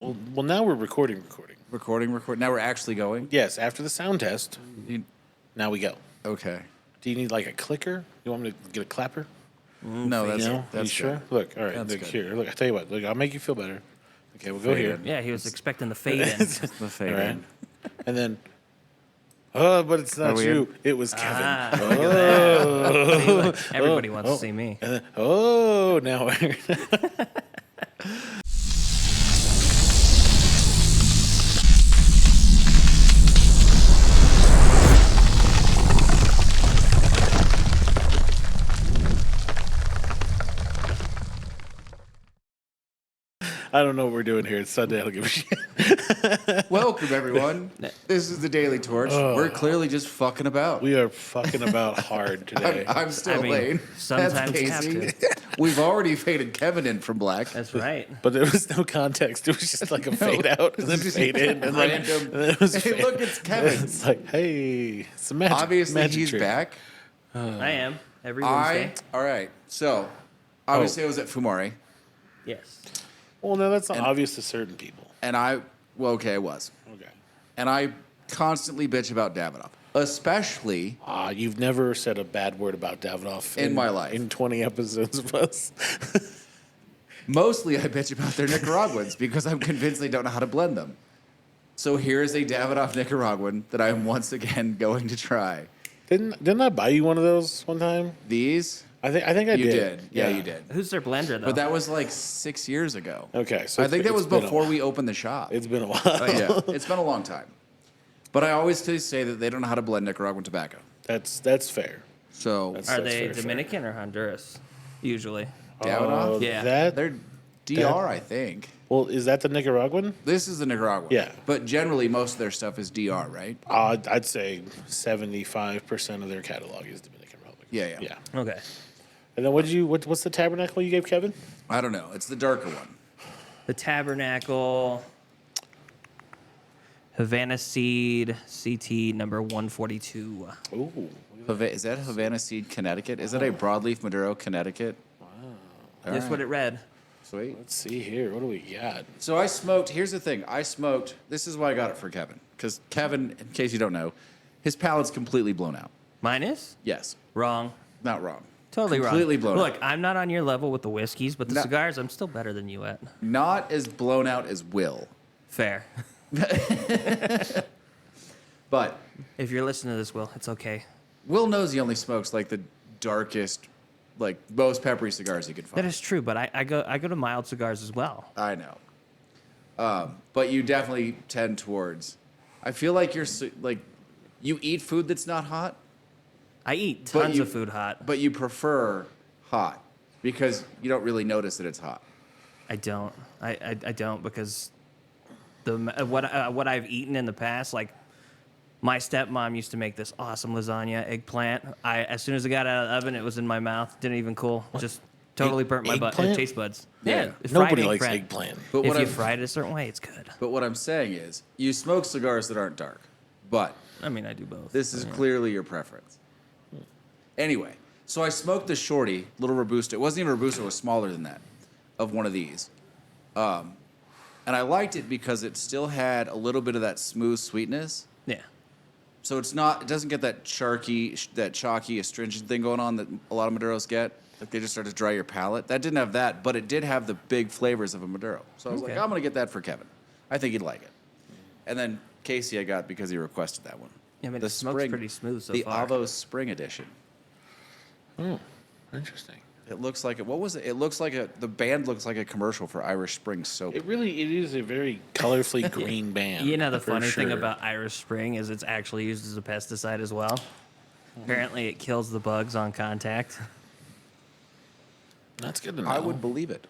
Well, now we're recording. Recording. Now we're actually going? Yes, after the sound test, You- now we go. Okay. Do you need like a clicker? You want me to get a clapper? No, that's No? that's you sure? good. Look, all right, That's look good. here. Look, I tell you what. Look, I'll make you feel better. Okay, we'll go Fade here. in. Yeah, he was expecting the fade in. The fade All right, in. and then. Oh, but it's not we you. in? It was Kevin. Ah, look at that. See, look, everybody wants to see me. And then, oh, now we're. I don't know what we're doing here. It's Sunday. I don't give a shit. Welcome everyone. This is the Daily Torch. We're clearly just fucking about. We are fucking about hard today. I'm still I mean, Lane. sometimes That's you have Casey. to. We've already faded Kevin in from black. That's right. But there was no context. It was just like a fade out and then fade in. And then, Random. and then it was Hey, fade. look, it's Kevin. It's like, hey, it's a magic. Obviously, magic he's trick. back. I am every Wednesday. All right. So, obviously, I was at Fumare, Yes. Well, no, that's not obvious to certain people. and I was. Okay. And I constantly bitch about Davidoff, especially You've never said a bad word about Davidoff In my life. In 20 episodes of us. mostly I bitch about their Nicaraguans because I'm convinced they don't know how to blend them. So here is a Davidoff Nicaraguan that I am once again going to try. Didn't I buy you one of those one time? These I think I you did. did. Yeah, you did. Who's their blender though? But that was like 6 years ago. Okay, so I think that it's was been a before while. we opened the shop. It's been a while. Yeah, it's been a long time. But I always say that they don't know how to blend Nicaraguan tobacco. That's fair. So That's- Are they fair. Dominican or Honduras? Usually. Davidoff? Yeah. They're DR, I think. Well, is that the Nicaraguan? This is the Nicaraguan. Yeah. But generally, most of their stuff is DR, right? I'd say 75% of their catalog is Dominican Republic. Yeah. Yeah. Okay. And then what's the tabernacle you gave Kevin? I don't know. It's the darker one. The Tabernacle, Havana Seed, CT number 142. Ooh. Is that Havana Seed, Connecticut? Is that a broadleaf Maduro, Connecticut? Wow. That's what it read. Sweet. Let's see here. What do we got? So I smoked. Here's the thing. This is why I got it for Kevin. Because Kevin, in case you don't know, his palate's completely blown out. Mine is? Yes. Wrong. Not wrong. Totally wrong. Completely blown Look, out. I'm not on your level with the whiskeys, but the No. cigars, I'm still better than you at. Not as blown out as Will. Fair. But If you're listening to this, Will, it's okay. Will knows he only smokes like the darkest, like most peppery cigars he can That find. is true, but I go to mild cigars as well. I know. But you definitely tend towards. I feel like you eat food that's not hot, I eat But tons you- of food hot. but you prefer hot because you don't really notice that it's hot. I don't. I don't because what I've eaten in the past, like my stepmom used to make this awesome lasagna eggplant. As soon as it got out of the oven, it was in my mouth. Didn't even cool. Just totally burnt my Eggplant? taste buds. Yeah. fried Nobody likes eggplant. But If what you I'm, fry it a certain way, it's good. but what I'm saying is, you smoke cigars that aren't dark, but I mean, I do both. this is clearly your preference. Anyway, so I smoked the shorty, little Robusto. It wasn't even Robusto, it was smaller than that, of one of these. And I liked it because it still had a little bit of that smooth sweetness. Yeah. So it doesn't get that chalky, astringent thing going on that a lot of Maduros get. Like they just start to dry your palate. That didn't have that, but it did have the big flavors of a Maduro. So I was like, Okay. I'm going to get that for Kevin. I think he'd like it. And then Casey I got because he requested that one. Yeah, I mean, it smokes pretty smooth so the far. Avo Spring Edition. Interesting. It looks like it. What was it? It looks like the band looks like a commercial for Irish Spring soap. It is a very colorfully green band. You know, the for funny thing sure. about Irish Spring is it's actually used as a pesticide as well. Apparently, it kills the bugs on contact. That's good to know. I would believe it.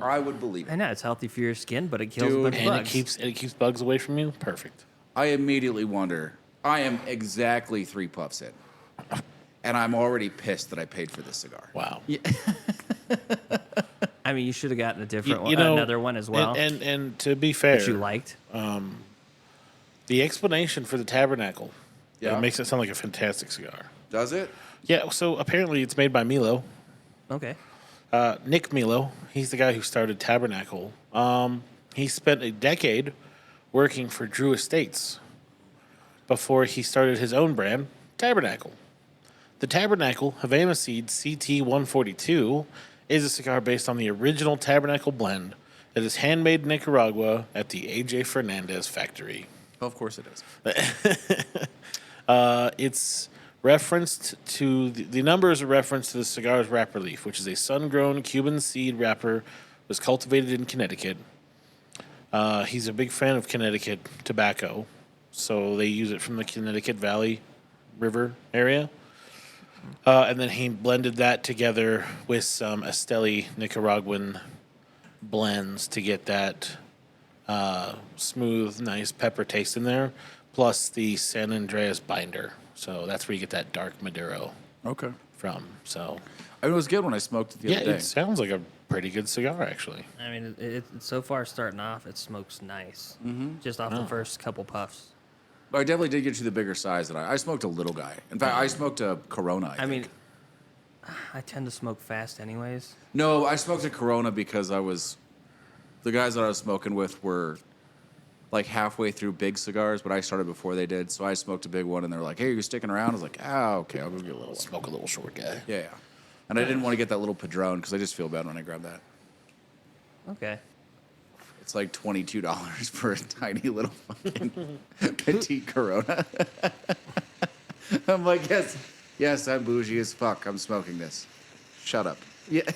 I would believe I it. know it's healthy for your skin, but it kills Dude, a bunch of and bugs. it keeps bugs away from you. Perfect. I immediately wonder. I am exactly 3 puffs in, and I'm already pissed that I paid for this cigar. Wow. I mean, you should have gotten a different one, You know, another one as well And to be fair, that you liked. the explanation for the tabernacle Yeah. makes it sound like a fantastic cigar. Does it? Yeah. So apparently it's made by Milo. Okay. Nick Milo. He's the guy who started Tabernacle. he spent a decade working for Drew Estates before he started his own brand, Tabernacle. The Tabernacle Havana Seed CT-142 is a cigar based on the original Tabernacle blend that is handmade in Nicaragua at the A.J. Fernandez factory. Of course it is. It's referenced to the number is a reference to the cigar's wrapper leaf, which is a sun-grown Cuban seed wrapper, was cultivated in Connecticut. He's a big fan of Connecticut tobacco, so they use it from the Connecticut Valley River area. And then he blended that together with some Esteli Nicaraguan blends to get that smooth, nice pepper taste in there, plus the San Andreas binder. So that's where you get that dark Maduro Okay. from. So I mean, it was good when I smoked it the yeah, other day. it sounds like a pretty good cigar, actually. I mean, it's so far starting off, it smokes nice. Just off the first couple puffs. But I definitely did get you the bigger size than I smoked a little guy. In fact, I smoked a Corona. I mean, I tend to smoke fast anyways. No, I smoked a Corona because the guys that I was smoking with were like halfway through big cigars, but I started before they did. So I smoked a big one, and they're like, "Hey, are you sticking around?" I was like, okay, I'll go get a little one." Smoke a little short guy. Yeah. And I didn't want to get that little Padron because I just feel bad when I grab that. Okay. It's like $22 for a tiny little fucking petite Corona. I'm like, yes, I'm bougie as fuck. I'm smoking this. Shut up. Yeah.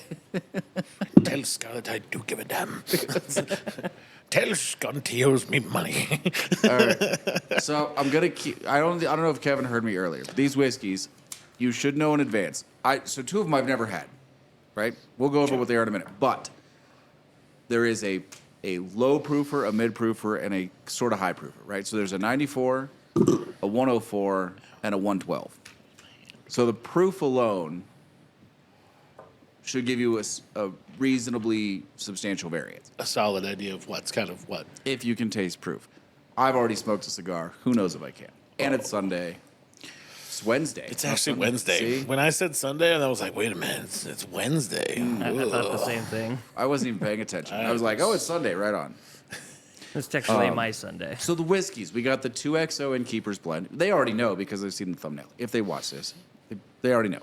Tell Scarlett I do give a damn. Tell Scott he owes me money. All right. So I'm gonna keep. I don't know if Kevin heard me earlier. But these whiskeys, you should know in advance. So two of them I've never had. Right. We'll go over what they are in a minute. But there is a low proofer, a mid proofer, and a sort of high proofer. Right. So there's a 94, a 104, and a 112. So the proof alone should give you a reasonably substantial variance. A solid idea of what's kind of what. If you can taste proof. I've already smoked a cigar. Who knows if I can? And it's Sunday. It's Wednesday. It's not actually Sunday. Wednesday. See? When I said Sunday, and I was like, wait a minute, it's Wednesday. I thought the same thing. I wasn't even paying attention. I was like, oh, it's Sunday. Right on. It's technically my Sunday. So the whiskeys, we got the 2XO Innkeeper's Blend. They already know because they've seen the thumbnail. If they watch this, they already know.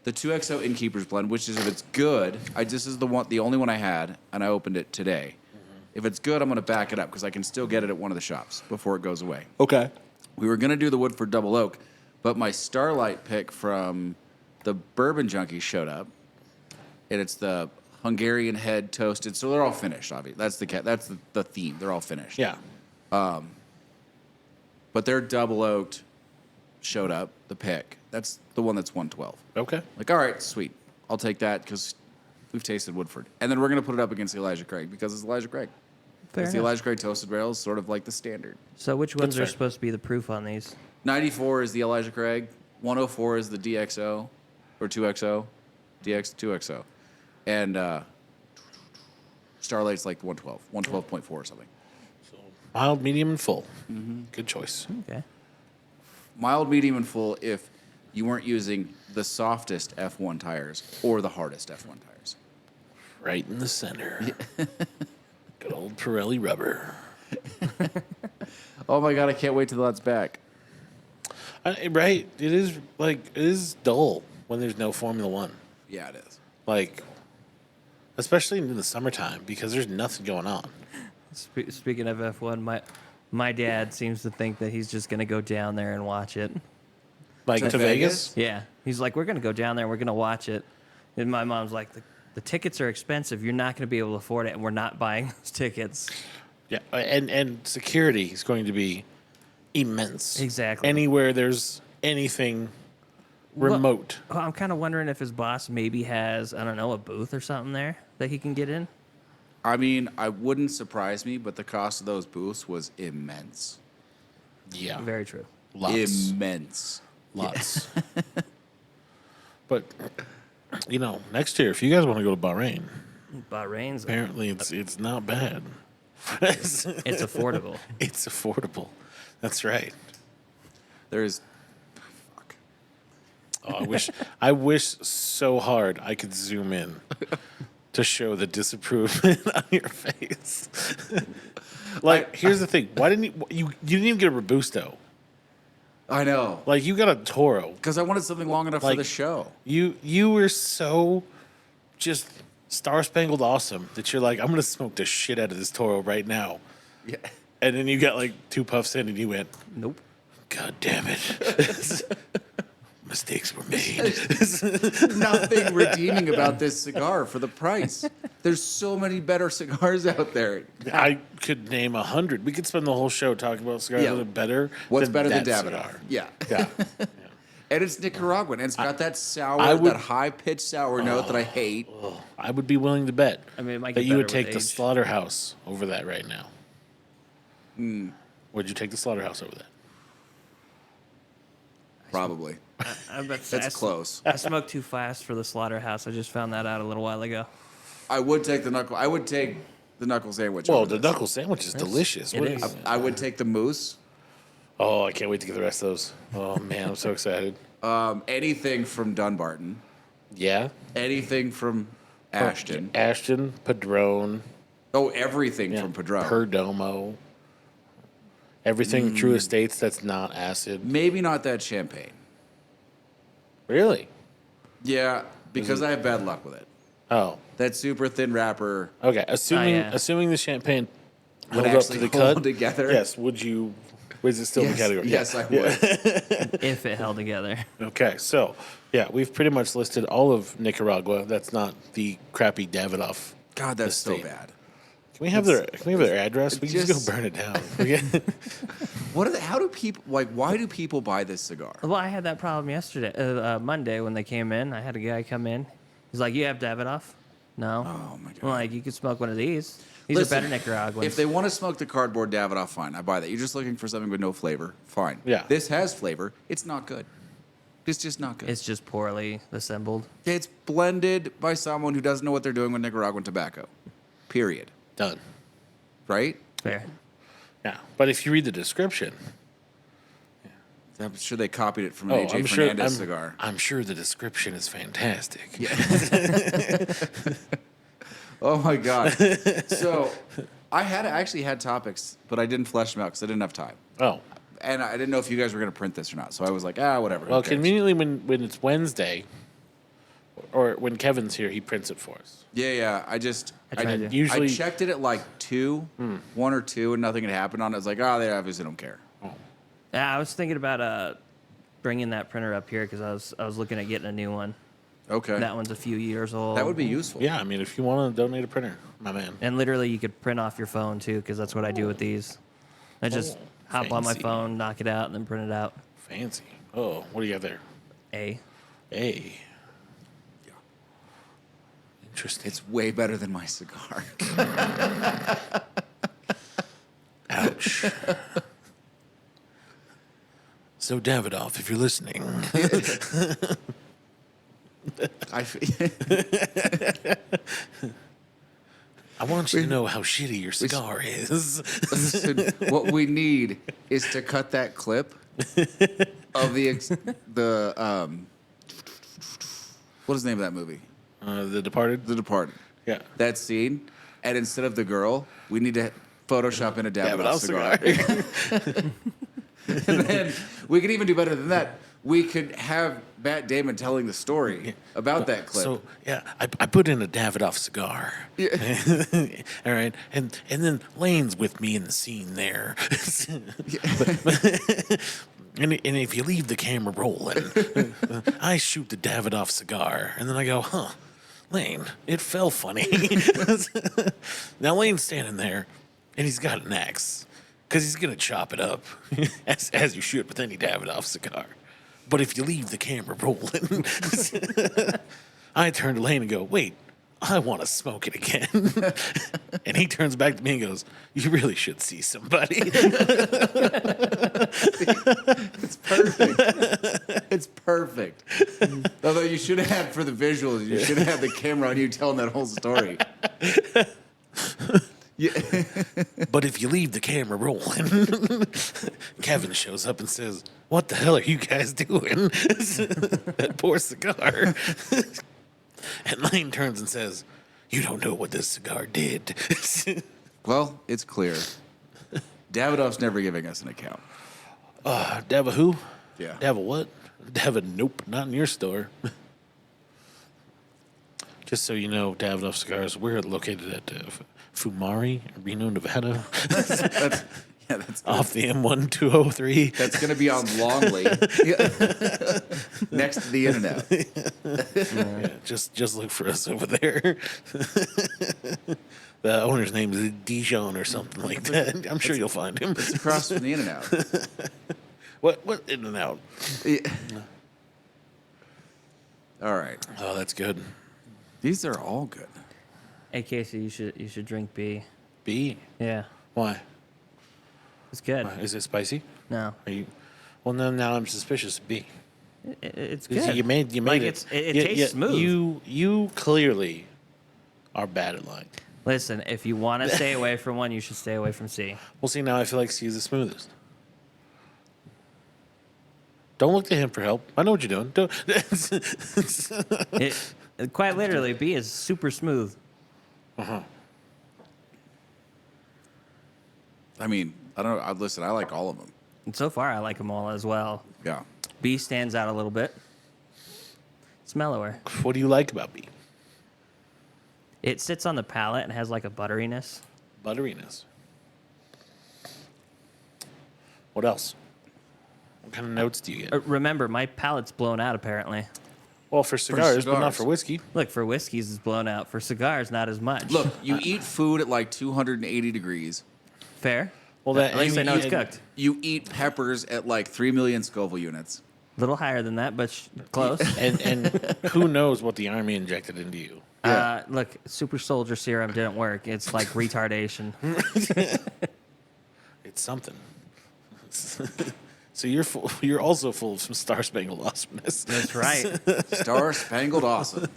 The 2XO Innkeeper's Blend, which is if it's good, this is the only one I had, and I opened it today. If it's good, I'm going to back it up because I can still get it at one of the shops before it goes away. Okay. We were going to do the Woodford Double Oak, but my Starlight pick from the Bourbon Junkie showed up, and it's the Hungarian head toasted. So they're all finished, obviously. That's the theme. They're all finished. Yeah. But their Double Oaked showed up, the pick. That's the one that's 112. Okay. Like, all right, sweet. I'll take that because we've tasted Woodford. And then we're going to put it up against the Elijah Craig because it's Elijah Craig. Fair It's the enough. Elijah Craig toasted barrel is sort of like the standard. So which ones are fair. supposed to be the proof on these? 94 is the Elijah Craig. 104 is the DXO or 2XO. 2XO. And Starlight's like 112. 112.4 or something. Mild, medium, and full. Good choice. Okay. Mild, medium, and full if you weren't using the softest F1 tires or the hardest F1 tires. Right in the center. Good old Pirelli rubber. Oh my God, I can't wait till that's back. Right. It is dull when there's no Formula One. Yeah, it is. Like, especially in the summertime because there's nothing going on. Speaking of F1, my dad seems to think that he's just gonna go down there and watch it. Like To to Vegas? Yeah, he's like, we're gonna go down there, we're gonna watch it, and my mom's like, the tickets are expensive, you're not gonna be able to afford it, and we're not buying those tickets. Yeah. And security is going to be immense. Exactly. Anywhere there's anything remote. Well, I'm kind of wondering if his boss maybe has, I don't know, a booth or something there that he can get in. I mean, I wouldn't surprise me, but the cost of those booths was immense. Yeah. Very true. Lots. Immense. Lots. But, next year, if you guys want to go to Bahrain, Bahrain's apparently it's not bad. it's affordable. It's affordable. That's right. There's. Fuck. Oh, I wish so hard I could zoom in to show the disapproval on your face. Like, here's the thing: why didn't you didn't even get a Robusto? I know. Like, you got a Toro. Because I wanted something long enough for Like, the show. You were so just star spangled awesome that you're like, I'm gonna smoke the shit out of this Toro right now. Yeah. And then you got like 2 puffs in, and you went, Nope. God damn it. Mistakes were made. Nothing redeeming about this cigar for the price. There's so many better cigars out there. I could name 100. We could spend the whole show talking about cigars Yeah. that are better. What's than better than that Davidoff? cigar. Yeah. Yeah. And it's Nicaraguan. And it's got that sour, I would- that high-pitched sour note that I hate. I would be willing to bet I mean, it might that get you would better with take the age. Slaughterhouse over that right now. Would you take the Slaughterhouse over that? Probably. I bet That's close. I smoked too fast for the slaughterhouse. I just found that out a little while ago. I would take the knuckle. I would take the knuckle sandwich. Well, over the this. knuckle sandwich is delicious. it What is. is- I would take the moose. Oh, I can't wait to get the rest of those. Oh, man, I'm so excited. Anything from Dunbarton. Yeah. Anything from Ashton. Ashton, Padron, Oh, everything yeah, from Padron. Perdomo. Everything True Estates that's not acid. Maybe not that champagne. Really? Yeah, because I have bad luck with it. Oh, That super thin wrapper. okay. Assuming yeah. assuming the champagne Would held up to actually the hold cut together? Yes. Would you? Was it still Yes, the category? yes, Yeah. I would. If it held together. Okay, so yeah, we've pretty much listed all of Nicaragua. That's not the crappy Davidoff. God, that's so estate. bad. Can we have their address? We can just just- go burn it down. We can- How do people like? Why do people buy this cigar? Well, I had that problem yesterday, Monday when they came in. I had a guy come in. He's like, "You have Davidoff?" No. Oh my god. I'm like, you could smoke one of these. These Listen, are better Nicaraguans. If they want to smoke the cardboard Davidoff, fine. I buy that. You're just looking for something with no flavor. Fine. Yeah. This has flavor. It's not good. It's just not good. It's just poorly assembled. It's blended by someone who doesn't know what they're doing with Nicaraguan tobacco. Period. Done. Right? Fair. Yeah, but if you read the description, I'm sure they copied it from an AJ I'm sure Fernandez cigar. I'm sure the description is fantastic. Oh my god. So I actually had topics, but I didn't flesh them out because I didn't have time. Oh, And I didn't know if you guys were going to print this or not. So I was like, whatever. who well, cares? conveniently when it's Wednesday, or when Kevin's here, he prints it for us. Yeah. I just I tried to. Usually, I checked it at like 1 or 2, and nothing had happened on it. I was like, they obviously don't care. Yeah, I was thinking about bringing that printer up here because I was looking at getting a new one. Okay. That one's a few years old. That would be useful. yeah. I mean, if you want to donate a printer, my man. And literally, you could print off your phone too, because that's what I do with these. I just hop on my fancy. phone, knock it out, and then print it out. Fancy. Oh, what do you got there? A. Hey. Interesting. It's way better than my cigar. Ouch. So Davidoff, if you're listening, I want you to know how shitty your cigar is. Listen, what we need is to cut that clip of what is the name of that movie? The Departed. The Departed. Yeah. That scene, and instead of the girl, we need to Photoshop in a Davidoff cigar. And then we could even do better than that. We could have Matt Damon telling the story about that clip. So yeah, I put in a Davidoff cigar. All right, and then Lane's with me in the scene there. And if you leave the camera rolling, I shoot the Davidoff cigar, and then I go, Lane, it fell funny. Now Lane's standing there, and he's got an axe, because he's gonna chop it up as you shoot with any Davidoff cigar. But if you leave the camera rolling, I turn to Lane and go, wait, I want to smoke it again. And he turns back to me and goes, you really should see somebody. It's perfect. It's perfect. Although you should have had for the visuals, you should have had the camera on you telling that whole story. Yeah. But if you leave the camera rolling, Kevin shows up and says, what the hell are you guys doing? That poor cigar. And Lane turns and says, You don't know what this cigar did. Well, it's clear. Davidoff's never giving us an account. Dava who? Yeah. Dava what? Dava nope, not in your store. Just so you know, Davidoff Cigars, we're located at Fumari, Reno, Nevada, That's off the M1203. That's going to be on Longley, next to the In-N-Out. Yeah, just look for us over there. The owner's name is Dijon or something like that. I'm sure you'll find him. It's across from the In-N-Out. What in and out? Yeah. All right. Oh, that's good. These are all good. Hey Casey, you should drink B. B. Yeah, Why? it's good. Is it spicy? No, Are you? Well, now I'm suspicious of B. it's 'Cause good. You made Like, it. it tastes smooth. You clearly are bad at lying. Listen, if you want to stay away from one, you should stay away from C. Well, see, now I feel like C is the smoothest. Don't look to him for help. I know what you're doing. Don't. Quite literally, B is super smooth. I mean, I don't know. Listen, I like all of them. And so far, I like them all as well. Yeah. B stands out a little bit. It's mellower. What do you like about B? It sits on the palate and has like a butteriness. Butteriness. What else? What kind of notes do you get? Remember, my palate's blown out apparently. Well, for cigars, but not cigars. for whiskey. Look, for whiskeys, it's blown out. For cigars, not as much. Look, you eat food at like 280 degrees. Fair. Well, that At least I know it's and- cooked. You eat peppers at like 3 million Scoville units. A little higher than that, but close. And who knows what the army injected into you? Yeah. Look, super soldier serum didn't work. It's like retardation. It's something. So you're also full of some Star Spangled Awesomeness. That's right. Star Spangled Awesome.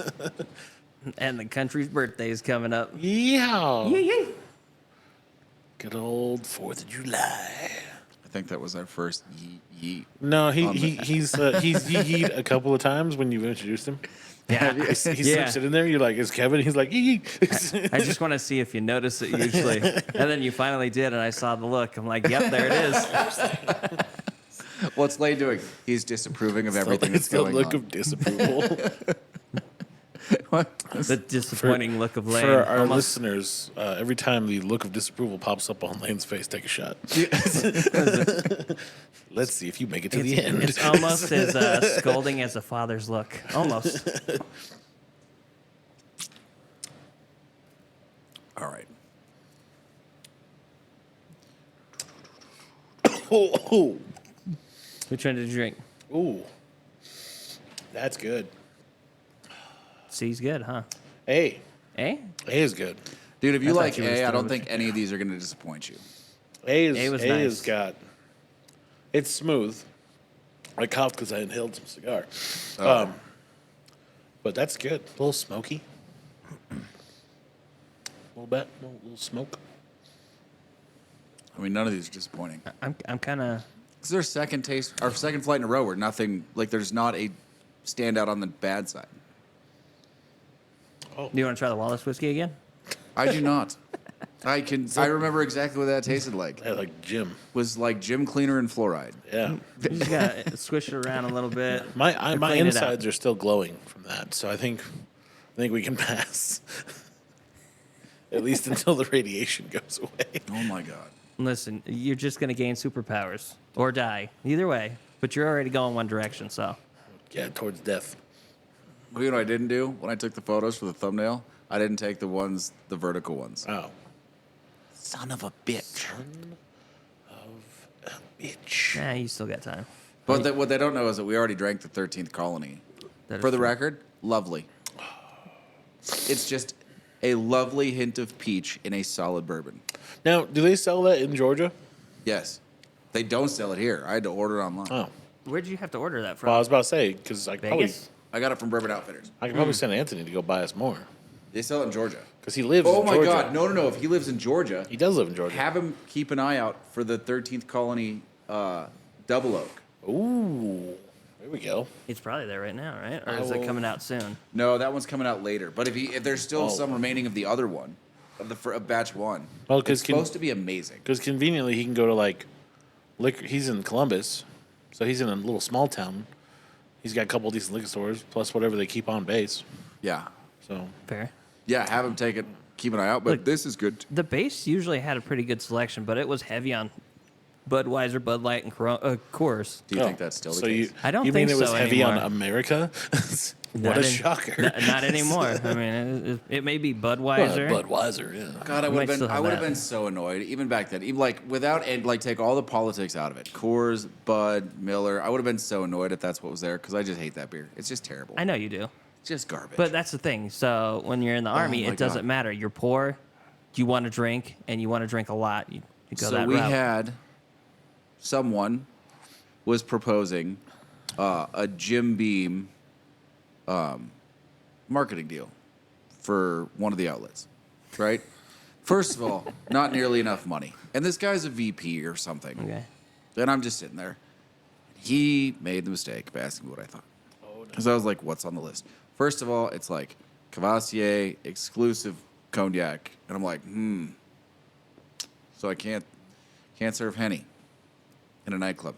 And the country's birthday is coming up. Yeah. Yay. Good old 4th of July. I think that was our first yeet. No, On he's yeet a couple of times when you've introduced him. Yeah. He slips it in there. You're like, "Is Kevin?" He's like, "Yee." I just want to see if you notice it usually. And then you finally did, and I saw the look. I'm like, yep, there it is. What's Lay doing? He's disapproving of everything It's that's the going look on. of disapproval. What? The disappointing look of Lane. For our Almost- listeners, every time the look of disapproval pops up on Lane's face, take a shot. Let's see if you make it to the end. It's almost as scolding as a father's look. Almost. All right. Oh, Which one did you drink? ooh, that's good. C's good, huh? A, Eh? A is good. Dude, if you I thought like you were A, I don't still- think any of these are going to disappoint you. A was A nice. has got. It's smooth. I coughed because I inhaled some cigar. Oh. But that's good. A little smoky. A little bit. A little smoke. I mean, none of these are disappointing. I'm kind of. This is our second taste, our second flight in a row where nothing, like there's not a standout on the bad side. Do you want to try the Wallace whiskey again? I do not. I remember exactly what that tasted like. I like Jim. Was like gym cleaner and fluoride. Yeah. You just gotta squish it around a little bit. My to my clean it up. insides are still glowing from that, so I think we can pass. At least until the radiation goes away. Oh my god. Listen, you're just gonna gain superpowers or die. Either way, but you're already going one direction. So Yeah, towards death. Well, you know what I didn't do when I took the photos for the thumbnail? I didn't take the vertical ones. Oh. Son of a bitch. Bitch. yeah, you still got time. But what they don't know is that we already drank the 13th colony. That For is the true. record, lovely. It's just a lovely hint of peach in a solid bourbon. Now, do they sell that in Georgia? Yes. They don't sell it here. I had to order it online. Oh. Where'd you have to order that from? Well, I was about to say, because I could Vegas? I got it from Bourbon Outfitters. probably send Anthony to go buy us more. They sell it in Georgia. Because he lives Oh in my Georgia. God. No. If he lives in Georgia, He does live in Georgia. have him keep an eye out for the 13th colony double oak. Ooh. There we go. It's probably there right now, right? Or is it coming out soon? No, that one's coming out later. But if there's still Oh. some remaining of the other one, of batch one, Well, it's 'cause supposed to be amazing. Because conveniently, he can go to like liquor. He's in Columbus, so he's in a little small town. He's got a couple decent liquor stores, plus whatever they keep on base. Yeah, So Fair. yeah. Have them take it. Keep an eye out. But Look, this is good. The base usually had a pretty good selection, but it was heavy on Budweiser, Bud Light, and Coors. Do you think that's still the so case? I don't You mean think it was so heavy on anymore. America? What Not a in- shocker! Not anymore. I mean, it may be Budweiser. Budweiser, yeah. God, I We would might have still been. I have would have that. been so annoyed, even back then. Even like without and like take all the politics out of it. Coors, Bud, Miller. I would have been so annoyed if that's what was there because I just hate that beer. It's just terrible. I know you do. It's just garbage. But that's the thing. So when you're in the army, my it doesn't God. matter. You're poor, you want to drink, and you want to drink a lot. You go so that we route. had someone was proposing a Jim Beam marketing deal for one of the outlets, right? First of all, not nearly enough money, and this guy's a VP or something. Okay. And I'm just sitting there. He made the mistake of asking me what I thought. Because I was like, what's on the list? First of all, it's like Cavassier exclusive cognac. And I'm like, So I can't serve Henny in a nightclub.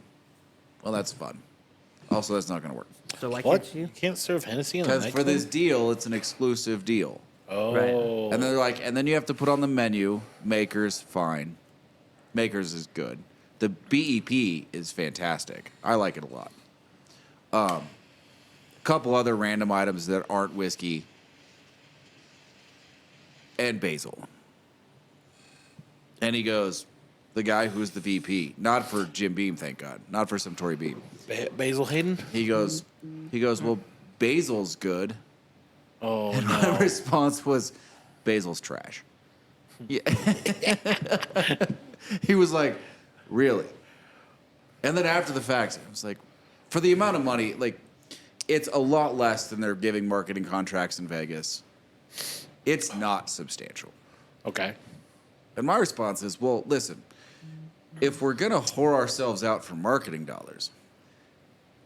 Well, that's fun. Also, that's not going to work. So why What? can't you? You can't serve Hennessy in a Because for nightclub? this deal, it's an exclusive deal. Oh, Right. And they're like, and then you have to put on the menu. Makers, fine. Makers is good. The BEP is fantastic. I like it a lot. A couple other random items that aren't whiskey. And basil. And he goes, the guy who's the VP, not for Jim Beam, thank God, not for some Tory Beam. Basil Hayden. He goes, well, basil's good. Oh My no! response was, basil's trash. Yeah. He was like, really? And then after the fact, I was like, for the amount of money, like, it's a lot less than they're giving marketing contracts in Vegas. It's not substantial. Okay. And my response is, well, listen, if we're going to whore ourselves out for marketing dollars,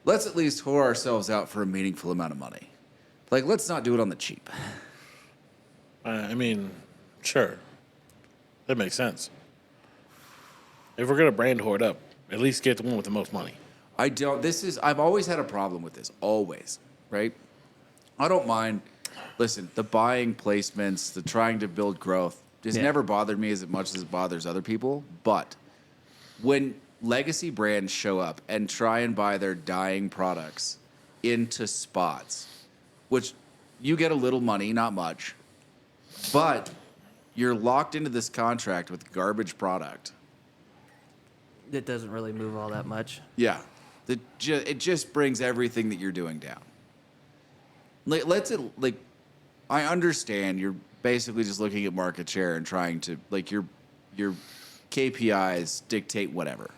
let's at least whore ourselves out for a meaningful amount of money. Like, let's not do it on the cheap. I mean, sure. That makes sense. If we're gonna brand hoard up, at least get the one with the most money. I've always had a problem with this, always, right? I don't mind, listen, the buying placements, the trying to build growth has Yeah. never bothered me as much as it bothers other people. But when legacy brands show up and try and buy their dying products into spots, which you get a little money, not much, but you're locked into this contract with garbage product. It doesn't really move all that much. Yeah, it just brings everything that you're doing down. I understand you're basically just looking at market share and trying to your KPIs dictate whatever.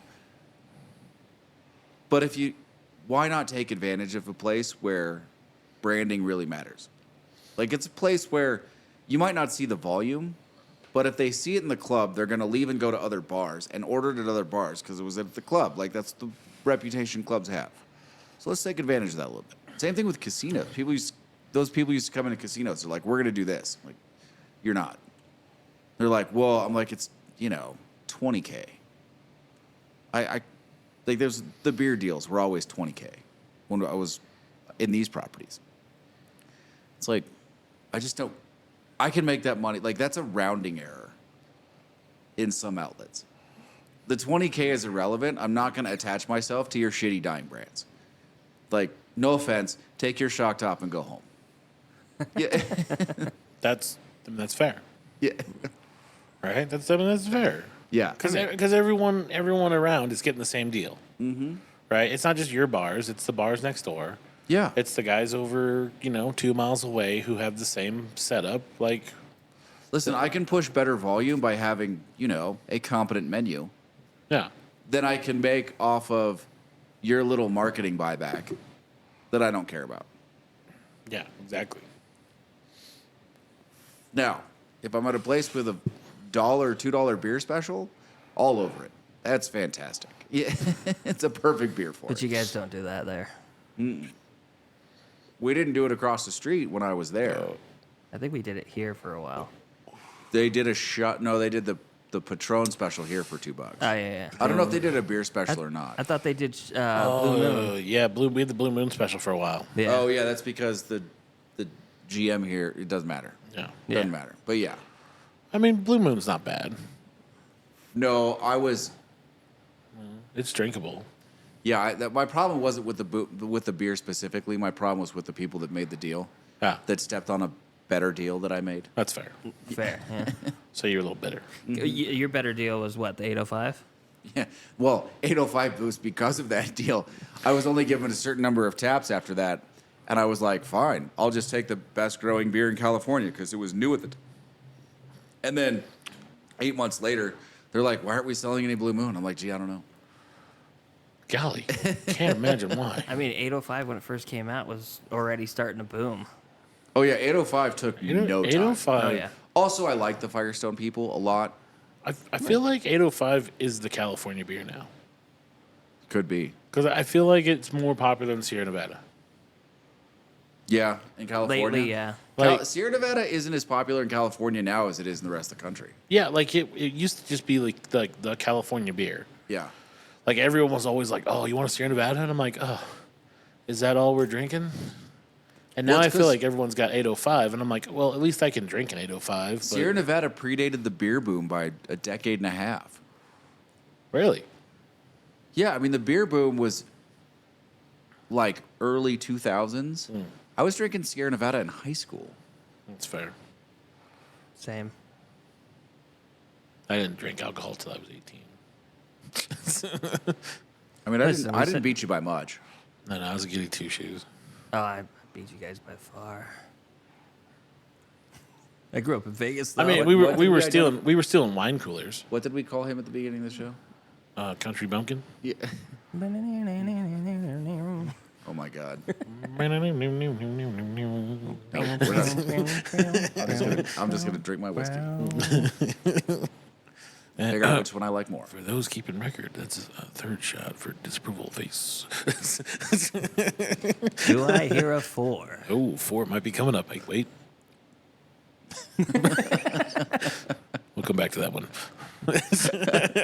But why not take advantage of a place where branding really matters? Like, it's a place where you might not see the volume, but if they see it in the club, they're going to leave and go to other bars and order it at other bars because it was at the club. Like, that's the reputation clubs have. So let's take advantage of that a little bit. Same thing with casinos. Those people used to come into casinos. They're like, we're going to do this. I'm like, you're not. They're like, well, I'm like, it's, $20K. There's the beer deals were always $20K when I was in these properties. It's like, I just don't. I can make that money. Like, that's a rounding error in some outlets. The $20K is irrelevant. I'm not going to attach myself to your shitty dying brands. Like, no offense, take your shock top and go home. Yeah. That's fair, Yeah. right? That's fair. Yeah. Because everyone around is getting the same deal, right? It's not just your bars; it's the bars next door. Yeah. It's the guys over 2 miles away who have the same setup. Like, Listen, I can push better volume by having, a competent menu yeah, than I can make off of your little marketing buyback that I don't care about. yeah, exactly. Now, if I'm at a place with a $2 beer special, all over it. That's fantastic. Yeah, it's a perfect beer for But it. you guys don't do that there. We didn't do it across the street when I was there. I think we did it here for a while. They did a shot. No, they did the Patron special here for $2. Oh yeah. I don't know if they did a beer special or not. I thought they did Blue Moon. Yeah, we had the Blue Moon special for a while. Yeah. Oh yeah, that's because the GM here. It doesn't matter. Yeah. Doesn't matter. But yeah. I mean, Blue Moon's not bad. No, I was. It's drinkable. Yeah, my problem wasn't with the beer specifically. My problem was with the people that made the deal. Yeah. That stepped on a better deal that I made. That's fair. Fair. Yeah. So you're a little bitter. Your better deal was what, the 805? Yeah. Well, 805 was because of that deal. I was only given a certain number of taps after that, and I was like, fine, I'll just take the best growing beer in California because it was new at the time. And then 8 months later, they're like, why aren't we selling any Blue Moon? I'm like, gee, I don't know. Golly, can't imagine why. I mean, 805 when it first came out was already starting to boom. Oh yeah, 805 took no time. 805. Oh yeah. Also, I like the Firestone people a lot. I feel like 805 is the California beer now. Could be. Because I feel like it's more popular than Sierra Nevada. Yeah, in California. Lately, yeah. Like- Sierra Nevada isn't as popular in California now as it is in the rest of the country. Yeah, like it used to just be like the California beer. Yeah. Like everyone was always like, "Oh, you want a Sierra Nevada?" And I'm like, "Oh, is that all we're drinking?" And now Well, I it's feel 'cause- like everyone's got 805, and I'm like, "Well, at least I can drink an 805." But Sierra Nevada predated the beer boom by a decade and a half. really, Yeah, I mean the beer boom was like early 2000s. I was drinking Sierra Nevada in high school. that's fair. Same. I didn't drink alcohol till I was 18. I mean, I Listen, we didn't said- beat you by much. No, I was getting two shoes. Oh, I beat you guys by far. I grew up in Vegas. Though. I mean, what- we what were did we we were stealing wine coolers. What did we call him at the beginning of the show? Country bumpkin. Yeah. Oh my God. I'm just gonna drink my whiskey. Figure out which one I like more. For those keeping record, that's a third shot for disapproval face. Do I hear a 4? Oh, 4 might be coming up. Wait. We'll come back to that one.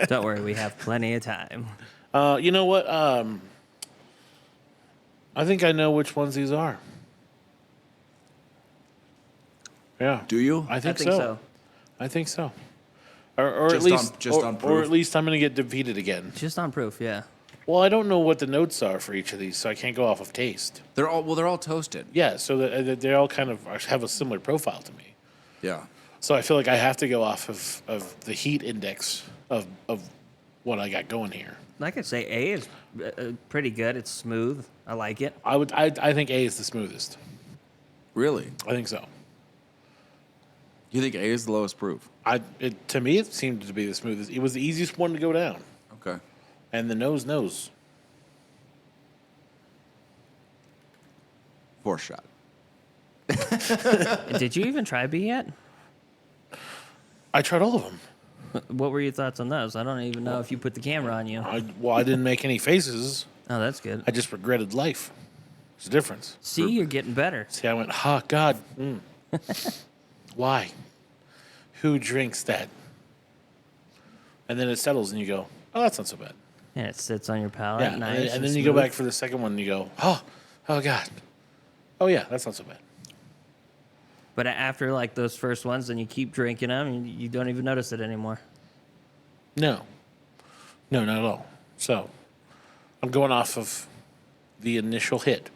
Don't worry, we have plenty of time. You know what? I think I know which ones these are. Yeah. Do you? I think, I think so. I think so. Or at Just least, on- just or, on or proof? at least I'm going to get defeated again. Just on proof, yeah. Well, I don't know what the notes are for each of these, so I can't go off of taste. They're all toasted. Yeah, so that they all kind of have a similar profile to me. Yeah. So I feel like I have to go off of the heat index of what I got going here. Like I say, A is pretty good. It's smooth. I like it. I think A is the smoothest. Really? I think so. You think A is the lowest proof? To me, it seemed to be the smoothest. It was the easiest one to go down, Okay. and the nose knows. 4 shot. Did you even try B yet? I tried all of them. What were your thoughts on those? I don't even know if you put the camera on you. I didn't make any faces. Oh, that's good. I just regretted life. There's a difference. See, you're getting better. See, I went, God. Why? Who drinks that? And then it settles, and you go, oh, that's not so bad. And it sits on your palate. Yeah, Nice. and then you go back for the second one, and you go, oh God. Oh, yeah, that's not so bad. But after like those first ones, then you keep drinking them, and you don't even notice it anymore. No, not at all. So, I'm going off of the initial hit,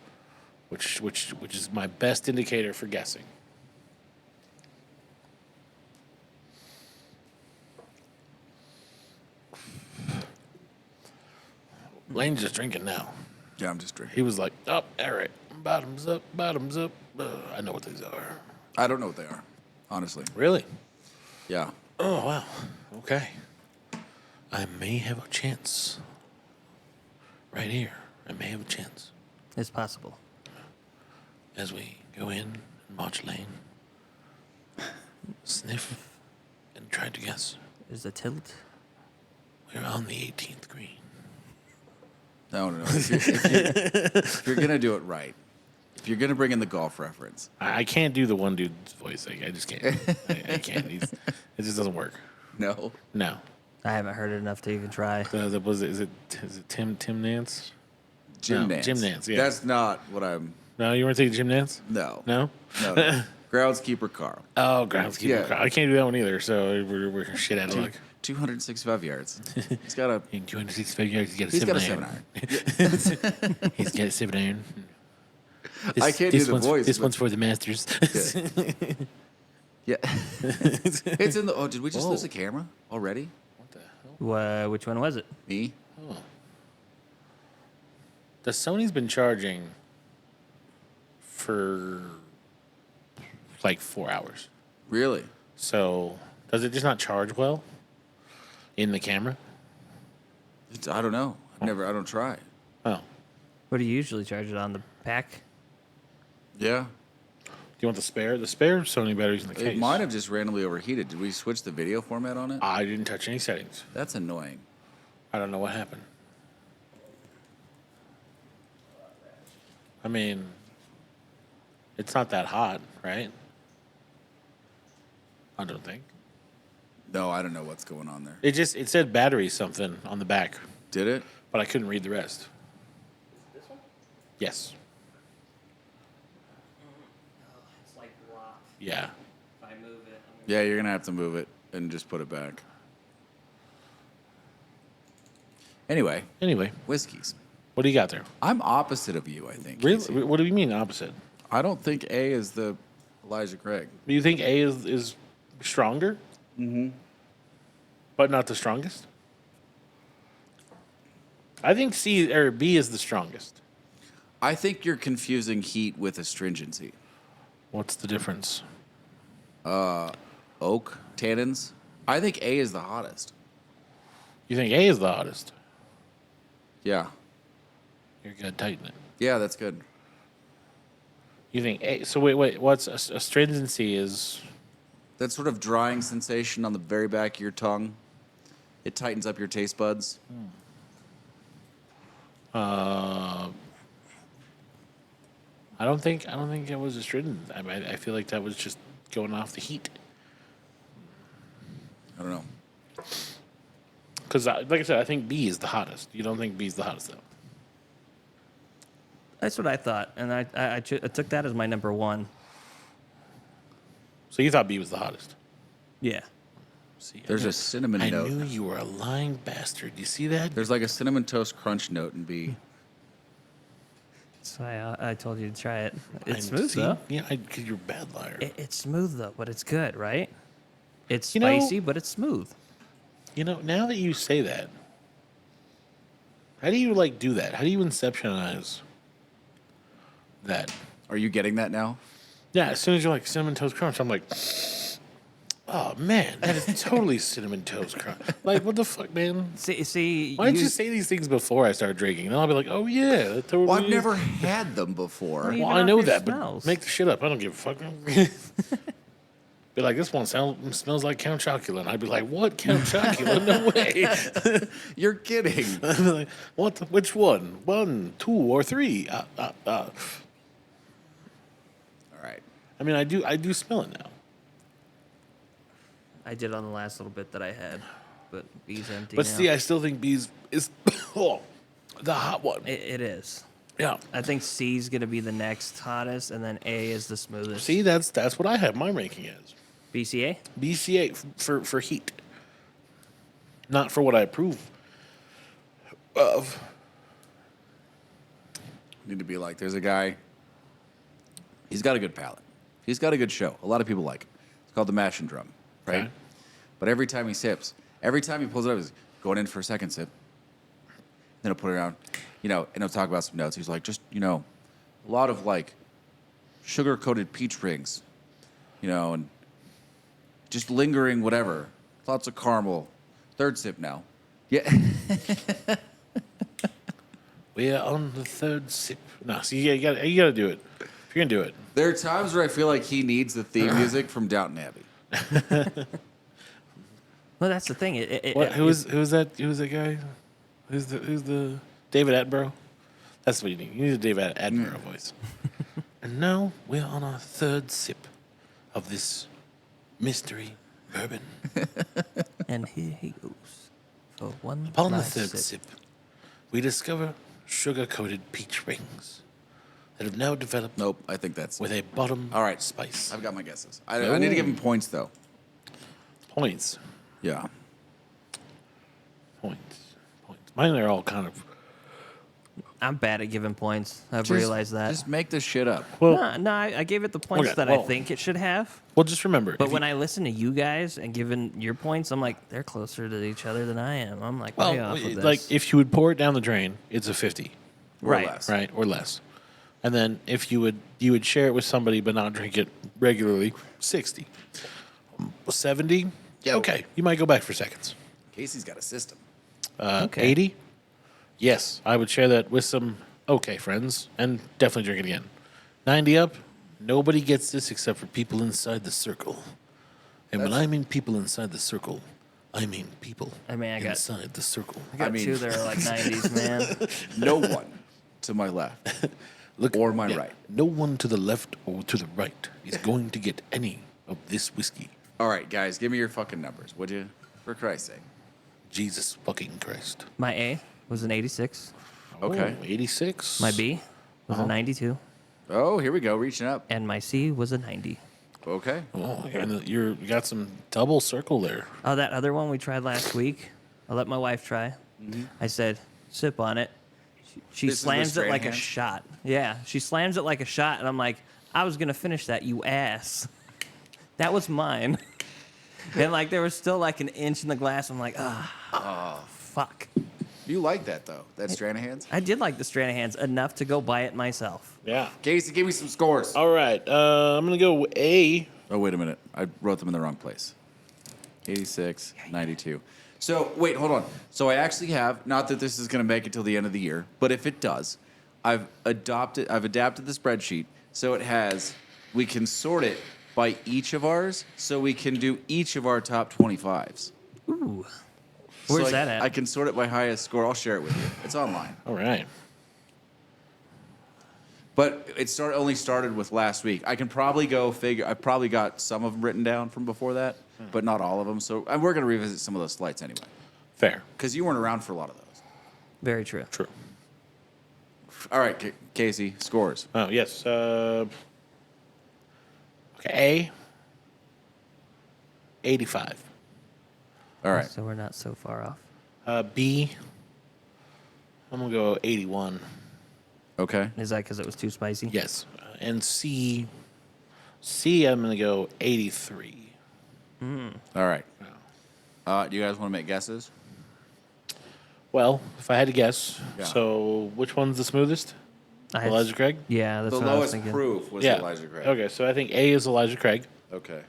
which is my best indicator for guessing. Lane's just drinking now. Yeah, I'm just drinking. He was like, "Oh, all right, bottoms up, bottoms up." I know what these are. I don't know what they are, honestly. Really? Yeah. Oh wow. Okay. I may have a chance. Right here, I may have a chance It's possible. as we go in and watch Lane sniff and try to guess. Is the tilt? We're on the 18th green. No. If you're gonna do it right, if you're gonna bring in the golf reference, I can't do the one dude's voice. I just can't. I can't. It just doesn't work. no. No. I haven't heard it enough to even try. Is it Tim Nance? Jim No, Nance. Jim Nance, yeah. That's not what I'm. No, you weren't thinking Jim Nance? No. No? No. Groundskeeper Carl. Oh, groundskeeper. Yeah. I can't do that one either, so we're shit out of luck. 265 yards. He's got a. In 265 yards, He's got a 7-iron. He's got a 7-iron. I can't do the voice. This but- one's for the Masters. Yeah. It's in the. Oh, did we just Whoa. lose a camera already? What the hell? Which one was it? Me? Oh. The Sony's been charging for like 4 hours. Really? So does it just not charge well in the camera? I don't know. I don't try. Oh. What do you usually charge it on? The pack? Yeah. Do you want the spare? The spare Sony batteries in the case. It might have just randomly overheated. Did we switch the video format on it? I didn't touch any settings. That's annoying. I don't know what happened. I mean, it's not that hot, right? I don't think. No, I don't know what's going on there. It said battery something on the back, Did it? but I couldn't read the rest. This one? Yes. It's like locked. Yeah. If I move it, Yeah, you're gonna have to move it and just put it back. Anyway, whiskeys. What do you got there? I'm opposite of you, I think. Really? Casey. What do you mean opposite? I don't think A is the Elijah Craig. Do you think A is stronger? Mm-hmm. But not the strongest? I think C or B is the strongest. I think you're confusing heat with astringency. What's the difference? Oak, tannins. I think A is the hottest. You think A is the hottest? Yeah. You're gonna tighten it. Yeah, that's good. You think A? So wait. What's astringency is? That sort of drying sensation on the very back of your tongue. It tightens up your taste buds. I don't think it was astringent. I feel like that was just going off the heat. I don't know. Because, like I said, I think B is the hottest. You don't think B is the hottest, though? That's what I thought, and I took that as my number one. So you thought B was the hottest? Yeah. See, There's a cinnamon I note. knew you were a lying bastard. You see that? There's like a cinnamon toast crunch note in B. So I told you to try it. It's I- smooth see? though. Yeah, because you're a bad liar. It's smooth though, but it's good, right? It's You know- spicy, but it's smooth. You know, now that you say that, how do you do that? How do you inceptionize that? Are you getting that now? Yeah, as soon as you're like cinnamon toast crunch, I'm like, oh man, that is totally cinnamon toast crunch. Like, what the fuck, man? See. Why didn't you say these things before I started drinking? Then I'll be like, oh yeah, that totally. Well, I've is. never had them before. Well, Well, Even I off know your that, smells. but make the shit up. I don't give a fuck. Be like, this one smells like Count Chocula. And I'd be like, what? Count Chocula? No way. You're kidding. I'd be like, what? Which one? 1, 2, or 3? All right. I mean, I do smell it now. I did on the last little bit that I had, but B's empty. But now. see, I still think B's is the hot one. It is. Yeah. I think C's gonna be the next hottest, and then A is the smoothest. See, that's what I have my ranking as. BCA. BCA for heat, not for what I approve of. Need to be like, there's a guy. He's got a good palate. He's got a good show. A lot of people like it. It's called the Mash and Drum, right? Okay. But every time he sips, every time he pulls it up, he's going in for a second sip. Then he'll put it around, and he'll talk about some notes. He's like, just, a lot of sugar-coated peach rings, and just lingering whatever. Lots of caramel. Third sip now. Yeah. We're on the third sip. No, see, you gotta do it. If you're gonna do it, There are times where I feel like he needs the theme music from Downton Abbey. Well, that's the thing. who is that? Who's that guy? Who's the David Attenborough. That's what you need. You need a David Attenborough voice. And now we're on our third sip of this mystery bourbon. And here he goes. For one Upon the last third sip. sip, we discover sugar-coated peach rings that have now developed Nope, I think that's with a bottom all right. spice. I've got my guesses. I need to give him points though. Points. Yeah. Points. Mine are all kind of... I'm bad at giving points. I've realized that. Just make this shit up. Well, No, I gave it the points Okay, that I well- think it should have. well, just remember. But when I listen to you guys and giving your points, I'm like, they're closer to each other than I am. I'm like, way off of this. like, if you would pour it down the drain, it's a 50, Or Right. less. right? Or less. And then if you would share it with somebody but not drink it regularly, 60. 70, yeah, okay. You might go back for seconds. Casey's got a system. Okay. 80, yes, I would share that with some okay friends and definitely drink it again. 90 up, nobody gets this except for people inside the circle. And when I mean people inside the circle, I mean people I mean, I got- inside the circle. I got I mean- two that are like 90s, man. No one to my left or my right. No one to the left or to the right is going to get any of this whiskey. All right, guys, give me your fucking numbers, would you? For Christ's sake. Jesus fucking Christ. My A was an 86. Okay. Oh, 86. My B was a 92. Oh, here we go, reaching up. And my C was a 90. Okay. Oh, and you got some double circle there. Oh, that other one we tried last week, I let my wife try. I said, sip on it. She This is slams it with like a Stranahan's? shot. Yeah, she slams it like a shot, and I'm like, I was going to finish that, you ass. That was mine. And like there was still like an inch in the glass. I'm like, fuck. You like that, though, that Stranahan's? I did like the Stranahan's enough to go buy it myself. Yeah. Casey, give me some scores. All right. I'm going to go A. Oh, wait a minute. I wrote them in the wrong place. 86, 92. So, wait, hold on. So I actually have, not that this is going to make it till the end of the year, but if it does, I've adapted the spreadsheet so it has, we can sort it by each of ours, so we can do each of our top 25s. Ooh. Where's So that at? I can sort it by highest score. I'll share it with you. It's online. All right. But it only started with last week. I can probably go figure. I probably got some of them written down from before that, but not all of them. So we're going to revisit some of those slights anyway, Fair. because you weren't around for a lot of those. Very true. True. All right, Casey, scores. Oh, yes. Okay. A. 85. All right. So we're not so far off. B. I'm going to go 81. Okay. Is that because it was too spicy? Yes. And C. I'm going to go 83. All right. Do you guys want to make guesses? Well, if I had to guess, Yeah. so which one's the smoothest? I had- Elijah Craig? Yeah, that's The what I was lowest thinking. proof was Yeah. Elijah Gray. Okay, so I think A is Elijah Craig. Okay.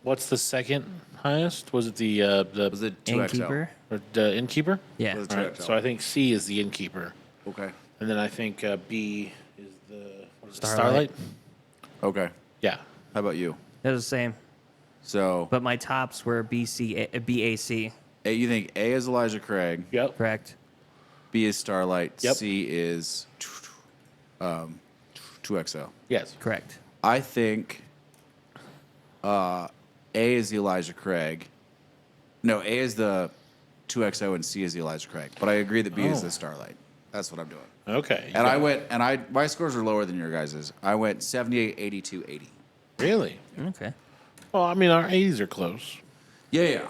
What's the second highest? Was it Was it 2XL? Innkeeper? or the innkeeper? Yeah. Was it All right, 2XL? so I think C is the innkeeper, Okay. and then I think B is the what is it, Starlight. Starlight. Okay. Yeah. How about you? It was the same. So, But my tops were BAC. A, you think A is Elijah Craig, Yep. Correct. B is Starlight, Yep. C is 2XL. Yes. Correct. I think A is the Elijah Craig. No, A is the 2XO and C is the Elijah Craig. But I agree that B is Oh. the Starlight. That's what I'm doing. Okay. you And I got- went, my scores are lower than your guys's. I went 78, 82, 80. Really? Okay. Well, I mean, our 80s are close. Yeah.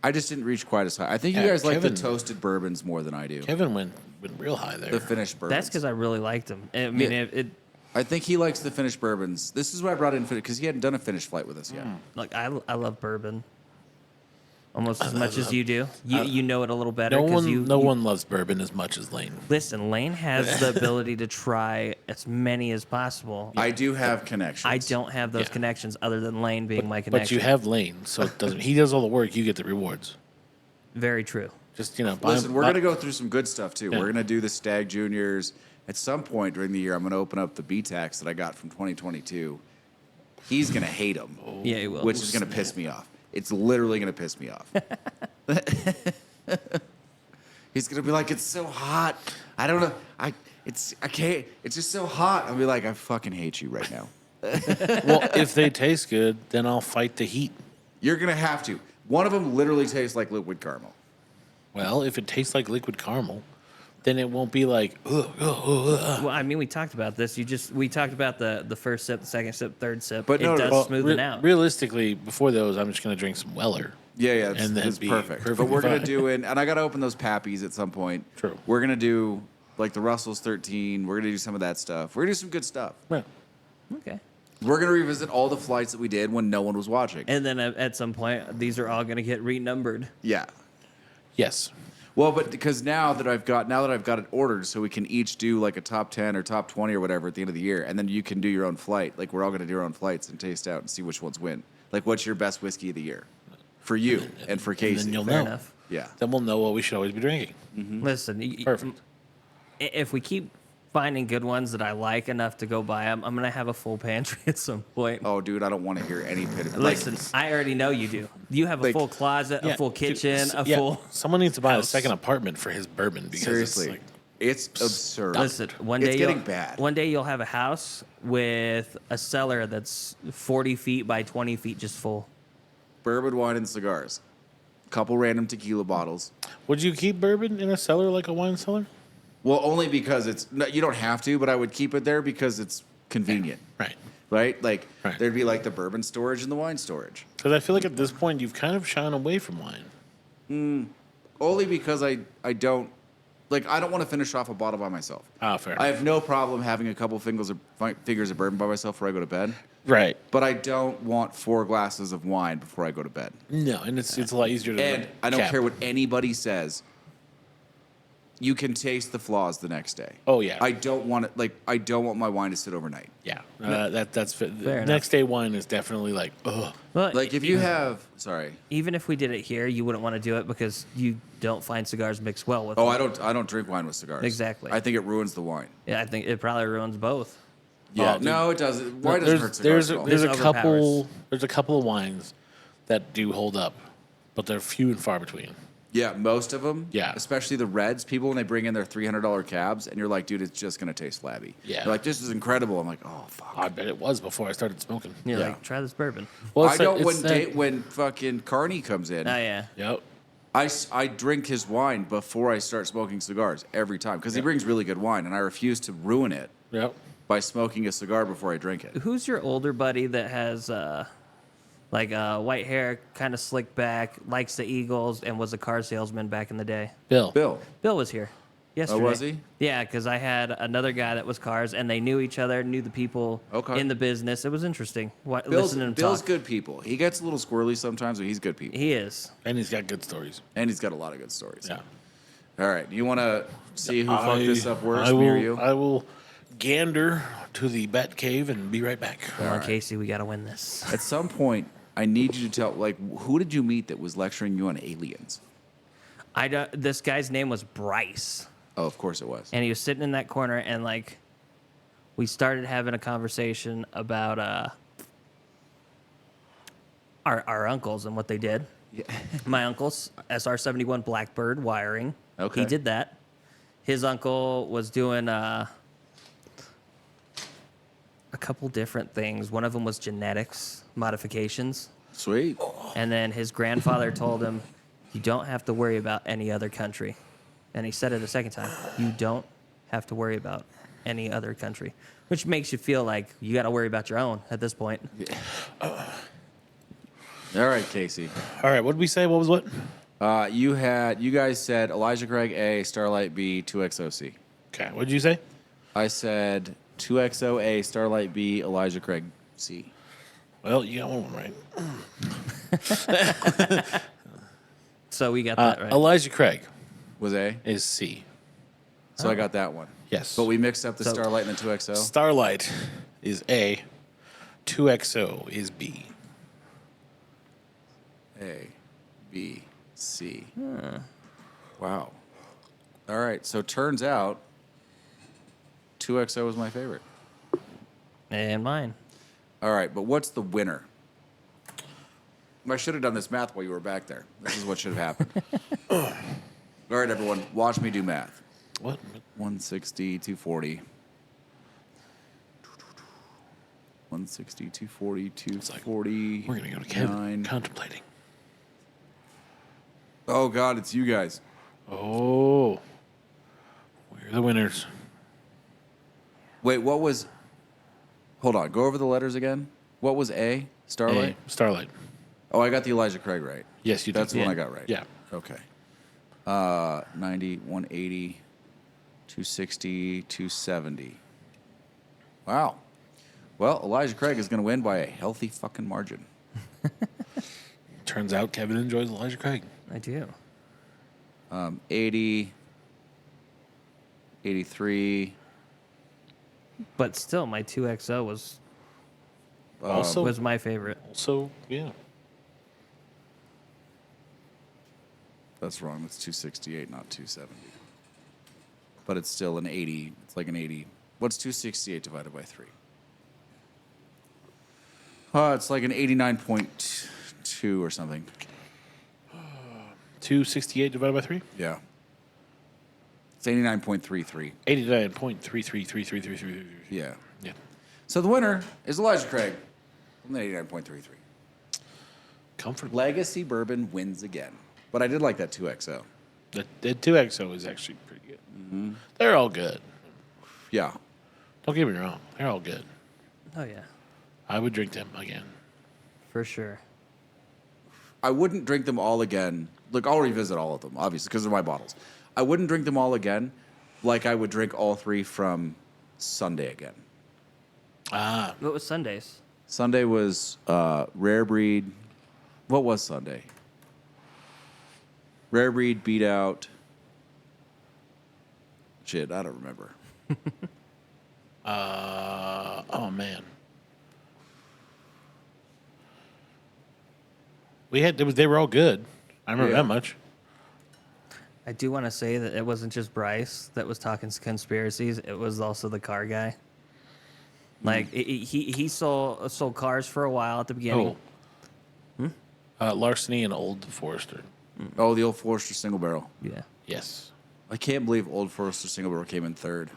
I just didn't reach quite as high. I think you Yeah, guys like the Kevin- toasted bourbons more than I do. Kevin went real high there. The finished bourbons. That's because I really liked them. I mean, Yeah. it I think he likes the finished bourbons. This is why I brought in because he hadn't done a finished flight with us yet. like I love bourbon almost as much as you do. You know it a little better no because one, no one loves bourbon as much as Lane. Listen, Lane has the ability to try as many as possible. I do have connections. I don't have those Yeah. connections other than Lane being my But connection. you have Lane, so it doesn't. He does all the work. You get the rewards. Very true. Just buy Listen, we're buy- going to go through some good stuff too. Yeah. We're going to do the Stag Juniors. At some point during the year, I'm going to open up the B-Tax that I got from 2022. He's going to hate them, Yeah, he will. which is going to piss me off. It's literally going to piss me off. He's gonna be like, it's so hot. I don't know. I can't. It's just so hot. I'll be like, I fucking hate you right now. Well, if they taste good, then I'll fight the heat. You're gonna have to. One of them literally tastes like liquid caramel. Well, if it tastes like liquid caramel, then it won't be like, ugh, ugh, ugh, ugh. Well, I mean, we talked about this. We talked about the first sip, the second sip, third sip. But it no, does well, smoothen out. Realistically, before those, I'm just going to drink some Weller. Yeah, And then it's be perfect. But perfectly we're gonna fine. do and I gotta open those Pappies at some point. True. We're gonna do like the Russell's 13. We're gonna do some of that stuff. We're gonna do some good stuff. Yeah. Okay. We're gonna revisit all the flights that we did when no one was watching. And then at some point, these are all going to get renumbered. Yeah. Yes. Well, but because now that I've got it ordered, so we can each do like a top 10 or top 20 or whatever at the end of the year, and then you can do your own flight. Like we're all gonna do our own flights and taste out and see which ones win. Like what's your best whiskey of the year for you and for Casey? then you'll Fair know. enough. Yeah. Then we'll know what we should always be drinking. Listen, Perfect. If we keep finding good ones that I like enough to go buy them, I'm going to have a full pantry at some point. Oh, dude, I don't want to hear any pit. Listen, I already know you do. You have a like- full closet, a full dude, kitchen, a yeah, full. Someone needs to buy house. a second apartment for his bourbon because Seriously, it's like, it's absurd. Listen, one It's day getting you'll, bad. One day you'll have a house with a cellar that's 40 feet by 20 feet just full. Bourbon, wine, and cigars. Couple random tequila bottles. would you keep bourbon in a cellar like a wine cellar? Well, only because it's no, you don't have to, but I would keep it there because it's convenient, Right. right? Like Right. there'd be like the bourbon storage and the wine storage. Because I feel like at this point you've kind of shied away from wine. Only because I don't want to finish off a bottle by myself. Ah, fair. I have no problem having a couple fingers of bourbon by myself before I go to bed, Right. but I don't want 4 glasses of wine before I go to bed. No, and it's a lot easier to. And I don't cap. care what anybody says. You can taste the flaws the next day. Oh, yeah. I don't want it. Like I don't want my wine to sit overnight. Yeah, that's Fair enough. next day wine is definitely like, ugh. Well, Like if you have, sorry. even if we did it here, you wouldn't want to do it because you don't find cigars mix well with Oh, them. I don't drink wine with cigars. Exactly. I think it ruins the wine. Yeah, I think it probably ruins both. Yeah. dude. No, it doesn't. Wine doesn't hurt cigars at all. There's a This couple of wines that do hold up, but they're few and far between. Yeah, most of them. Yeah. Especially the reds. People when they bring in their $300 cabs, and you're like, dude, it's just gonna taste flabby. Yeah. They're like, this is incredible. I'm like, oh fuck. I bet it was before I started smoking. You're Yeah. like, try this bourbon. Well, I don't it's when fucking Carney comes in. Oh, yeah. Yep. I drink his wine before I start smoking cigars every time because he brings really good wine, and I refuse to ruin it Yep. by smoking a cigar before I drink it. Who's your older buddy that has white hair, kind of slicked back, likes the Eagles, and was a car salesman back in the day? Bill. Bill. Bill was here yesterday. was he? Yeah, because I had another guy that was cars, and they knew each other, knew the people Okay. in the business. It was interesting. Bill's, Listening to him Bill's talk. good people. He gets a little squirrely sometimes, but he's good people. He is. And he's got good stories. And he's got a lot of good stories. Yeah. All right. You want to see who fucked this up worse, I me will, or you? I will gander to the bat cave and be right back. Come on, Casey, we got to win this. At some point, I need you to tell, like, who did you meet that was lecturing you on aliens? This guy's name was Bryce. Oh, of course it was. And he was sitting in that corner, and like we started having a conversation about our uncles and what they did. Yeah. My uncle's SR-71 Blackbird wiring. Okay. He did that. His uncle was doing a couple different things. One of them was genetics modifications. Sweet. And then his grandfather told him, you don't have to worry about any other country. And he said it a second time, you don't have to worry about any other country. Which makes you feel like you got to worry about your own at this point. All right, Casey. All right, what did we say? What was what? You guys said Elijah Craig A, Starlight B, 2XOC. Okay, what did you say? I said 2XO A, Starlight B, Elijah Craig C. Well, you got one right. So we got that right. Elijah Craig Was A? is C. So I got that one. Yes. But we mixed up the So- Starlight and the 2XO. Starlight is A. 2XO is B. A, B, C. Wow. All right. So turns out 2XO was my favorite. And mine. All right. But what's the winner? I should have done this math while you were back there. This is what should have happened. All All right, everyone, watch me do math. What? 160, 240. 160, 240, 240. We're gonna go to Kevin. Contemplating. Oh, God, it's you guys. Oh, we're the winners. Wait, what was... Hold on, go over the letters again. What was A? Starlight? A, Starlight. Oh, I got the Elijah Craig right. Yes, you did. That's the one I got right. Yeah. Okay. 90, 180, 260, 270. Wow. Well, Elijah Craig is going to win by a healthy fucking margin. Turns out Kevin enjoys Elijah Craig. I do. 80, 83. But still, my 2XO was Also, my favorite. yeah. That's wrong. That's 268, not 270. But it's still an 80. It's like an 80. What's 268 divided by 3? It's like an 89.2 or something. 268 divided by 3? Yeah. It's 89.33. 89.333333. Yeah. Yeah. So the winner is Elijah Craig from the 89.33. Comfortable. Legacy Bourbon wins again. But I did like that 2XO. The 2XO is actually pretty good. Mm-hmm. They're all good. Yeah. Don't get me wrong. They're all good. Oh, yeah. I would drink them again. For sure. I wouldn't drink them all again. Look, I'll revisit all of them, obviously, because they're my bottles. I wouldn't drink them all again like I would drink all 3 from Sunday again. Ah. What was Sundays? Sunday was Rare Breed. What was Sunday? Rare Breed beat out. Shit, I don't remember. Oh, man. They were all good. I remember Yeah. that much. I do want to say that it wasn't just Bryce that was talking conspiracies. It was also the car guy. Like he sold cars for a while at the beginning. Larceny and Old Forester. Oh, the Old Forester single barrel. Yeah. Yes. I can't believe Old Forester single barrel came in 3rd.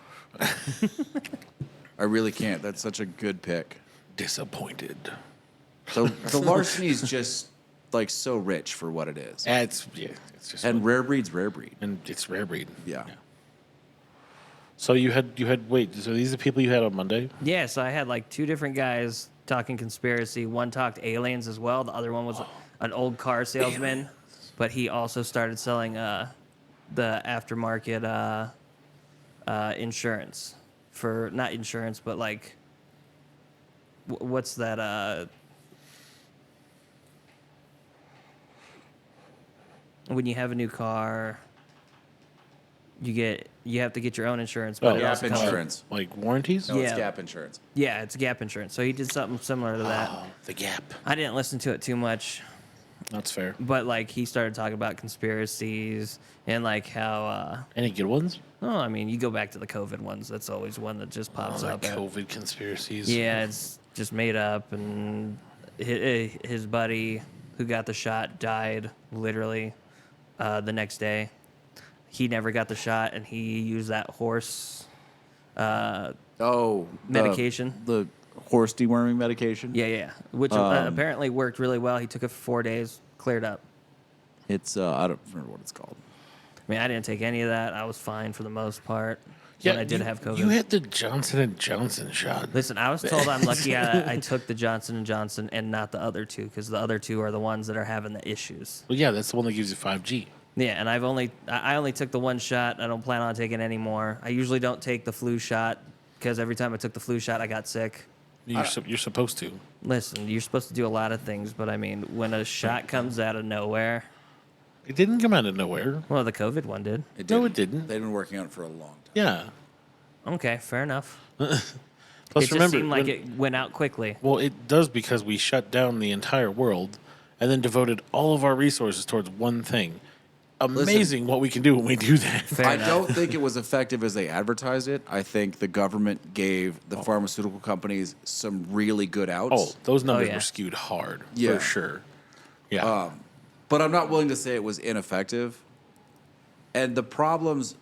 I really can't. That's such a good pick. Disappointed. So the Larceny is just like so rich for what it is. It's just And Rare Breed's Rare Breed. and it's rare breed. Yeah. So you had wait. So these are the people you had on Monday. Yeah, so I had like 2 different guys talking conspiracy. One talked aliens as well. The other one was an old car salesman, but he also started selling the aftermarket insurance for not insurance, but like what's that? When you have a new car, you have to get your own insurance. But it Gap also comes- insurance. Like warranties. No, it's Yeah. Gap insurance. Yeah, it's gap insurance. So he did something similar to that. Oh, the Gap. I didn't listen to it too much, That's fair. but like he started talking about conspiracies and like how Any good ones? I mean, you go back to the COVID ones. That's always one that just pops The up. COVID conspiracies. Yeah, it's just made up, and his buddy who got the shot died literally the next day. He never got the shot, and he used that horse medication. The horse deworming medication. Yeah, which apparently worked really well. He took it for 4 days, cleared up. It's I don't remember what it's called. I mean, I didn't take any of that. I was fine for the most part. Yeah, when I did have COVID. You had the Johnson & Johnson shot. Listen, I was told I'm lucky I took the Johnson & Johnson and not the other 2, because the other 2 are the ones that are having the issues. Well, yeah, that's the one that gives you 5G. Yeah, and I only took the 1 shot. I don't plan on taking any more. I usually don't take the flu shot because every time I took the flu shot, I got sick. You're supposed to. Listen, you're supposed to do a lot of things, but I mean, when a shot comes out of nowhere, It didn't come out of nowhere. well, the COVID one did. No, it didn't. They've been working on it for a long time. Yeah. Okay, fair enough. Plus, It just remember, seemed like when- it went out quickly. Well, it does because we shut down the entire world and then devoted all of our resources towards one thing. Amazing what we can do when we do that. Fair I enough. don't think it was effective as they advertised it. I think the government gave the pharmaceutical companies some really good outs. Oh, those numbers yeah. were skewed hard Yeah. for sure. Yeah. But I'm not willing to say it was ineffective. And the problems,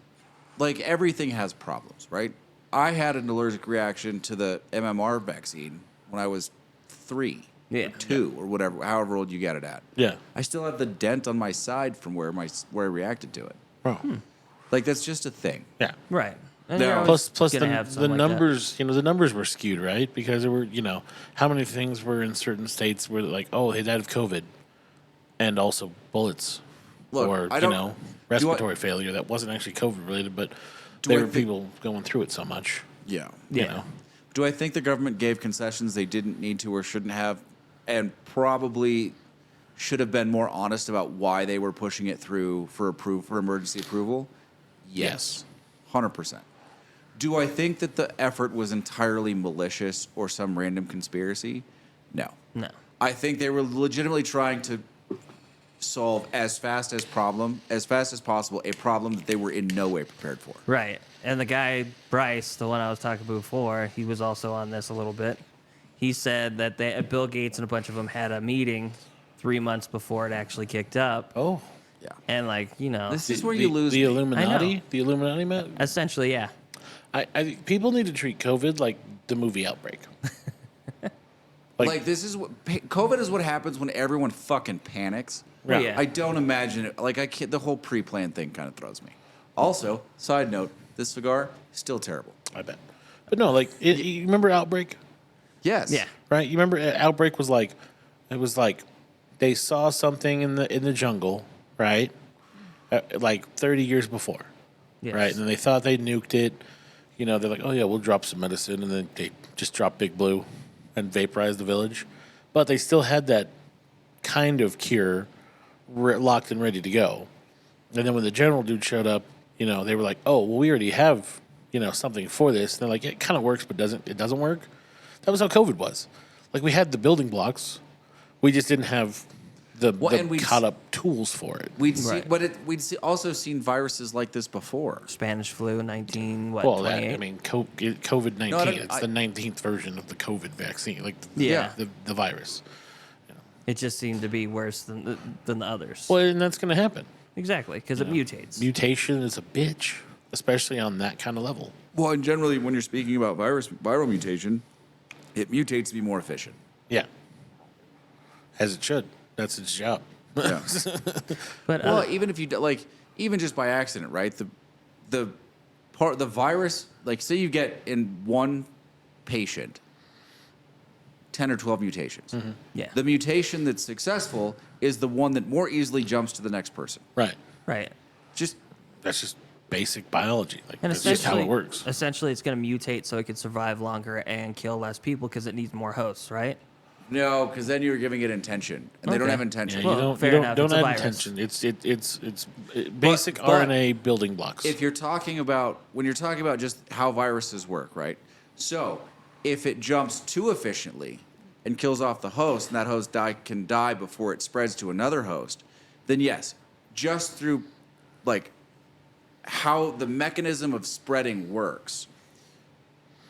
like everything has problems, right? I had an allergic reaction to the MMR vaccine when I was 3, Yeah. or 2, or whatever, however old you get it at. Yeah. I still have the dent on my side from where I reacted to it. Oh. Like that's just a thing. Yeah. Right. And No. you're always Plus gonna the have something like numbers, the numbers were skewed, right? Because there were, how many things were in certain states where like, oh, they died of COVID and also bullets Look, or, I don't- respiratory failure that wasn't actually COVID related, but Do there I were think- people going through it so much. Yeah. Yeah. You know? Do I think the government gave concessions they didn't need to or shouldn't have, and probably should have been more honest about why they were pushing it through for emergency approval? Yes, 100%. Do I think that the effort was entirely malicious or some random conspiracy? No. No. I think they were legitimately trying to solve as fast as possible a problem that they were in no way prepared for. Right. And the guy, Bryce, the one I was talking about before, he was also on this a little bit. He said that Bill Gates and a bunch of them had a meeting 3 months before it actually kicked up. Oh. Yeah. And, like, This is where you lose the me. Illuminati. know. The Illuminati, Matt. essentially, yeah. I think people need to treat COVID like the movie Outbreak. Like this is what COVID is. What happens when everyone fucking panics. Right. Yeah. I don't imagine it. Like I can't. The whole pre-planned thing kind of throws me. Also, side note: this cigar still terrible. I bet. But no, like you remember Outbreak, Yes. Yeah. right? You remember Outbreak was like, it was like they saw something in the jungle, right? Like 30 years before, Yes. right? And then they thought they nuked it. They're like, oh yeah, we'll drop some medicine, and then they just dropped Big Blue and vaporized the village. But they still had that kind of cure locked and ready to go. And then when the general dude showed up, they were like, oh, well, we already have, something for this. And they're like, it kind of works, but it doesn't work. That was how COVID was. Like we had the building blocks. We just didn't have the and we'd caught up tools for it. We'd see, Right. but also seen viruses like this before. Spanish flu, 19, what, Well, 28? COVID-19, No, it's the 19th version of the COVID vaccine, like Yeah. the virus. It just seemed to be worse than the others. Well, and that's going to happen. Exactly, because it mutates. Mutation is a bitch, especially on that kind of level. Well, and generally, when you're speaking about viral mutation, it mutates to be more efficient. Yeah. As it should. That's its job. Yeah. But Well, even if you even just by accident, right? The virus, like say you get in one patient 10 or 12 mutations. yeah, The mutation that's successful is the one that more easily jumps to the next person. Right. right. Just That's just basic biology. Like And that's just how essentially, it works. essentially, it's going to mutate so it can survive longer and kill less people because it needs more hosts, right? no, because then you're giving it intention, and they don't Okay. have Yeah, intention. you Well, don't, fair you don't, enough, don't it's a add virus. intention. It's basic but- RNA building blocks. If you're talking about when you're talking about just how viruses work, right? So if it jumps too efficiently and kills off the host, and that host can die before it spreads to another host, then yes, just through like how the mechanism of spreading works,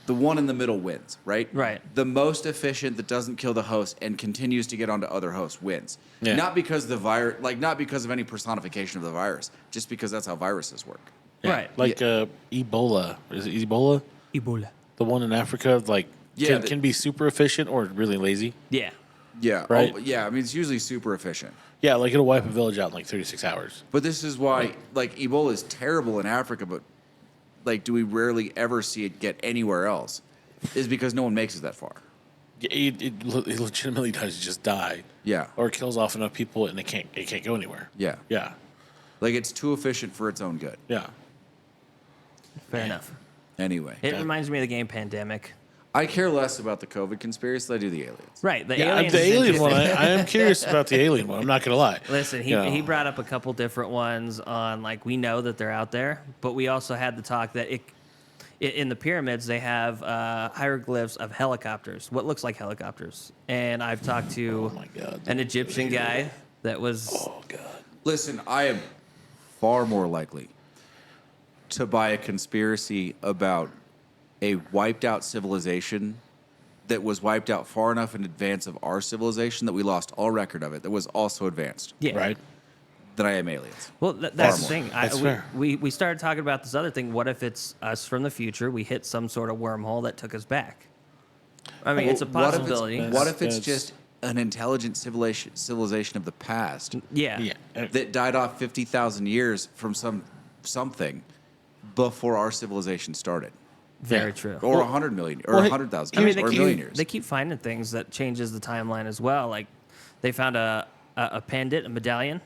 the one in the middle wins, right? Right. The most efficient that doesn't kill the host and continues to get onto other hosts wins. Yeah. Not because not because of any personification of the virus, just because that's how viruses work. Yeah, Right. Like Ebola. Is it Ebola? Ebola. The one in Africa, like Yeah, can be super efficient or really lazy. Yeah. Yeah. Right. Oh, yeah. I mean, it's usually super efficient. Yeah, like it'll wipe a village out in like 36 hours. But this is why, like, Ebola is terrible in Africa, but, like, do we rarely ever see it get anywhere else? Is because no one makes it that far. Yeah, it legitimately does just die. Yeah. Or it kills off enough people and it can't go anywhere. Yeah. Yeah. Like, it's too efficient for its own good. Yeah. Fair enough. Anyway, It reminds me of the game Pandemic. I care less about the COVID conspiracy than I do the aliens. Right. The Yeah, aliens the is alien one, interesting. I am curious about the alien one. I'm not going to lie. Listen, he, You know. he brought up a couple different ones on, like, we know that they're out there, but we also had the talk that in the pyramids, they have hieroglyphs of helicopters, what looks like helicopters. And I've talked to Oh my God. an Egyptian guy that was, Oh, God. Listen, I am far more likely to buy a conspiracy about a wiped out civilization that was wiped out far enough in advance of our civilization that we lost all record of it, that was also advanced. yeah. Right? than I am aliens. Well, that's the more. thing. That's fair. We started talking about this other thing. What if it's us from the future? We hit some sort of wormhole that took us back. I mean, it's a possibility. What if it's That's- just an intelligent civilization of the past Yeah. Yeah. that died off 50,000 years from something before our civilization started, Very Yeah. true. or 100 million, or well, 100,000 I mean, years, or a million years. they keep finding things that changes the timeline as well. Like they found a pendant, a medallion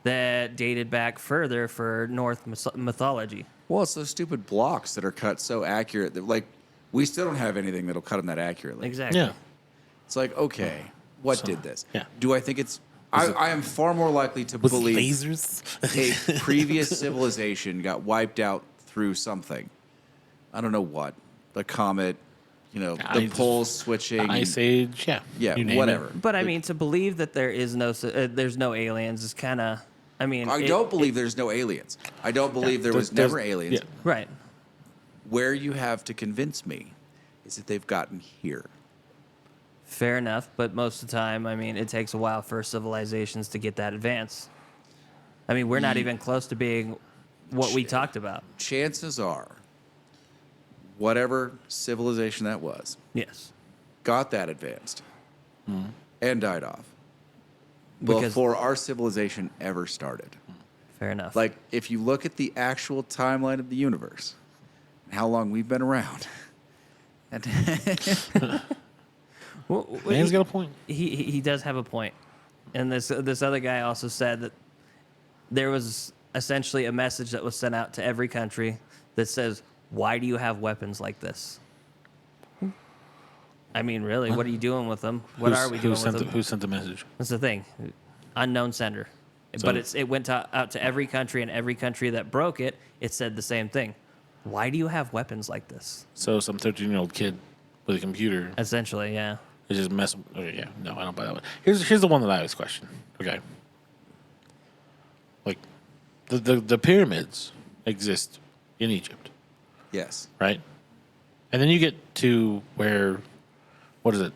that dated back further for North mythology. Well, it's those stupid blocks that are cut so accurate that, like, we still don't have anything that'll cut them that accurately. Exactly. Yeah. It's like, okay, what So, did this? yeah. Do I think it's? I am far more likely to With believe lasers. a previous civilization got wiped out through something. I don't know what. The comet, the Ice- poles switching. Ice Age. Yeah. Yeah, You name whatever. it. But I mean, to believe that there is there's no aliens is kind of. I mean, I don't believe there's no aliens. I don't believe there was There's- never aliens. yeah. Right. Where you have to convince me is that they've gotten here. Fair enough, but most of the time, I mean, it takes a while for civilizations to get that advanced. I mean, we're not even close to being what we talked about. Chances are, whatever civilization that was, Yes. got that advanced and died off Because- before our civilization ever started. Fair enough. Like, if you look at the actual timeline of the universe, and how long we've been around, and well, Man's got a point. he does have a point. And this other guy also said that there was essentially a message that was sent out to every country that says, "Why do you have weapons like this?" I mean, really, what are you doing with them? What are we doing with them? Who sent the message? That's the thing, unknown sender. So- But it went out to every country, and every country that broke it, it said the same thing. Why do you have weapons like this? So some 13-year-old kid with a computer Essentially, yeah. is just messing. Okay, yeah, no, I don't buy that one. Here's the one that I always question. Okay, like the pyramids exist in Egypt, yes, right? And then you get to where, what is it?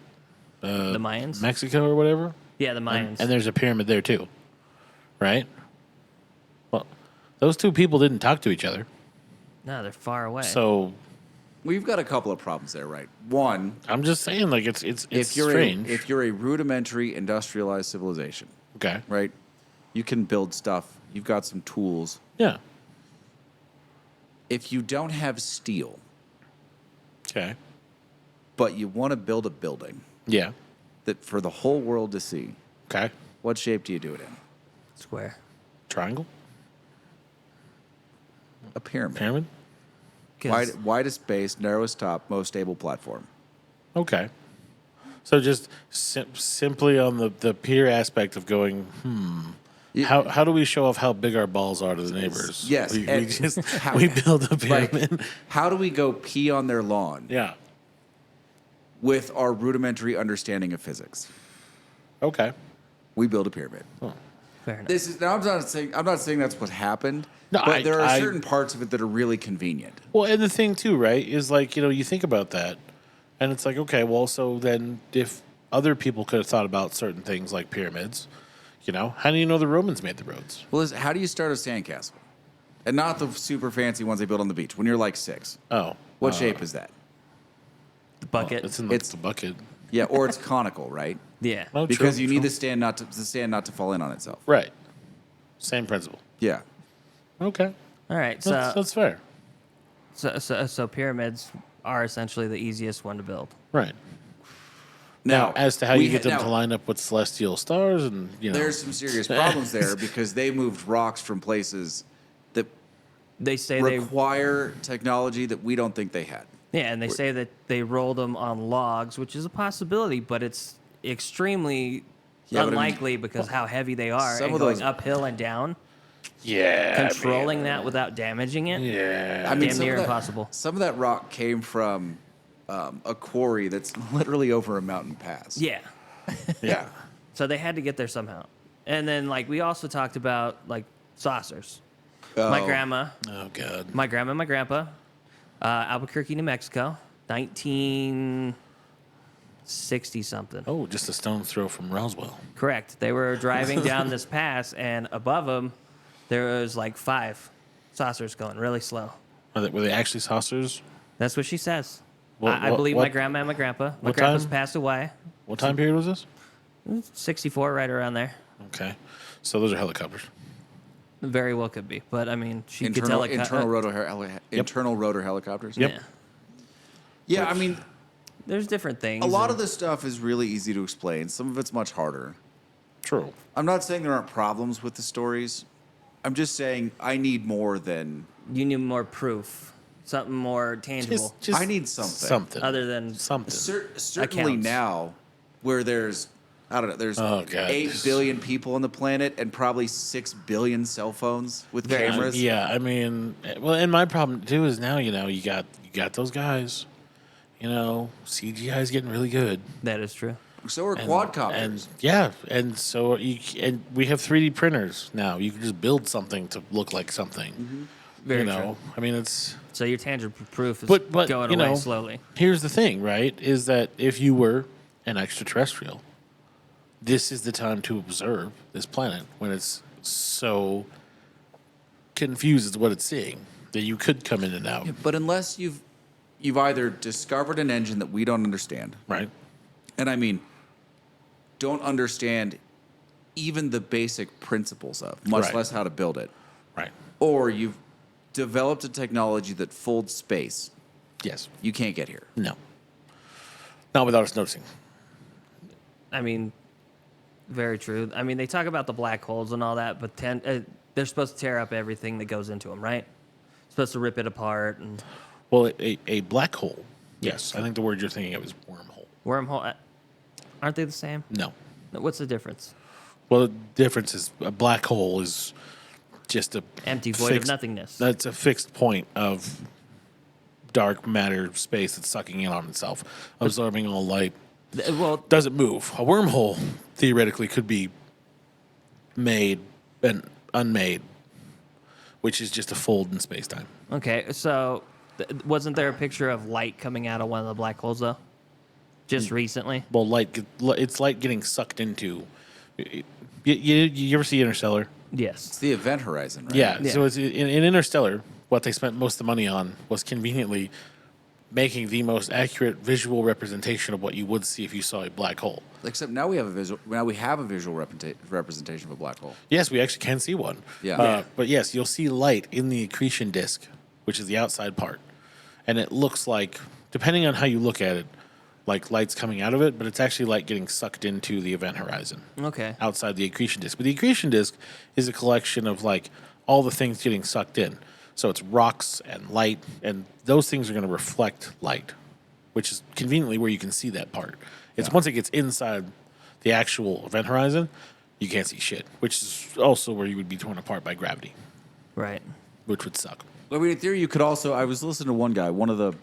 The Mayans? Mexico or whatever. Yeah, the Mayans. And there's a pyramid there too, right? Well, those two people didn't talk to each other, no, they're far away. so we've got a couple of problems there, right? One, I'm just saying, like it's if you're strange. if you're a rudimentary industrialized civilization, Okay, right? You can build stuff. You've got some tools. yeah, If you don't have steel, okay, but you want to build a building yeah, that for the whole world to see, okay. what shape do you do it in? Square. Triangle, A pyramid. pyramid. Widest base, narrowest top, most stable platform. Okay. So just simply on the peer aspect of going, You- how do we show off how big our balls are to the neighbors? Yes, we and just how- we build a Like, pyramid. how do we go pee on their lawn Yeah. with our rudimentary understanding of physics? Okay. We build a pyramid. Fair enough. This is now. I'm not saying that's what happened. No, but there are I- certain parts of it that are really convenient. Well, and the thing too, right, is like you think about that, and it's like, okay, well, so then if other people could have thought about certain things like pyramids, how do you know the Romans made the roads? Well, how do you start a sandcastle? And not the super fancy ones they build on the beach. When you're like 6, Oh, what shape is that? The bucket. It's in It's- the bucket. Yeah, or it's conical, right? yeah. Oh, Because true, you true. need the stand not to fall in on itself. Right. Same principle. Yeah. Okay. All right. So, That's fair. so pyramids are essentially the easiest one to build. Right. Now, As to how we you get them now, to line up with celestial stars, and there's some serious problems there because they moved rocks from places that They say require technology that we don't think they had. and they say that they rolled them on logs, which is a possibility, but it's extremely Yeah, but I mean, unlikely because how heavy they are some and of going those- uphill and down. yeah, Controlling that without damaging it. Yeah. I mean, Damn some near of that- impossible. Some of that rock came from a quarry that's literally over a mountain pass. Yeah. Yeah. So they had to get there somehow. And then we also talked about saucers. My Oh. grandma, Oh God. my grandma, and my grandpa, Albuquerque, New Mexico, 60 something. Oh, just a stone's throw from Roswell. Correct. They were driving down this pass, and above them, there was like 5 saucers going really slow. Were they actually saucers? That's what she says. What- I what- believe what- my grandma and my grandpa. My what grandpa's time? passed away. What time period was this? 64, right around there. Okay. So those are helicopters. Very well could be, but I mean, she could tell internal rotor helicopters. Yep. Yeah. Yeah, I mean, There's different things. a lot and of this stuff is really easy to explain. Some of it's much harder. True. I'm not saying there aren't problems with the stories. I'm just saying I need more than you need more proof, something more tangible, I need something. Something. other than Something. Certainly Accounts. now, where there's I don't know, there's Oh, God. 8 billion people on the planet and probably 6 billion cell phones with cameras. Yeah, I mean, well, and my problem too is now you got those guys. CGI is getting really good. that is true. So are And, quadcopters. and yeah, and so and we have 3D printers now. You can just build something to look like something. Very true. I mean, it's. So your tangible proof is But going you away know, slowly. Here's the thing, right? Is that if you were an extraterrestrial, this is the time to observe this planet when it's so confused as what it's seeing that you could come in and out, But unless you've either discovered an engine that we don't understand, right? and I mean, don't understand even the basic principles of, much Right. less how to build it, Right. or you've developed a technology that folds space, Yes. you can't get here. No. Not without us noticing. I mean, very true. I mean, they talk about the black holes and all that, but they're supposed to tear up everything that goes into them, right? Supposed to rip it apart and Well, a black hole. Yes, I think the word you're thinking of is wormhole. wormhole. Aren't they the same? No. What's the difference? Well, the difference is a black hole is just a Empty void of fixed- nothingness. That's a fixed point of dark matter space that's sucking in on itself, absorbing all light. Well, Doesn't move. A wormhole theoretically could be made and unmade, which is just a fold in space time. okay. So, wasn't there a picture of light coming out of one of the black holes though? Just recently. Well, it's light getting sucked into. You ever see Interstellar? Yes. It's the event horizon, right? Yeah. Yeah. So it's in Interstellar, what they spent most of the money on was conveniently making the most accurate visual representation of what you would see if you saw a black hole. Except now we have a visual representation of a black hole. Yes, we actually can see one. Yeah. Yeah. But yes, you'll see light in the accretion disk, which is the outside part, and it looks like, depending on how you look at it, like light's coming out of it, but it's actually light getting sucked into the event horizon. Okay. Outside the accretion disk. But the accretion disk is a collection of like all the things getting sucked in. So it's rocks and light, and those things are going to reflect light, which is conveniently where you can see that part. It's once it gets inside the actual event horizon, you can't see shit, which is also where you would be torn apart by gravity, Right. which would suck. I mean, in theory, you could also. I was listening to one guy, one of the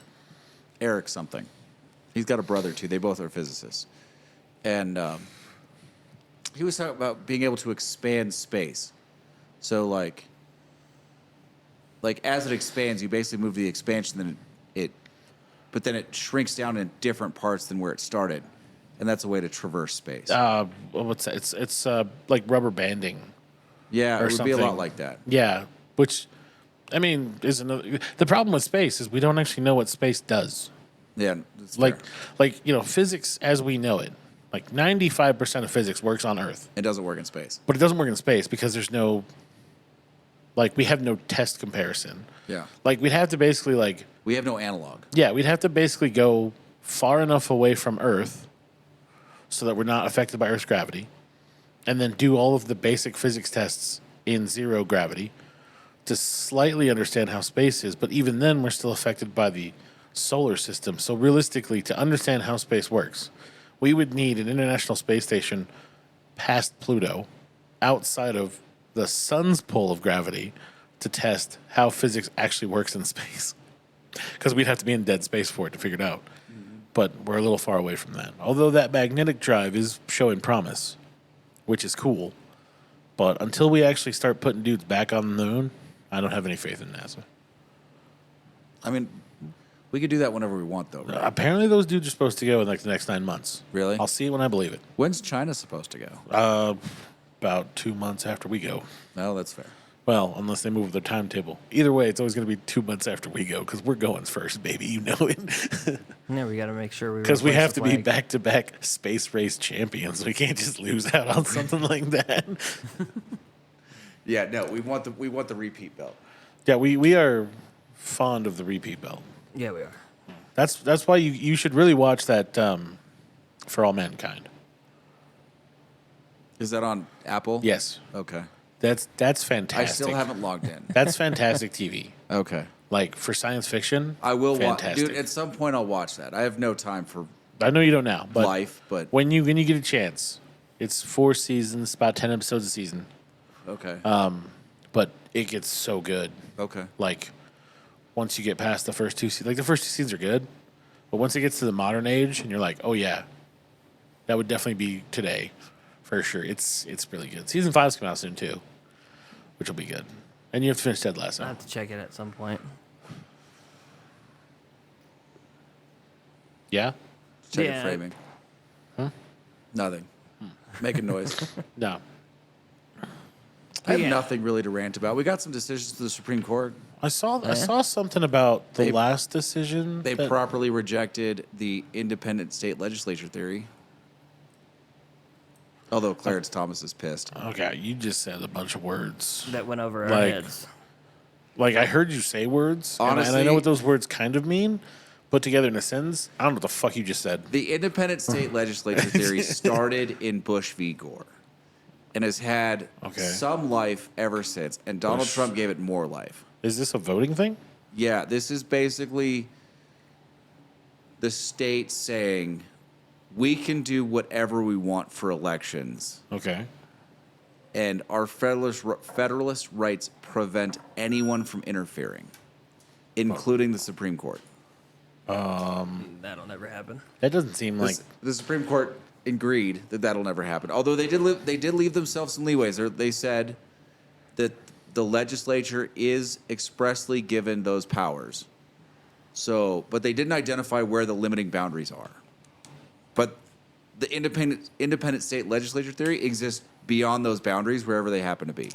Eric something. He's got a brother too. They both are physicists, and he was talking about being able to expand space. So like as it expands, you basically move the expansion, but then it shrinks down in different parts than where it started, and that's a way to traverse space. What's that? It's like rubber banding. Yeah, or it would be a lot something. like that. Yeah, which, I mean, is another. The problem with space is we don't actually know what space does. Yeah, that's fair. Like physics as we know it. Like 95% of physics works on Earth, It doesn't work in space. but it doesn't work in space because there's no. Like we have no test comparison. Yeah, Like we'd have to basically we have no analog. we'd have to basically go far enough away from Earth so that we're not affected by Earth's gravity, and then do all of the basic physics tests in zero gravity to slightly understand how space is. But even then, we're still affected by the solar system. So realistically, to understand how space works, we would need an International Space Station past Pluto, outside of the sun's pull of gravity, to test how physics actually works in space. Because we'd have to be in dead space for it to figure it out. But we're a little far away from that. Although that magnetic drive is showing promise, which is cool. But until we actually start putting dudes back on the moon, I don't have any faith in NASA. I mean, We could do that whenever we want, though, right? Apparently, those dudes are supposed to go in like the next 9 months. Really? I'll see it when I believe it. When's China supposed to go? About 2 months after we go. No, that's fair. Well, unless they move their timetable. Either way, it's always going to be 2 months after we go because we're going first, baby. You know it. Yeah, we got to make sure we. Because we replace have the to be flag. back-to-back space race champions. We can't just lose out on something like that. Yeah, no, we want the repeat belt. Yeah, we are fond of the repeat belt. Yeah, we are. That's why you should really watch that For All Mankind. Is that on Apple? Yes, Okay. that's fantastic. I still haven't logged in. That's fantastic TV. Okay. Like for science fiction, I will watch. fantastic. Dude, at some point I'll watch that. I have no time for I know you don't now, but life, but when you get a chance, it's 4 seasons, about 10 episodes a season. okay. But it gets so good. Okay. Like once you get past the first 2 seasons, like the first 2 seasons are good, but once it gets to the modern age, and you're like, oh yeah, that would definitely be today, for sure. It's really good. Season 5's coming out soon too, which will be good. And you have to finish Ted Lasso. I have to check it at some point. Yeah? Check Yeah. it framing. Nothing. Making noise. No. I have Yeah. nothing really to rant about. We got some decisions to the Supreme Court. I saw something about the They- last decision. They that- properly rejected the independent state legislature theory. Although Clarence Thomas is pissed. Okay, you just said a bunch of words. That went over our Like- heads. Like I heard you say words, and I Honestly- know what those words kind of mean. Put together in a sentence, I don't know what the fuck you just said. The independent state legislature theory started in Bush v. Gore and has had Okay. some life ever since. And Donald Bush. Trump gave it more life. Is this a voting thing? Yeah, this is basically the state saying we can do whatever we want for elections, Okay. and our federalist rights prevent anyone from interfering, including the Supreme Court. That'll never happen. That doesn't seem like The Supreme Court agreed that that'll never happen. Although they did leave themselves some leeways. They said that the legislature is expressly given those powers. So, but they didn't identify where the limiting boundaries are. But the independent state legislature theory exists beyond those boundaries, wherever they happen to be.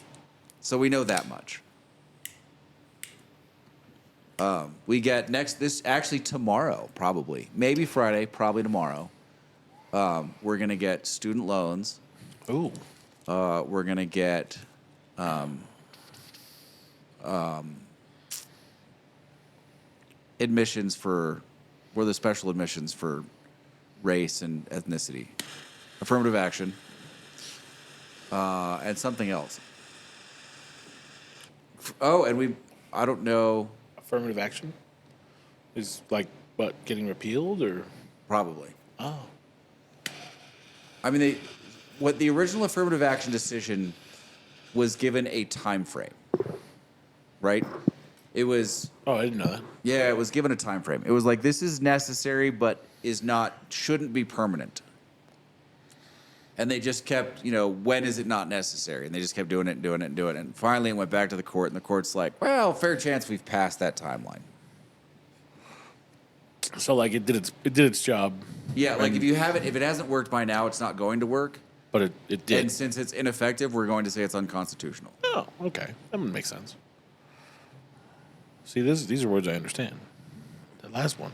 So we know that much. We get tomorrow, probably, maybe Friday, probably tomorrow. We're gonna get student loans. ooh. We're gonna get admissions we're the special admissions for race and ethnicity, affirmative action, and something else. Oh, and I don't know, Affirmative action is like what, getting repealed or probably. oh. I mean, what the original affirmative action decision was given a time frame, right? It was, Oh, I didn't know that. yeah, it was given a time frame. It was like, this is necessary, but shouldn't be permanent. And they just kept, when is it not necessary? And they just kept doing it and doing it and doing it. And finally it went back to the court, and the court's like, well, fair chance we've passed that timeline. So like it did its job, Yeah, like if it hasn't worked by now, it's not going to work. but it did. And since it's ineffective, we're going to say it's unconstitutional. Oh, okay. That would make sense. See, these are words I understand. The last one.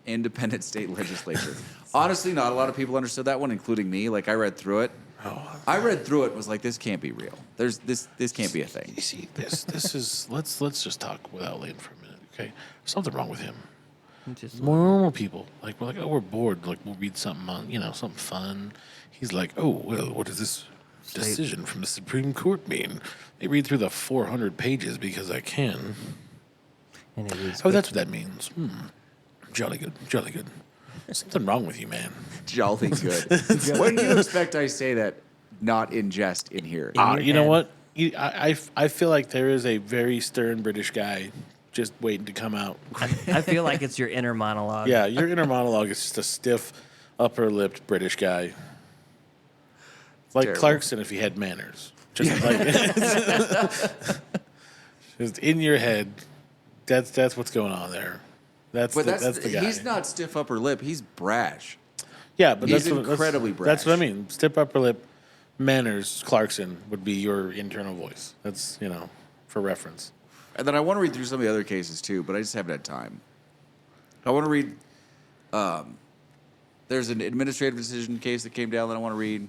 Independent state legislature. Honestly, not a lot of people understood that one, including me. Like I read through it. I read through it and was like, this can't be real. This can't be a thing. You see, this is let's just talk without Lane for a minute, okay? There's something wrong with him. Just More normal people, like we're like, oh, we're bored. Like we'll read something on, something fun. He's like, oh, well, what does this decision from the Supreme Court mean? They read through the 400 pages because I can. and it is. Oh, that's what that means. Jolly good, jolly good. Something wrong with you, man. Jolly good. When do you expect I say that not in jest in here? your You know head. what? I feel like there is a very stern British guy just waiting to come out. I feel like it's your inner monologue. Yeah, your inner monologue is just a stiff, upper-lipped British guy. Like terrible. Clarkson if he had manners. Just like just in your head. That's what's going on there. That's But that's the guy. he's not stiff upper lip. He's brash. Yeah, but he's that's incredibly That's what I brash. mean. Stiff upper lip, manners. Clarkson would be your internal voice. That's for reference. And then I want to read through some of the other cases too, but I just haven't had time. I want to read. There's an administrative decision case that came down that I want to read.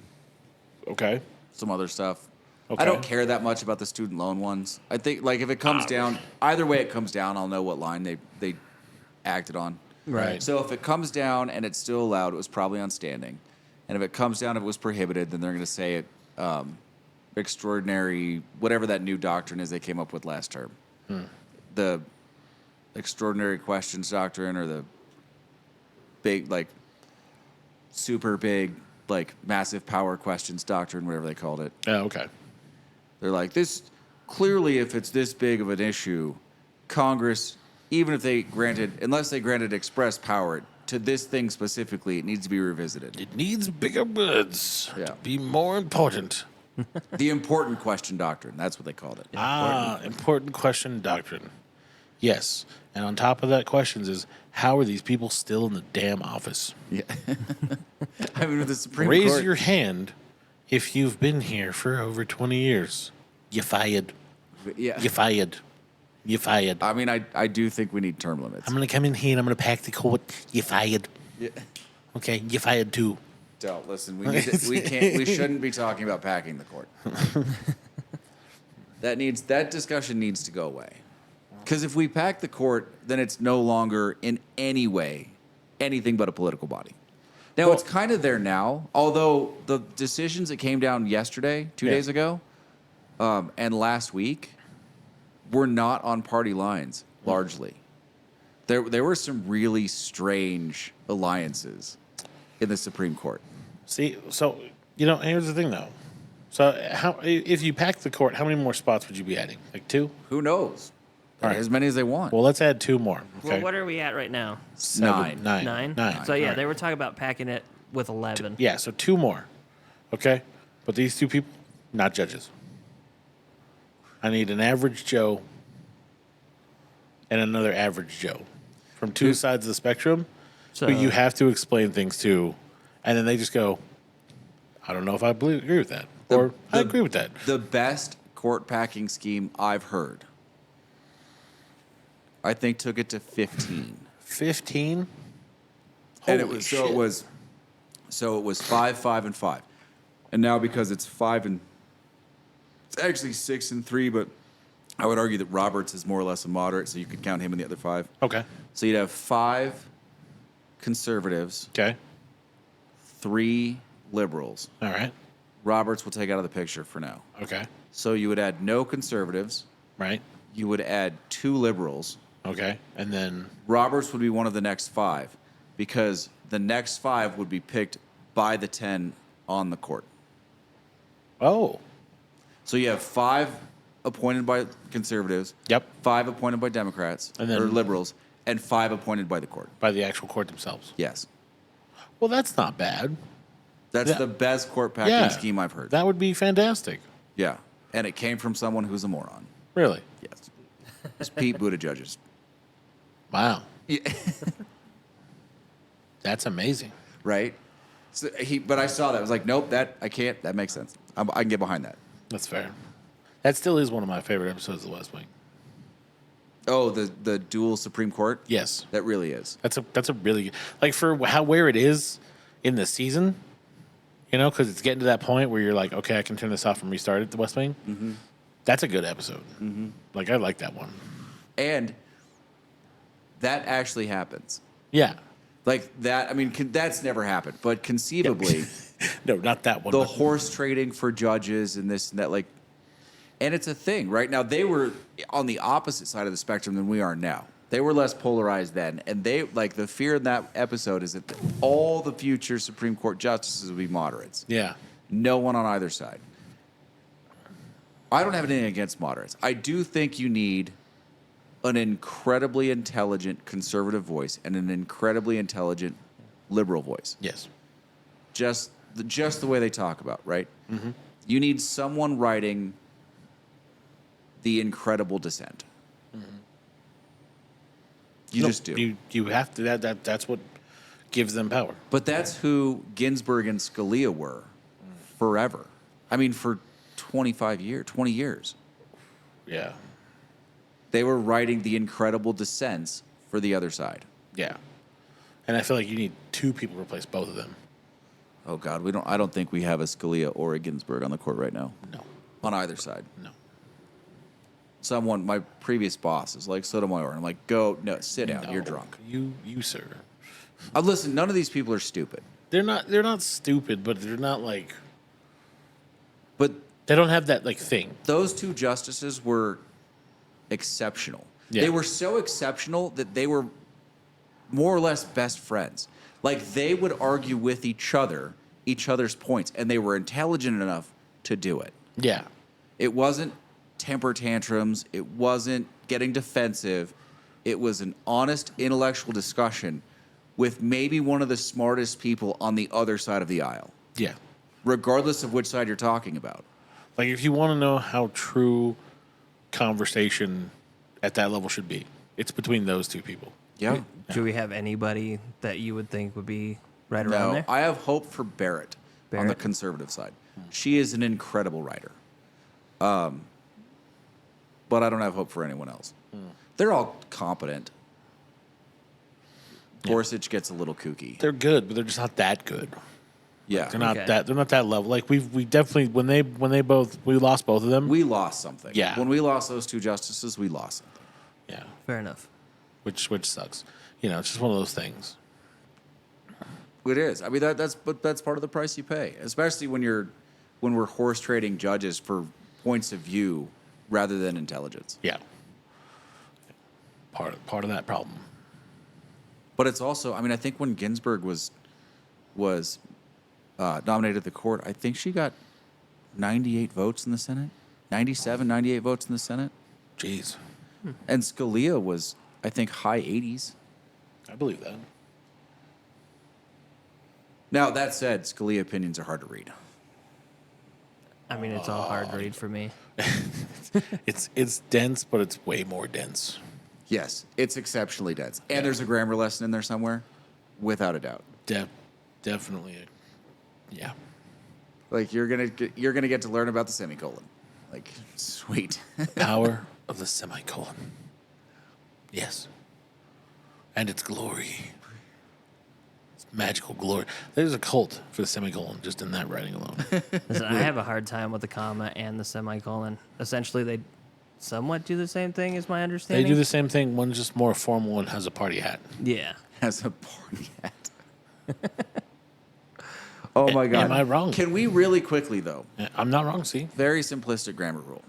Okay. Some other stuff. Okay. I don't care that much about the student loan ones. I think like if it comes down, either way it comes down, I'll know what line they acted on. Right. So if it comes down and it's still allowed, it was probably on standing. And if it comes down, if it was prohibited, then they're going to say it extraordinary, whatever that new doctrine is they came up with last term. The extraordinary questions doctrine or the big, like, super big, like, massive power questions doctrine, whatever they called it. Yeah. Okay. They're like, this, clearly, if it's this big of an issue, Congress, even if they granted, unless they granted express power to this thing specifically, it needs to be revisited. It needs bigger words Yeah. to be more important. The important question doctrine, that's what they called it. Important question doctrine. Yes. And on top of that, questions is how are these people still in the damn office? Yeah. I mean, with the Supreme Raise Court. your hand if you've been here for over 20 years. You fired. Yeah. You fired. You fired. I mean, I do think we need term limits. I'm going to come in here and I'm going to pack the court. You fired. Yeah. Okay, you fired too. Don't listen. We shouldn't be talking about packing the court. That discussion needs to go away. Because if we pack the court, then it's no longer in any way anything but a political body. Now it's kind of there now, although the decisions that came down yesterday, 2 days ago, and last week were not on party lines largely. There were some really strange alliances in the Supreme Court. See, so, here's the thing though. So, if you pack the court, how many more spots would you be adding? Like 2? Who knows? All right. As many as they want. Well, let's add 2 more. Okay. Well, what are we at right now? Nine. Nine. So yeah, All right. they were talking about packing it with 11. Yeah, so 2 more. Okay? But these 2 people, not judges. I need an average Joe and another average Joe from 2 sides of the spectrum So who you have to explain things to, and then they just go, I don't know if I agree with that. Or I agree with that. The best court packing scheme I've heard, I think, took it to 15. 15? And it Holy was shit. so it was 5, 5, and 5. And now because it's 5 and it's actually 6 and 3, but I would argue that Roberts is more or less a moderate, so you could count him in the other 5. Okay. So you'd have 5 conservatives, Okay. 3 liberals. All right. Roberts will take out of the picture for now. Okay. So you would add no conservatives. Right. You would add 2 liberals. Okay. And then, Roberts would be one of the next 5 because the next 5 would be picked by the 10 on the court. oh, So you have 5 appointed by conservatives. Yep. 5 appointed by Democrats And then- or liberals, and 5 appointed by the court. by the actual court themselves. Yes, Well, that's not bad. that's Yeah. the best court packing Yeah. scheme I've heard. That would be fantastic. Yeah, and it came from someone who's a moron. Really. Yes, it's Pete Buttigieg's. Wow. Yeah. That's amazing. Right. So but I saw that. I was like, nope, that I can't. That makes sense. I can get behind that. That's fair. That still is one of my favorite episodes of The West Wing. Oh, the dual Supreme Court. Yes. That really is. That's a really good, like for where it is in the season, because it's getting to that point where you're like, okay, I can turn this off and restart it. The West Wing. Mm-hmm. That's a good episode. Mm-hmm. Like I like that one. And that actually happens. Yeah. Like that. I mean, that's never happened. But conceivably, No, not that one. the but- horse trading for judges and this and that, like, and it's a thing right now. They were on the opposite side of the spectrum than we are now. They were less polarized then, and they like the fear in that episode is that all the future Supreme Court justices will be moderates. Yeah. No one on either side. I don't have anything against moderates. I do think you need an incredibly intelligent conservative voice and an incredibly intelligent liberal voice. Yes. Just the way they talk about, right? Mm-hmm. You need someone writing the incredible dissent. Mm-hmm. You No, just do. You have to. That's what gives them power. But that's who Ginsburg and Scalia were forever. I mean, for 20 years. Yeah. They were writing the incredible dissents for the other side. Yeah. And I feel like you need two people to replace both of them. Oh God, I don't think we have a Scalia or a Ginsburg on the court right now. No. On either side. No. My previous boss is like Sotomayor. And I'm like, sit down. No. You're drunk. You sir. Listen, none of these people are stupid. They're not stupid, but they're not like But they don't have that like thing. those two justices were exceptional. Yeah. They were so exceptional that they were more or less best friends. Like they would argue with each other's points, and they were intelligent enough to do it. Yeah. It wasn't temper tantrums. It wasn't getting defensive. It was an honest intellectual discussion with maybe one of the smartest people on the other side of the aisle, Yeah. regardless of which side you're talking about. Like if you want to know how true conversation at that level should be, it's between those two people. Yeah. Do we have anybody that you would think would be right around No, there? I have hope for Barrett on the Barrett? conservative side. She is an incredible writer. But I don't have hope for anyone else. They're all competent. Gorsuch gets a little kooky. They're good, but they're just not that good. Yeah. They're not Okay. they're not that level. Like we definitely when we lost both of them. We lost something. Yeah. When we lost those two justices, we lost something. Yeah. Fair enough. Which sucks. You know, it's just one of those things. It is. I mean, that's part of the price you pay, especially when we're horse trading judges for points of view rather than intelligence. Yeah. Part of that problem. But it's also, I mean, I think when Ginsburg was nominated to the court, I think she got 98 votes in the Senate, 97, 98 votes in the Senate. Jeez. And Scalia was, I think, high 80s. I believe that. Now, that said, Scalia opinions are hard to read. I mean, it's all hard to read for me. It's dense, but it's way more dense. Yes, it's exceptionally dense. And there's a grammar lesson in there somewhere, without a doubt. Definitely. Yeah. Like, you're gonna get to learn about the semicolon. Like, sweet. Power of the semicolon. Yes. And its glory. It's magical glory. There's a cult for the semicolon just in that writing alone. Listen, I have a hard time with the comma and the semicolon. Essentially, they somewhat do the same thing, is my They understanding. do the same thing. One's just more formal and has a party hat. Yeah. Has a party hat. Oh my God. Am I wrong? Can we really quickly, though, I'm not wrong, see? very simplistic grammar rule?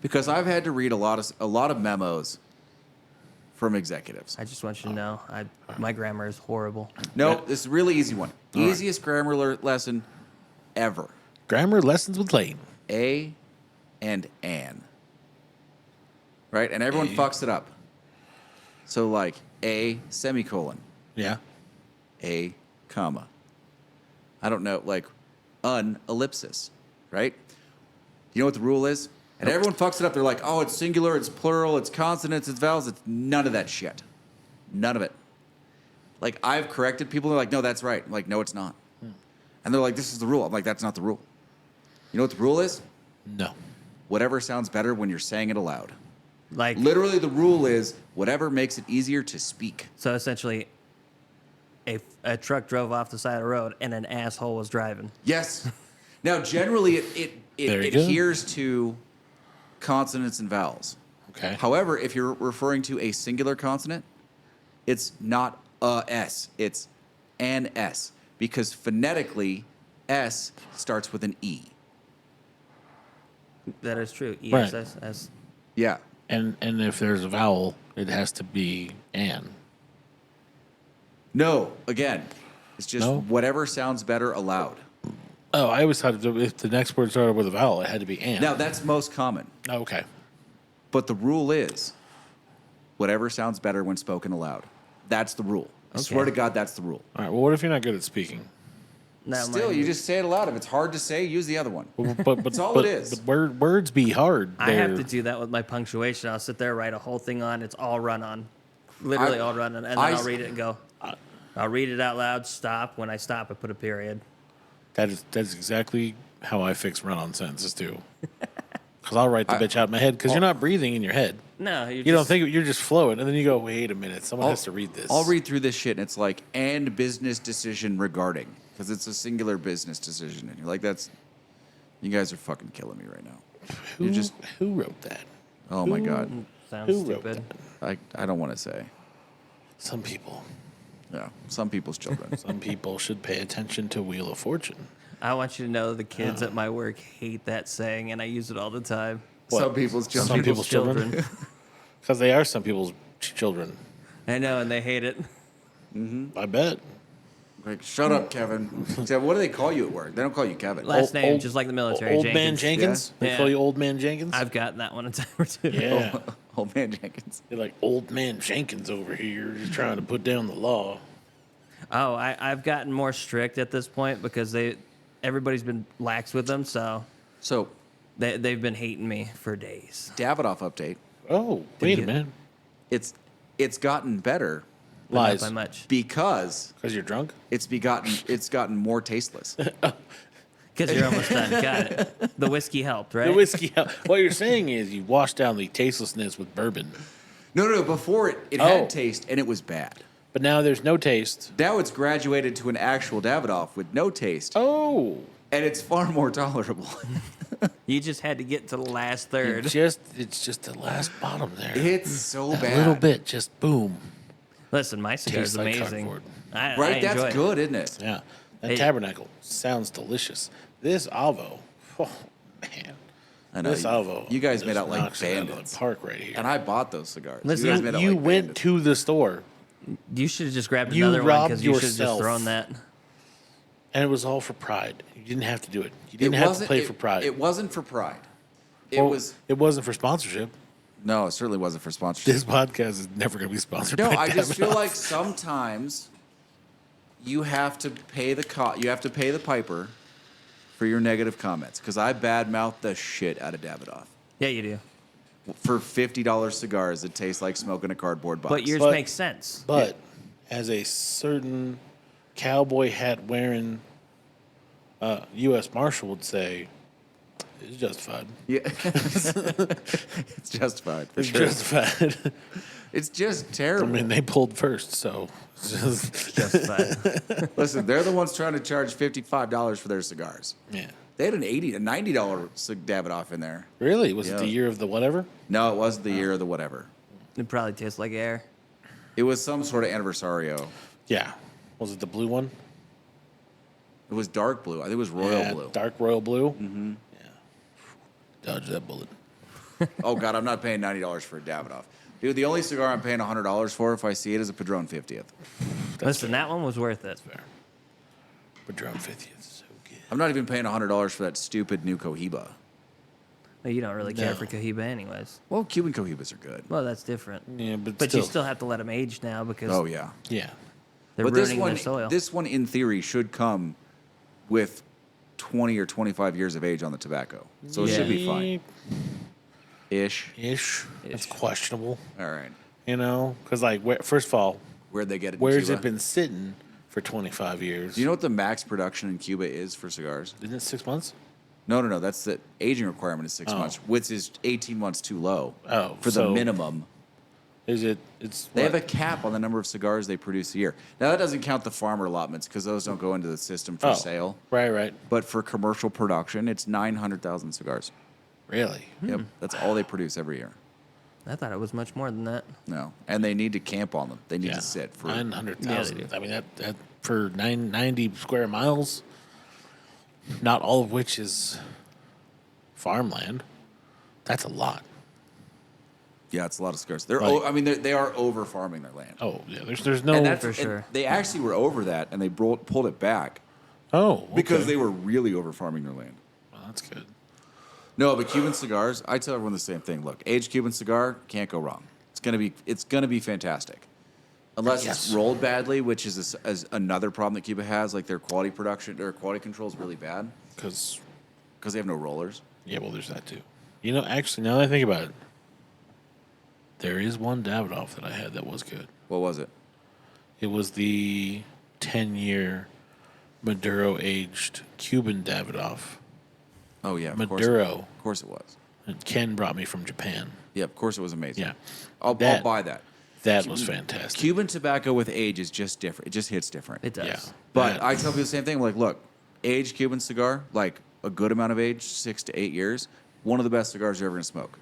Because I've had to read a lot of memos from executives. I just want you to know, my grammar is horrible. No, this is a really easy one. All right. Easiest grammar lesson ever. Grammar lessons with Lane. A and an. Right? And everyone A. fucks it up. So like a semicolon, Yeah. a comma. I don't know, like ellipsis, right? You know what the rule is? And everyone fucks it up. They're like, oh, it's singular, it's plural, it's consonants, it's vowels. It's none of that shit. None of it. Like, I've corrected people. They're like, no, that's right. I'm like, no, it's not. And they're like, this is the rule. I'm like, that's not the rule. You know what the rule is? No. Whatever sounds better when you're saying it aloud. Like, Literally, the rule is whatever makes it easier to speak. so essentially, a truck drove off the side of the road and an asshole was driving. Yes. Now, generally, it Very good. adheres to consonants and vowels. Okay. However, if you're referring to a singular consonant, it's not a S, it's an S, because phonetically, S starts with an E. That is true. Right. ESS. Yeah. And if there's a vowel, it has to be an. No, again, it's just No? whatever sounds better aloud. Oh, I always thought if the next word started with a vowel, it had to be an. Now, that's most common, Oh, okay. but the rule is whatever sounds better when spoken aloud. That's the rule. I swear to God, that's the rule. All right. Well, what if you're not good at speaking? That Still, might- you just say it aloud. If it's hard to say, use the other one. But That's all but, it is. But words be hard. I have They're- to do that with my punctuation. I'll sit there, write a whole thing on. It's all run on. Literally all running, and then I- I'll read it and go. I'll read it out loud. Stop. When I stop, I put a period. That's exactly how I fix run-on sentences too. Because I'll write the bitch out in my head because you're not breathing in your head. No, You don't think you're just flowing, and then you go, "Wait a minute, someone has to read this." I'll read through this shit, and it's like, and business decision regarding, because it's a singular business decision, and you're like, you guys are fucking killing me right now. Who wrote that? Oh my god, Sounds Who wrote stupid. that? I don't want to say. Some people. Yeah, some people's children. Some people should pay attention to Wheel of Fortune. I want you to know the kids at my work hate that saying, and I use it all the time. Some people's children. Some people's children. Because they are some people's children. I know, and they hate it. I bet. Like, shut up, Kevin. Kevin, what do they call you at work? They don't call you Kevin. Last name, just like the military. Old Man Jenkins. Jenkins? Yeah. They Yeah. call you Old Man Jenkins? I've gotten that one a time or two. Yeah. Old man Jenkins. They're like, Old Man Jenkins over here just trying to put down the law. Oh, I've gotten more strict at this point because everybody's been lax with them, so So, they've been hating me for days. Davidoff update. Oh, wait a you- minute. It's gotten better But not Lies. by much. because Because you're drunk? it's gotten more tasteless. Because you're almost done. Got it. The whiskey helped, right? The whiskey. What you're saying is you wash down the tastelessness with bourbon. No. Before it Oh. had taste and it was bad. But now there's no taste. Now it's graduated to an actual Davidoff with no taste, Oh. and it's far more tolerable. You just had to get to the last third. It's just the last bottom there. It's so A bad. little bit, just boom. Listen, my cigar's Tastes like amazing. cardboard. I Right? enjoy That's it. good, isn't it? Yeah. That Hey. Tabernacle sounds delicious. This Avo, oh man. I know. This Avo. You guys made just out like knocks it out of bandits. the park right here. And I bought those cigars. Listen, you guys made out You like went bandits. to the store, You should have just grabbed You another one robbed because you should have just yourself. thrown that. and it was all for pride. You didn't have to do it. You It didn't have to wasn't- play it- for pride. It wasn't for pride. It Well, was. It wasn't for sponsorship. No, it certainly wasn't for sponsorship. This podcast is never going to be sponsored. No, by I just feel Davidoff. like sometimes you have to pay you have to pay the piper for your negative comments because I badmouth the shit out of Davidoff Yeah, you do. for $50 cigars that taste like smoking a cardboard box. But yours But- makes sense. But as a certain cowboy hat wearing U.S. Marshal would say, it's justified. yeah, it's justified for It's sure. justified. It's just I terrible. mean, they pulled first, so it's just, Justified. Listen, they're the ones trying to charge $55 for their cigars. yeah. They had an $90 Davidoff in there. Really? Was it Yeah. the year of the whatever? No, it wasn't the year of the whatever. It probably tastes like air. It was some sort of anniversario. Yeah. Was it the blue one? It was dark blue. I think it was royal Yeah, blue. Dark royal blue? Mm-hmm. Yeah. Dodge that bullet. Oh God, I'm not paying $90 for a Davidoff. Dude, the only cigar I'm paying $100 for if I see it is a Padron 50th. Listen, that one was worth it. Fair. Padron 50th is so good. I'm not even paying $100 for that stupid new Cohiba. Well, you don't really care No. for Cohiba anyways. Well, Cuban Cohibas are good. Well, that's different. Yeah, but, But you still have to let them age now because Oh yeah. Yeah. they're But ruining their soil. this one in theory should come with 20 or 25 years of age on the tobacco. So it should be fine. Ish. Ish. It's Ish. questionable, All right. you know? Because, like, first of all, Where'd they get it in where's Cuba? it been sitting for 25 years? Do you know what the max production in Cuba is for cigars? Isn't it 6 months? No. That's the aging requirement is 6 Oh. months, which is 18 months too low. Oh, for the so- minimum. Is it? It's They have what? a cap on the number of cigars they produce a year. Now that doesn't count the farmer allotments because those don't go into the system for Oh, sale. Right. But for commercial production, it's 900,000 cigars. Really? Yep, that's all they produce every year. I thought it was much more than that. No, and they need to camp on them. They need Yeah. to sit for. 900,000. Yeah, they do. I mean, that for 90 square miles, not all of which is farmland. That's a lot. Yeah, it's a lot of cigars. They're. Like- I mean, they are over farming their land. Oh, yeah. There's no. and that's for sure. and they actually were over that, and they pulled it back oh, because okay. they were really over farming their land. Well, that's good. No, but Cuban cigars, I tell everyone the same thing. Look, aged Cuban cigar can't go wrong. It's gonna be fantastic, unless Yes. it's rolled badly, which is another problem that Cuba has. Like their quality production or quality control is really bad Because, because they have no rollers. yeah, well, there's that too. You know, actually, now that I think about it, There is one Davidoff that I had that was good. What was it? It was the 10-year Maduro aged Cuban Davidoff. Oh yeah, of Maduro. Of course it was. And Ken brought me from Japan. Yeah, of course it was amazing. Yeah. I'll buy that. That was fantastic. Cuban tobacco with age is just different. It just hits different. It does. Yeah. But That- I tell people the same thing. I'm like, look, aged Cuban cigar, like a good amount of age, 6 to 8 years, one of the best cigars you're ever gonna smoke.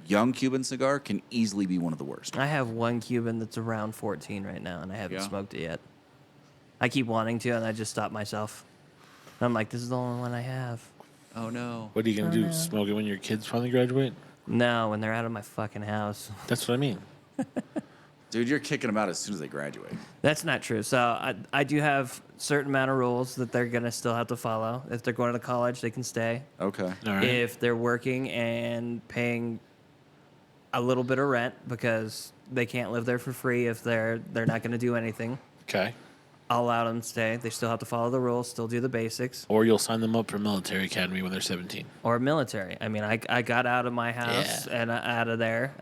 Young Cuban cigar can easily be one of the worst. I have one Cuban that's around 14 right now, and I haven't Yeah? smoked it yet. I keep wanting to, and I just stop myself. And I'm like, this is the only one I have. Oh no. What are you going to do? Smoke it when your kids finally graduate? No, when they're out of my fucking house. That's what I mean. Dude, you're kicking them out as soon as they graduate. That's not true. So I do have certain amount of rules that they're gonna still have to follow. If they're going to college, they can stay. Okay. All right. If they're working and paying a little bit of rent because they can't live there for free if they're not gonna do anything, Okay. I'll allow them to stay. They still have to follow the rules, still do the basics. Or you'll sign them up for military academy when they're 17. Or military. I mean, I got out of my house Yeah. and out of there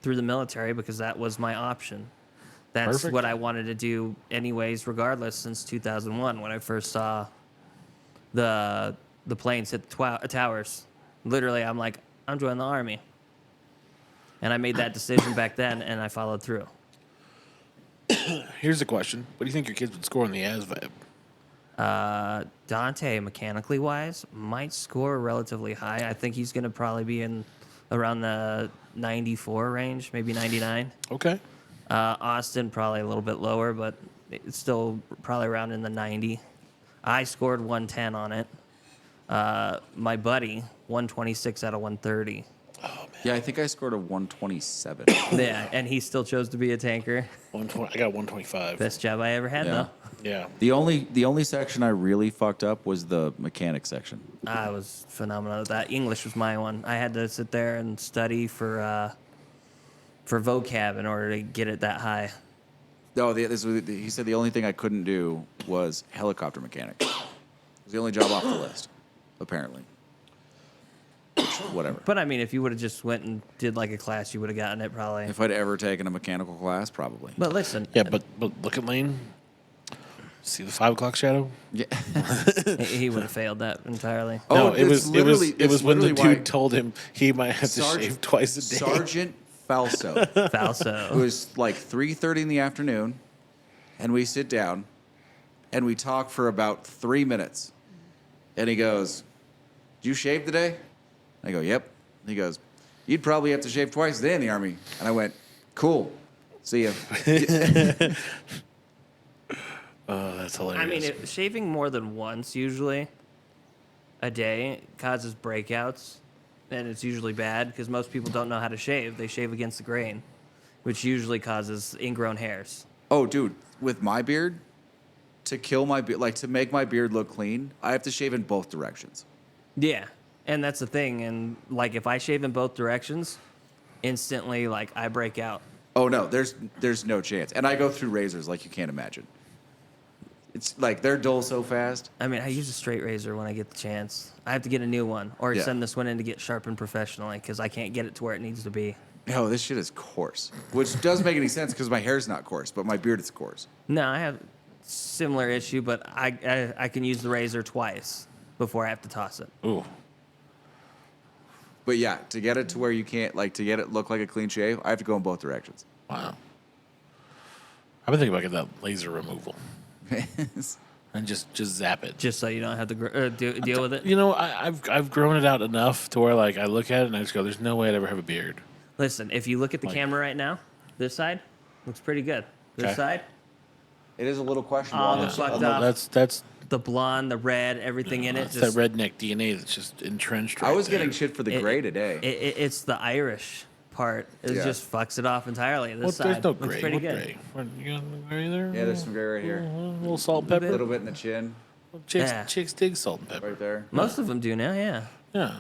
through the military because that was my option. That's Perfect. what I wanted to do anyways, regardless, since 2001 when I first saw the planes hit the towers. Literally, I'm like, I'm joining the Army. And I made that decision back then, and I followed through. Here's the question. What do you think your kids would score in the ASVAB? Dante, mechanically wise, might score relatively high. I think he's going to probably be in around the 94 range, maybe 99. Okay. Austin, probably a little bit lower, but it's still probably around in the 90. I scored 110 on it. My buddy, 126 out of 130. Yeah, I think I scored a 127. Yeah, and he still chose to be a tanker. 120. I got 125. Best job I ever had, Yeah. though. Yeah. The only section I really fucked up was the mechanic section. I was phenomenal at that. English was my one. I had to sit there and study for vocab in order to get it that high. No, he said the only thing I couldn't do was helicopter mechanic. It was the only job off the list, apparently. Whatever. But I mean, if you would have just went and did like a class, you would have gotten it probably. If I'd ever taken a mechanical class, probably. But listen, Yeah, but look at Lane. See the 5 o'clock shadow? Yeah. he would have failed that entirely. Oh, No, it it's was literally- it was it's when the literally why- dude told him he might have to shave twice a day. Sergeant Falso. It Falso. was like 3:30 in the afternoon, and we sit down, and we talk for about 3 minutes, and he goes, "Did you shave today?" I go, "Yep." He goes, "You'd probably have to shave twice a day in the Army." And I went, "Cool. See ya." Oh, that's hilarious. I mean, shaving more than once usually a day causes breakouts, and it's usually bad because most people don't know how to shave. They shave against the grain, which usually causes ingrown hairs. Oh, dude, with my beard, to kill my beard, like to make my beard look clean, I have to shave in both directions. Yeah, and that's the thing. And like, if I shave in both directions, instantly, like, I break out. Oh no, there's no chance. And I go through razors like you can't imagine. It's like they're dull so fast. I mean, I use a straight razor when I get the chance. I have to get a new one or Yeah. send this one in to get sharpened professionally because I can't get it to where it needs to be. No, this shit is coarse, which doesn't make any sense because my hair's not coarse, but my beard is coarse. No, I have similar issue, but I can use the razor twice before I have to toss it. Ooh. But yeah, to get it to where you can't, like, to get it look like a clean shave, I have to go in both directions. Wow. I've been thinking about getting that laser removal and just zap it. Just so you don't have to deal with it. You know, I've grown it out enough to where like I look at it and I just go, "There's no way I'd ever have a beard." Listen, if you look at the Like- camera right now, this side looks pretty good. This Okay. side, It is a little questionable. Oh, on the this fucked one. up. That's the blonde, the red, everything in it. it's Just, that redneck DNA that's just entrenched. I Right was there. getting shit for the It- gray today. it's the Irish part. It Yeah. just fucks it off entirely. This Well, side there's no looks gray. pretty What good. gray? What, you got no gray there? Yeah, there's some gray right here. A little salt and A pepper. little bit in the chin, Chicks, Yeah. chicks dig salt and pepper. right there. Most of them do now, yeah. Yeah.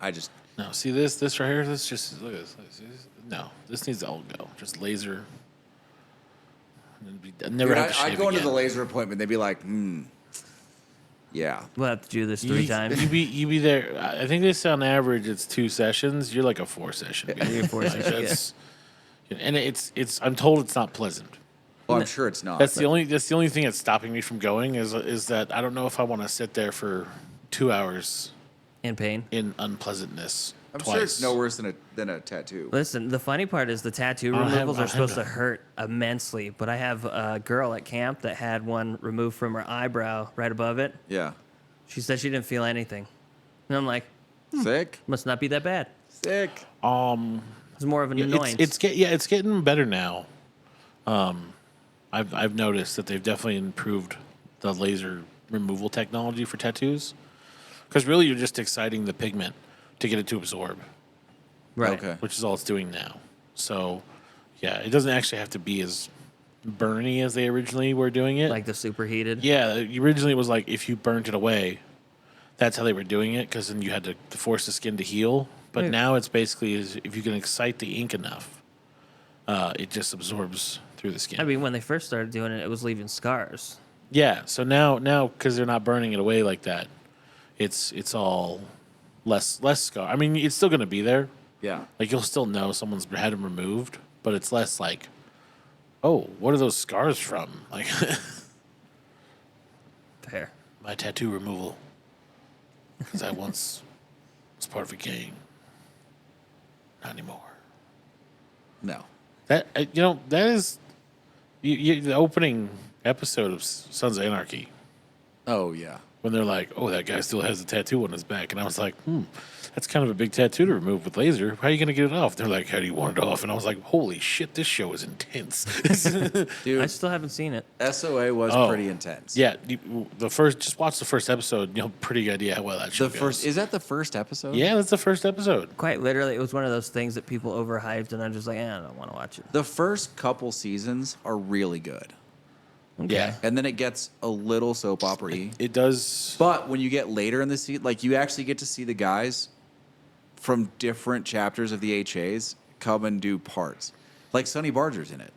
I just, No, see this right here. This just look at this. See this? No, this needs to all go. Just laser. And then never dude, have to shave I'd go into again. the laser appointment. They'd be like, Yeah. We'll have to do this 3 times. You be there. I think they say on average it's 2 sessions. You're like a 4-session. guy. You're 4 sessions, That's, and it's. I'm told it's not pleasant. Well, I'm sure it's not. That's the only thing that's stopping me from going is that I don't know if I want to sit there for 2 hours In pain. in unpleasantness. I'm twice. sure it's no worse than a tattoo. Listen, the funny part is the tattoo I don't have- removals I are don't supposed to have hurt immensely. But I have a girl at camp that had one removed from her eyebrow right above it. Yeah. She said she didn't feel anything. And I'm like, Sick. must not be that bad. Sick. It's more of an annoyance. It's getting better now. I've noticed that they've definitely improved the laser removal technology for tattoos. Because really, you're just exciting the pigment to get it to absorb, right. Okay. which is all it's doing now. So, yeah, it doesn't actually have to be as burny as they originally were doing it. Like the superheated. Yeah, originally it was like if you burnt it away, that's how they were doing it because then you had to force the skin to heal. But Yeah. now it's basically if you can excite the ink enough, it just absorbs through the skin. I mean, when they first started doing it, it was leaving scars. yeah. So now because they're not burning it away like that, it's all less scar. I mean, it's still gonna be there. Yeah. Like you'll still know someone's had them removed, but it's less like, oh, what are those scars from? Like Fair. my tattoo removal because I once was part of a gang. Not anymore. No. That that is the opening episode of Sons of Anarchy Oh yeah. when they're like, "Oh, that guy still has a tattoo on his back," and I was like, that's kind of a big tattoo to remove with laser. How are you gonna get it off?" They're like, "How do you want it off?" And I was like, "Holy shit, this show is intense." Dude, I still haven't seen it. SOA was Oh. pretty intense. Yeah, just watch the first episode. You'll have a pretty idea how well that show The first goes. is that the first episode? Yeah, that's the first episode. Quite literally, it was one of those things that people overhyped, and I'm just like, I don't want to watch it. The first couple seasons are really good. Yeah, And then it gets a little soap opera-y. it does. But when you get later in the season, like you actually get to see the guys from different chapters of the HAs come and do parts. Like Sonny Barger's in it.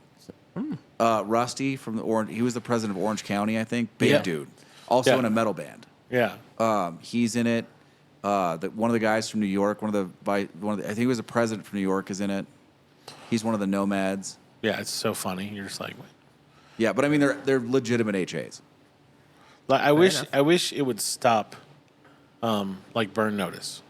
Rusty from the Orange, he was the president of Orange County, I think. Big Yeah. dude. Also Yeah. in a metal band. Yeah, He's in it. One of the guys from New York, I think he was the president from New York, is in it. He's one of the nomads. yeah, it's so funny. You're just like, wait. Yeah, but I mean they're legitimate HAs. Like, enough. I wish it would stop, like Burn Notice.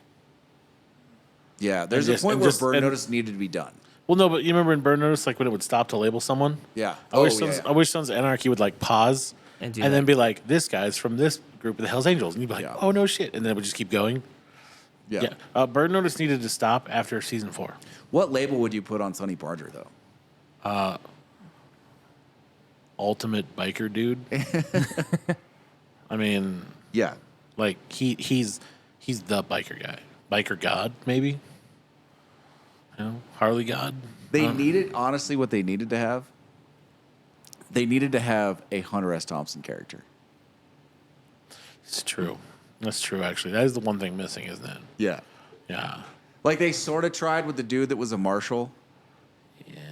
Yeah, there's just- a point and where just- burn and- notice needed to be done. Well, no, but you remember in Burn Notice, like when it would stop to label someone. Yeah. I wish Sons, yeah. I wish Sons of Anarchy would like pause And do then that. be like, "This guy's from this group of the Hell's Angels," and you'd be like, Yeah. "Oh no shit," and then it would just keep going. Yeah. Yeah, Burn Notice needed to stop after season 4. What label would you put on Sonny Barger though? Ultimate biker dude. I mean, Yeah. like he's the biker guy, biker god, maybe. You know, Harley god. They needed, honestly, what they needed to have. They needed to have a Hunter S. Thompson character. It's true. That's true. Actually, that is the one thing missing, isn't it? Yeah. Yeah. Like they sort of tried with the dude that was a marshal,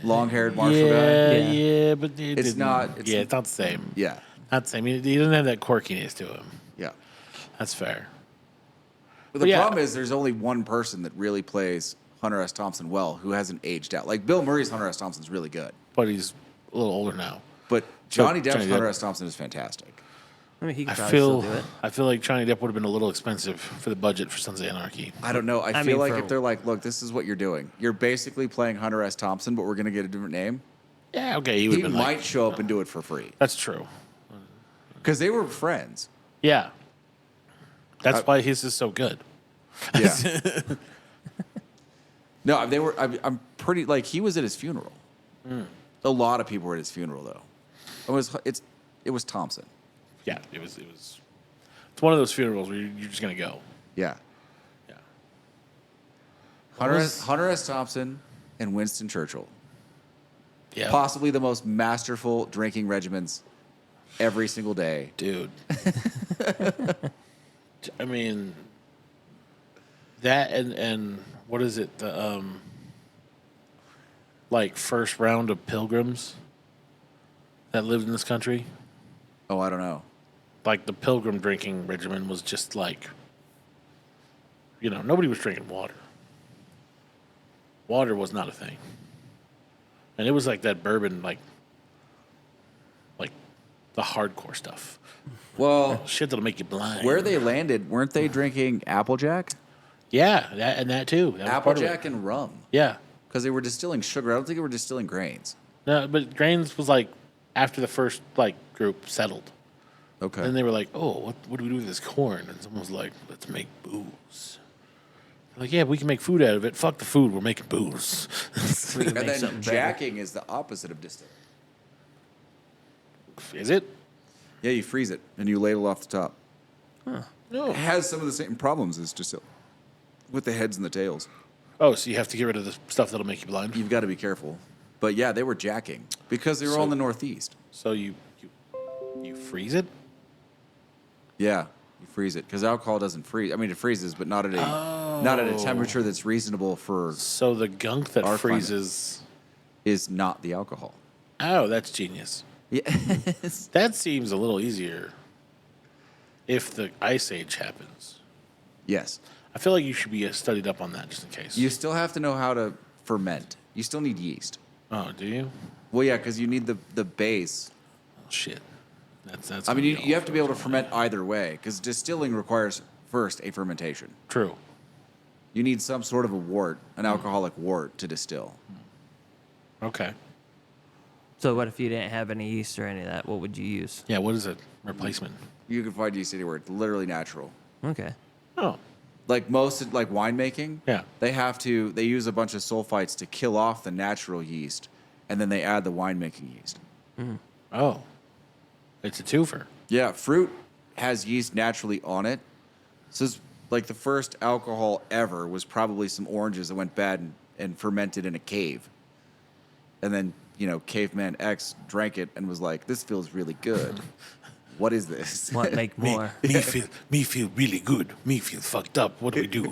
long-haired marshal yeah, guy. yeah, but it It's didn't- not- it's- yeah, it's not the same. Yeah. Not the same. He doesn't have that quirkiness to him. Yeah. That's fair. But the yeah. problem is there's only one person that really plays Hunter S. Thompson well who hasn't aged out. Like Bill Murray's Hunter S. Thompson's really good. But he's a little older now. But Johnny So, Depp's Johnny Hunter Depp. S. Thompson is fantastic. I mean, he could I probably feel still do it. I feel like Johnny Depp would have been a little expensive for the budget for Sons of Anarchy. I don't know. I I feel mean, like for- if they're like, look, this is what you're doing. You're basically playing Hunter S. Thompson, but we're going to get a different name. Yeah, okay, he would He have been might like, show up and do it for free. that's true. Because they were friends. Yeah. That's why his is so good. Yeah. No, they were. I'm pretty like he was at his funeral. A lot of people were at his funeral though. It was Thompson. Yeah, it's one of those funerals where you're just gonna go. Yeah. Yeah. Hunter S. Thompson and Winston Churchill. Yeah. Possibly the most masterful drinking regimens every single day. Dude. I mean, that and what is it? The like first round of pilgrims that lived in this country. Oh, I don't know. like the pilgrim drinking regimen was just like, nobody was drinking water. Water was not a thing. And it was like that bourbon, like the hardcore stuff. Well, Shit that'll make you blind. where they landed, weren't they drinking Applejack? Yeah, that too. That was part of it. Applejack and rum. Yeah. Because they were distilling sugar. I don't think they were distilling grains. No, but grains was like after the first like group settled. Okay. Then they were like, "Oh, what do we do with this corn?" And someone was like, "Let's make booze." They're like, yeah, we can make food out of it. Fuck the food. We're making booze. We can And make then something better. jacking is the opposite of distilling. Is it? Yeah, you freeze it and you ladle off the top. No. It has some of the same problems as distilling with the heads and the tails. Oh, so you have to get rid of the stuff that'll make you blind. You've got to be careful. But yeah, they were jacking because they were all in the Northeast. So you freeze it. Yeah, you freeze it because alcohol doesn't freeze. I mean, it freezes, but not at a temperature that's reasonable for So the gunk that Our climate. freezes. is not the alcohol. Oh, that's genius. Yes. That seems a little easier. If the ice age happens, Yes. I feel like you should be studied up on that just in case. You still have to know how to ferment. You still need yeast. Oh, do you? Well, yeah, because you need the base. Oh, shit. That's. I mean, gonna be you have to be able to awful. ferment either way because distilling requires first a fermentation. True. You need some sort of a wort, an alcoholic wort, to distill. Okay. So what if you didn't have any yeast or any of that? What would you use? Yeah. What is it? Replacement. You can find yeast anywhere. It's literally natural. Okay. Oh. Like most, like winemaking, Yeah. they use a bunch of sulfites to kill off the natural yeast, and then they add the winemaking yeast. Oh. It's a twofer. Yeah, fruit has yeast naturally on it. So it's like the first alcohol ever was probably some oranges that went bad and fermented in a cave. And then, Caveman X drank it and was like, this feels really good. What is this? What make more? Me feel really good. Me feel fucked up. What do we do?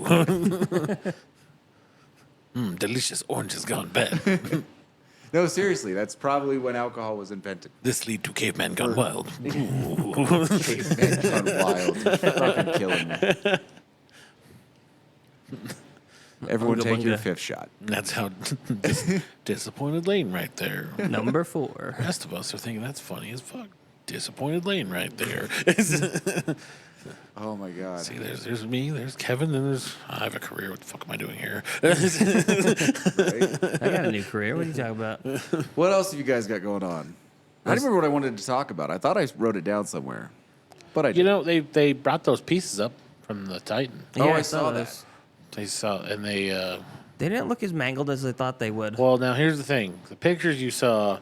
Delicious oranges gone bad. No, seriously, that's probably when alcohol was invented. This lead to caveman gone wild. Caveman gone wild. You're fucking killing me. Everyone Bunga take your bunga. fifth shot. That's how disappointed Lane right there. Number 4. The rest of us are thinking that's funny as fuck. Disappointed Lane right there. Oh my god. See, there's me, there's Kevin, then there's I have a career. What the fuck am I doing here? Right? I got a new career. What are you talking about? What else have you guys got going on? I don't remember what I wanted to talk about. I thought I wrote it down somewhere. But I didn't. they brought those pieces up from the Titan. Oh, Yeah, I saw that. those. They saw and they They didn't look as mangled as I thought they would. well now here's the thing. The pictures you saw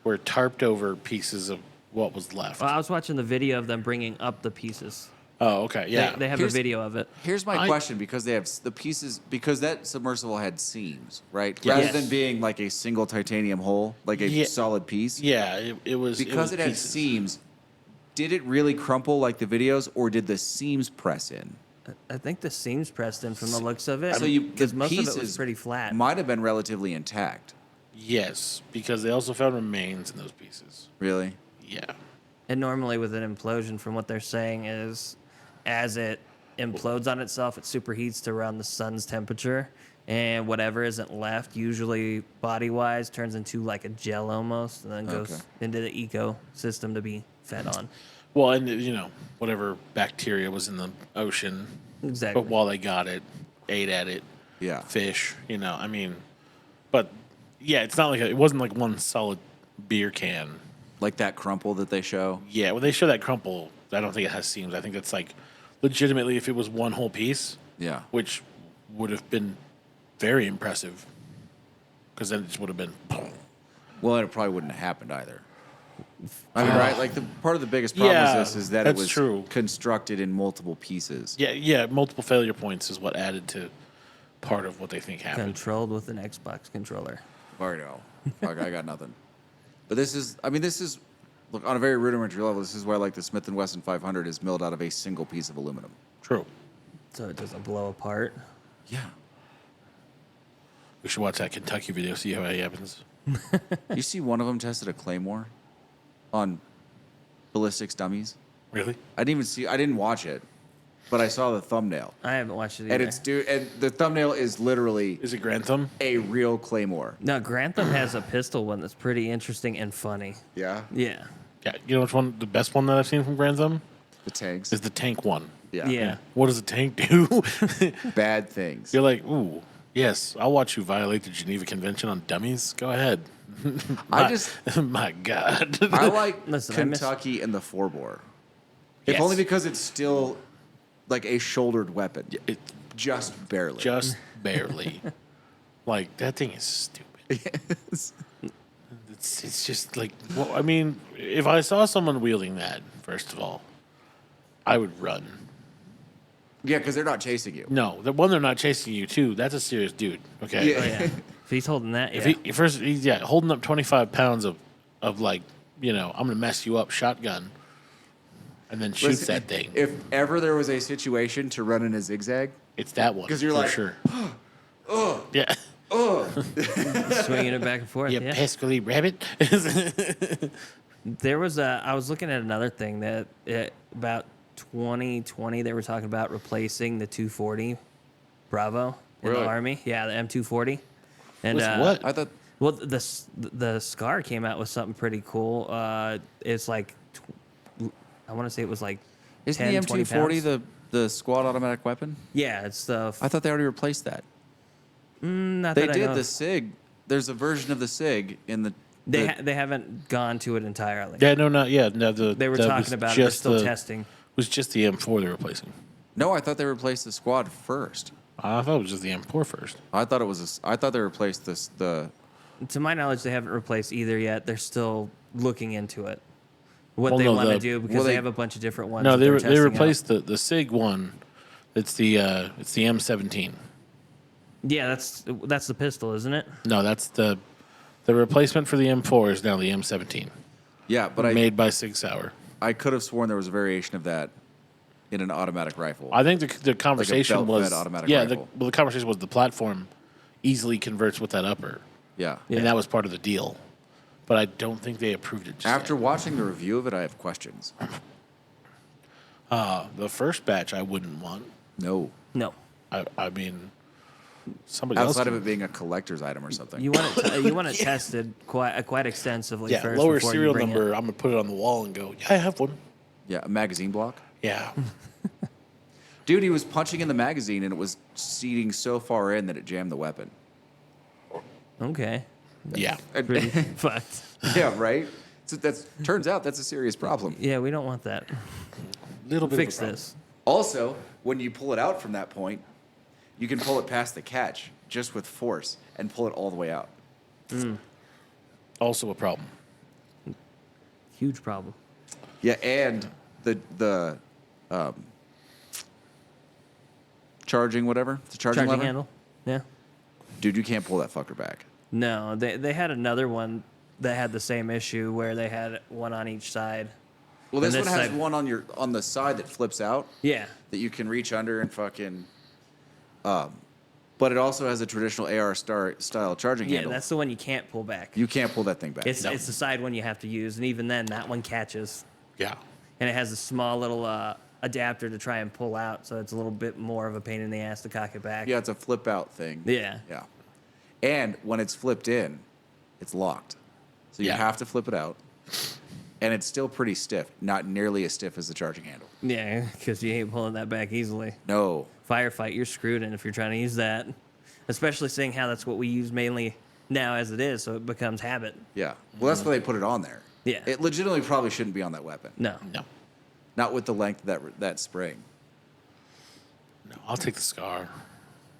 were tarped over pieces of what was left. Well, I was watching the video of them bringing up the pieces. Oh, okay. Yeah. They have Here's- a video of it. Here's my I- question because they have the pieces because that submersible had seams, right? Yes. Rather than being like a single titanium hole, like a Yeah. solid piece. Yeah, it was Because it had pieces. seams, did it really crumple like the videos, or did the seams press in? I think the seams pressed in from the looks of it. So the because most of it was pieces pretty flat. Might have been relatively intact. Yes, because they also found remains in those pieces. Really? Yeah. And normally with an implosion, from what they're saying, is as it implodes on itself, it superheats to around the sun's temperature, and whatever isn't left, usually body-wise, turns into like a gel almost, and then goes Okay. into the ecosystem to be fed on. Well, and whatever bacteria was in the ocean, Exactly. but while they got it, ate at it, Yeah. fish. I mean, but yeah, it's not like it wasn't like one solid beer can. Like that crumple that they show. Yeah, when they show that crumple, I don't think it has seams. I think that's like legitimately if it was one whole piece, Yeah. which would have been very impressive, because then it just would have been. Well, and it probably wouldn't have happened either. I mean, right? Like the part of the biggest problem Yeah, with this is that it that's was true. constructed in multiple pieces. Yeah. Multiple failure points is what added to part of what they think happened. Controlled with an Xbox controller. I know. Fuck, I got nothing. But this is look on a very rudimentary level. This is why like the Smith and Wesson 500 is milled out of a single piece of aluminum. True. So it doesn't blow apart. Yeah. We should watch that Kentucky video, see how it happens. You see, one of them tested a claymore on ballistics dummies. Really? I didn't watch it, but I saw the thumbnail. I haven't watched it either. And the thumbnail is literally Is it Grantham? a real claymore. No, Grantham has a pistol one that's pretty interesting and funny. Yeah. Yeah. Yeah. You know which one? The best one that I've seen from Grantham The tanks. is the tank one. Yeah. Yeah. What does a tank do? Bad things. You're like, ooh, yes, I'll watch you violate the Geneva Convention on dummies. Go ahead. My God. I like Listen, I miss- Kentucky and the 4-bore. If Yes. only because it's still like a shouldered weapon. It, Just barely. just barely. Like, that thing is stupid. Yes. It's just like, well, I mean, if I saw someone wielding that, first of all, I would run. Yeah, because they're not chasing you. No, the one they're not chasing you too. That's a serious dude. Okay. Yeah. Oh, yeah. If he's holding that, yeah. If he's holding up 25 pounds of like, you know, I'm gonna mess you up shotgun, and then shoots Listen, that thing. If ever there was a situation to run in a zigzag, It's that one. 'Cause you're for like, sure. Yeah. Swinging it back and forth. You Yeah. pescally rabbit. There was I was looking at another thing that about 2020 they were talking about replacing the 240 Bravo in Really? the Army. Yeah, the M240. And With what? I thought Well, the Scar came out with something pretty cool. It's like I want to say it was like isn't 10, the 20 M240 pounds. the squad automatic weapon? Yeah, it's the I thought they already replaced that. not They that I did know. the SIG. There's a version of the SIG in the. They haven't gone to it entirely. Yeah, no, not yet. No, They were that talking was about it. They're just still the- testing. It was just the M4 they're replacing. No, I thought they replaced the squad first. I thought it was just the M4 first. I thought it was. I thought they replaced this. To my knowledge, they haven't replaced either yet. They're still looking into it. What Well, they no, want to the- do because well, they they- have a bunch of different ones. No, that they they're they testing replaced the SIG one. It's the M17. Yeah, that's the pistol, isn't it? No, that's the replacement for the M4 is now the M17, Yeah, but made by Sig Sauer. I could have sworn there was a variation of that in an automatic rifle. I think the conversation belt-fed was automatic yeah. rifle. The conversation was the platform easily converts with that upper, yeah. Yeah. and that was part of the deal. But I don't think they approved it. Just After yet. watching the review of it, I have questions. The first batch, I wouldn't want. No. No. I mean, somebody Outside else. of it being a collector's item or something. You want it you want it tested quite extensively Yeah, first. lower before you serial bring it. number. I'm gonna put it on the wall and go. Yeah, I have one. Yeah, a magazine block. Yeah. Dude, he was punching in the magazine and it was seating so far in that it jammed the weapon. Okay. Yeah. Pretty fucked. Yeah, right? So turns out that's a serious problem. Yeah, we don't want that. Little bit Fix of a problem. this. Also, when you pull it out from that point, you can pull it past the catch just with force and pull it all the way out. Also a problem. Huge problem. Yeah, and the charging whatever, the charging lever. handle. Yeah. Dude, you can't pull that fucker back. No, they had another one that had the same issue where they had one on each side. Well, And this one this has side- one on the side that flips out Yeah. that you can reach under and fucking. But it also has a traditional AR style charging Yeah, handle. that's the one you can't pull back. You can't pull that thing back. It's the side one you have to use, and even then, that one catches, Yeah. and it has a small little adapter to try and pull out, so it's a little bit more of a pain in the ass to cock it back. Yeah, it's a flip out thing. Yeah. Yeah. And when it's flipped in, it's locked. So you Yeah. have to flip it out. And it's still pretty stiff, not nearly as stiff as the charging handle. Yeah, because you ain't pulling that back easily. No. Firefight, you're screwed in if you're trying to use that, especially seeing how that's what we use mainly now as it is, so it becomes habit. Yeah. Well, that's why they put it on there. Yeah. It legitimately probably shouldn't be on that weapon. No. No. Not with the length of that spring. No. I'll take the scar.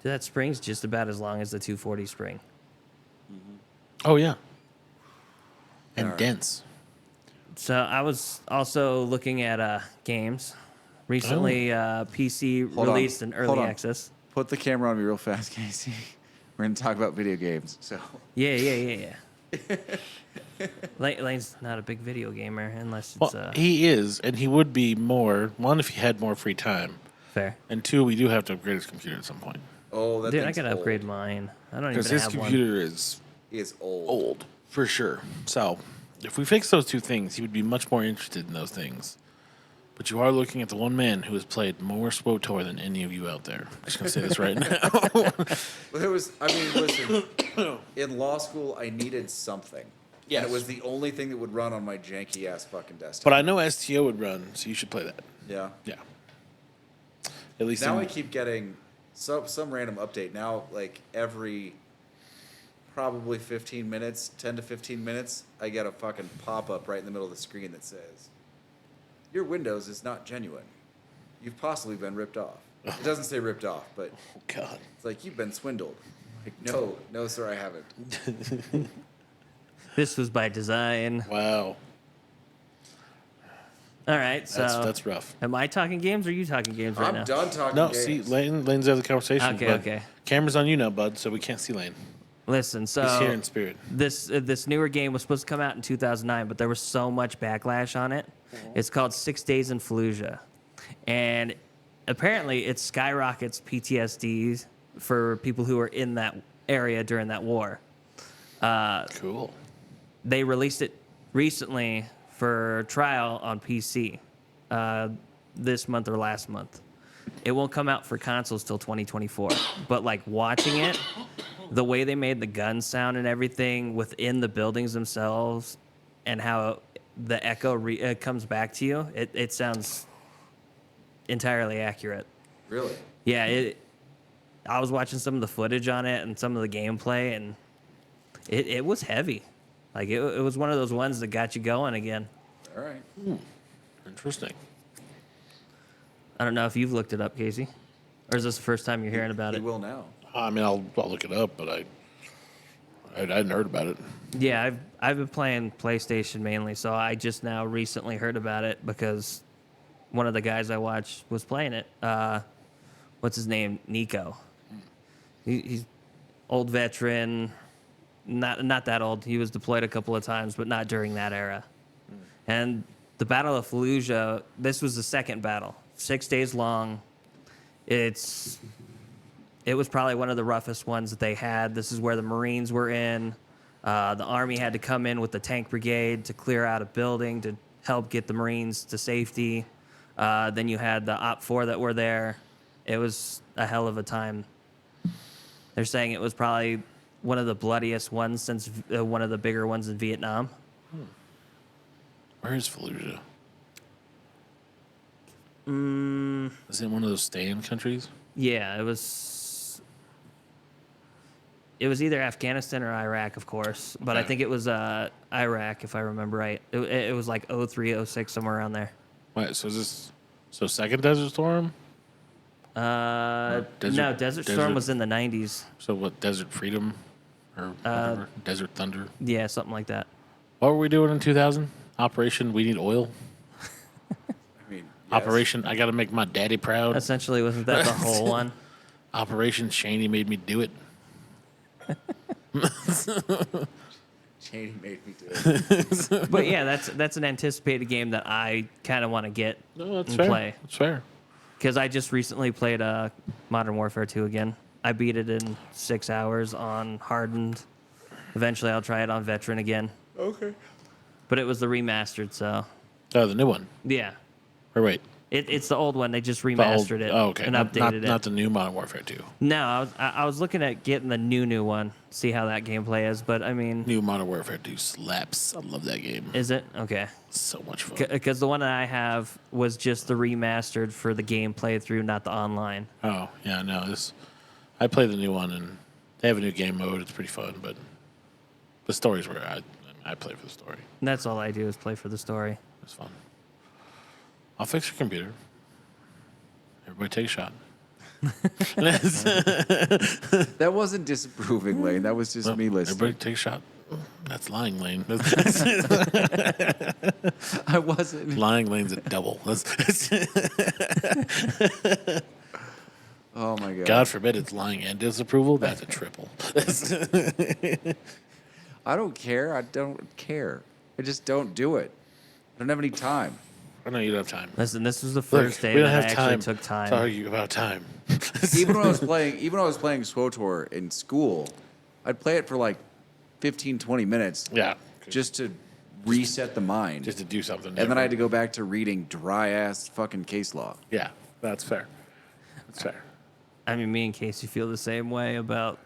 That spring's just about as long as the 240 spring. Oh yeah. And Alright. dense. So I was also looking at games. Recently, PC Hold on. released an Hold early on. access. Put the camera on me real fast, Casey. We're going to talk about video games. So, Yeah. Lane's not a big video gamer unless Well, it's he is, and he would be more. One, if he had more free time, fair. and two, we do have to upgrade his computer at some point that Dude, I thing's gotta old. upgrade mine. I don't even because his have one. computer is He is old. old for sure. So, if we fix those two things, he would be much more interested in those things. But you are looking at the one man who has played more SWOTOR than any of you out there. I'm just going to say this right now. But it was, I mean, listen, in law school, I needed something. Yes. And it was the only thing that would run on my janky ass fucking desktop. But I know STO would run, so you should play that. Yeah. Yeah. At least Now I keep getting some random update. Now, like every probably 15 minutes, 10 to 15 minutes, I get a fucking pop up right in the middle of the screen that says, "Your Windows is not genuine. You've possibly been ripped off." It doesn't say ripped off, but oh, God. it's like, "You've been swindled." Like, no, sir, I haven't. This was by design. Wow. All right, so That's rough. am I talking games or are you talking games right I'm now? done talking No, games. see, Lane's out of the conversation. Okay, but okay. Camera's on you now, bud, so we can't see Lane. Listen, so He's here in spirit. this newer game was supposed to come out in 2009, but there was so much backlash on it. It's called 6 Days in Fallujah, and apparently it skyrockets PTSD for people who are in that area during that war. Cool. They released it recently for trial on PC this month or last month. It won't come out for consoles till 2024. But like watching it, the way they made the gun sound and everything within the buildings themselves, and how the echo comes back to you, it sounds entirely accurate. Really? Yeah, I was watching some of the footage on it and some of the gameplay, and it was heavy. Like it was one of those ones that got you going again. All right. Interesting. I don't know if you've looked it up, Casey, or is this the first time you're hearing about He it? will now. I mean, I'll look it up, but I hadn't heard about it. Yeah, I've been playing PlayStation mainly, so I just now recently heard about it because one of the guys I watch was playing it. What's his name? Nico. He's old veteran. Not that old. He was deployed a couple of times, but not during that era. And the Battle of Fallujah, this was the second battle. 6 days long. It was probably one of the roughest ones that they had. This is where the Marines were in. The Army had to come in with the tank brigade to clear out a building to help get the Marines to safety. Then you had the Op 4 that were there. It was a hell of a time. They're saying it was probably one of the bloodiest ones since one of the bigger ones in Vietnam. Where is Fallujah? Is it one of those stay-in countries? Yeah, it was either Afghanistan or Iraq, of course, but I Okay. think it was Iraq, if I remember right. It was like 03, 06, somewhere around there. Wait, so is this second Desert Storm? No, Desert Storm was in the 90s. So what? Desert Freedom, or whatever? Desert Thunder. Yeah, something like that. What were we doing in 2000? Operation We Need Oil. I mean, yes. Operation I Got to Make My Daddy Proud. Essentially, wasn't that the whole one? Operation Shaney Made Me Do It. Cheney made me do it. But yeah, that's an anticipated game that I kind of want to get No, that's and fair. play. That's fair. Because I just recently played Modern Warfare 2 again. I beat it in 6 hours on hardened. Eventually, I'll try it on veteran again. Okay. But it was the remastered, so Oh, the new one. yeah. Or wait. It's the old one. They just The old- remastered it oh, okay. and Not updated it. Not the new Modern Warfare 2. No, I was looking at getting the new one, see how that gameplay is. But I mean, New Modern Warfare 2 slaps. I love that game. is it okay? So much fun. Because the one that I have was just the remastered for the game playthrough, not the online. Oh, yeah, no. I play the new one, and they have a new game mode. It's pretty fun, but the story's where I play for the story. And that's all I do is play for the story. It's fun. I'll fix your computer. Everybody take a shot. That wasn't disapproving, Lane. That was just me listening. Everybody take a shot. That's lying, Lane. I wasn't. Lying Lane's a double. Oh my god. God forbid it's lying and disapproval. That's a triple. I don't care. I don't care. I just don't do it. I don't have any time. I know you don't have time. Listen, this was the Look, first day we don't that I have actually time took time. to argue about time. Even when I was playing SWOTOR in school, I'd play it for like 15, 20 minutes Yeah. just to reset the mind. Just to do something. And then I had to different. go back to reading dry ass fucking case law. Yeah, that's fair. That's fair. I mean, me and Casey feel the same way about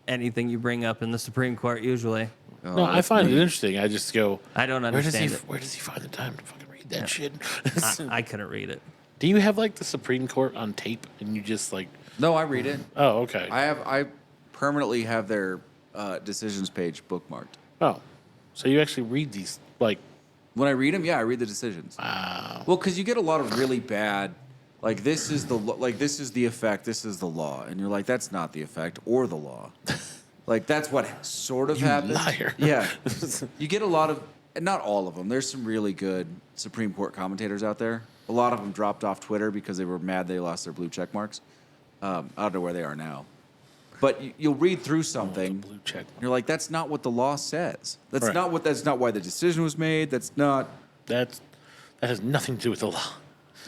anything you bring up in the Supreme Court. Usually, Oh, No, I that's find it me. interesting. I just go. I don't understand it. Where does he find the time to fucking read that shit? I couldn't read it. Do you have like the Supreme Court on tape and you just like? No, I read it. Oh, okay. I permanently have their decisions page bookmarked. Oh, so you actually read these like? When I read them, yeah, I read the decisions. Wow. Well, because you get a lot of really bad, like this is the effect, this is the law, and you're like, that's not the effect or the law. Like that's what sort of You happened. liar. Yeah, you get a lot of, and not all of them. There's some really good Supreme Court commentators out there. A lot of them dropped off Twitter because they were mad they lost their blue check marks. I don't know where they are now, but you'll read through something. Blue check. You're like, that's not what the law says. That's Right. not what. That's not why the decision was made. That's not. That has nothing to do with the law.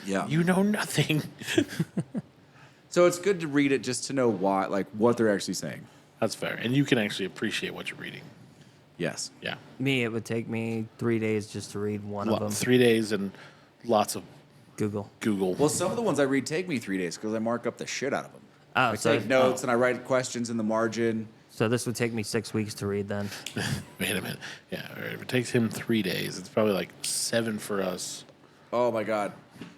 Yeah. You know nothing. So it's good to read it just to know why, like what they're actually saying. That's fair, and you can actually appreciate what you're reading. Yes. Yeah. Me, it would take me 3 days just to read one of them. 3 days and lots of Google. Google. Well, some of the ones I read take me 3 days because I mark up the shit out of them. Oh, I so, take notes and I write questions in the margin. so this would take me 6 weeks to read then. Wait a minute. Yeah. All right. If it takes him 3 days, it's probably like 7 for us. Oh my god,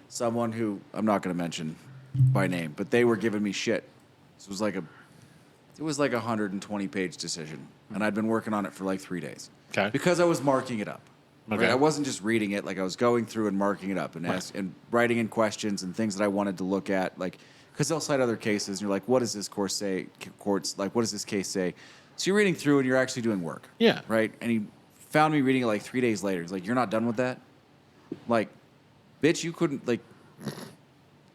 someone who I'm not going to mention by name, but they were giving me shit. This was like it was like a 120-page decision, and I'd been working on it for like 3 days. Okay. Because I was marking it up. Okay. Right? I wasn't just reading it; like I was going through and marking it up and and writing in questions and things that I wanted to look at, like because they'll cite other cases, and you're like, "What does this court say?" Courts like, "What does this case say?" So you're reading through and you're actually doing work. Yeah. Right. And he found me reading it like 3 days later. He's like, "You're not done with that?" Like, bitch, you couldn't like.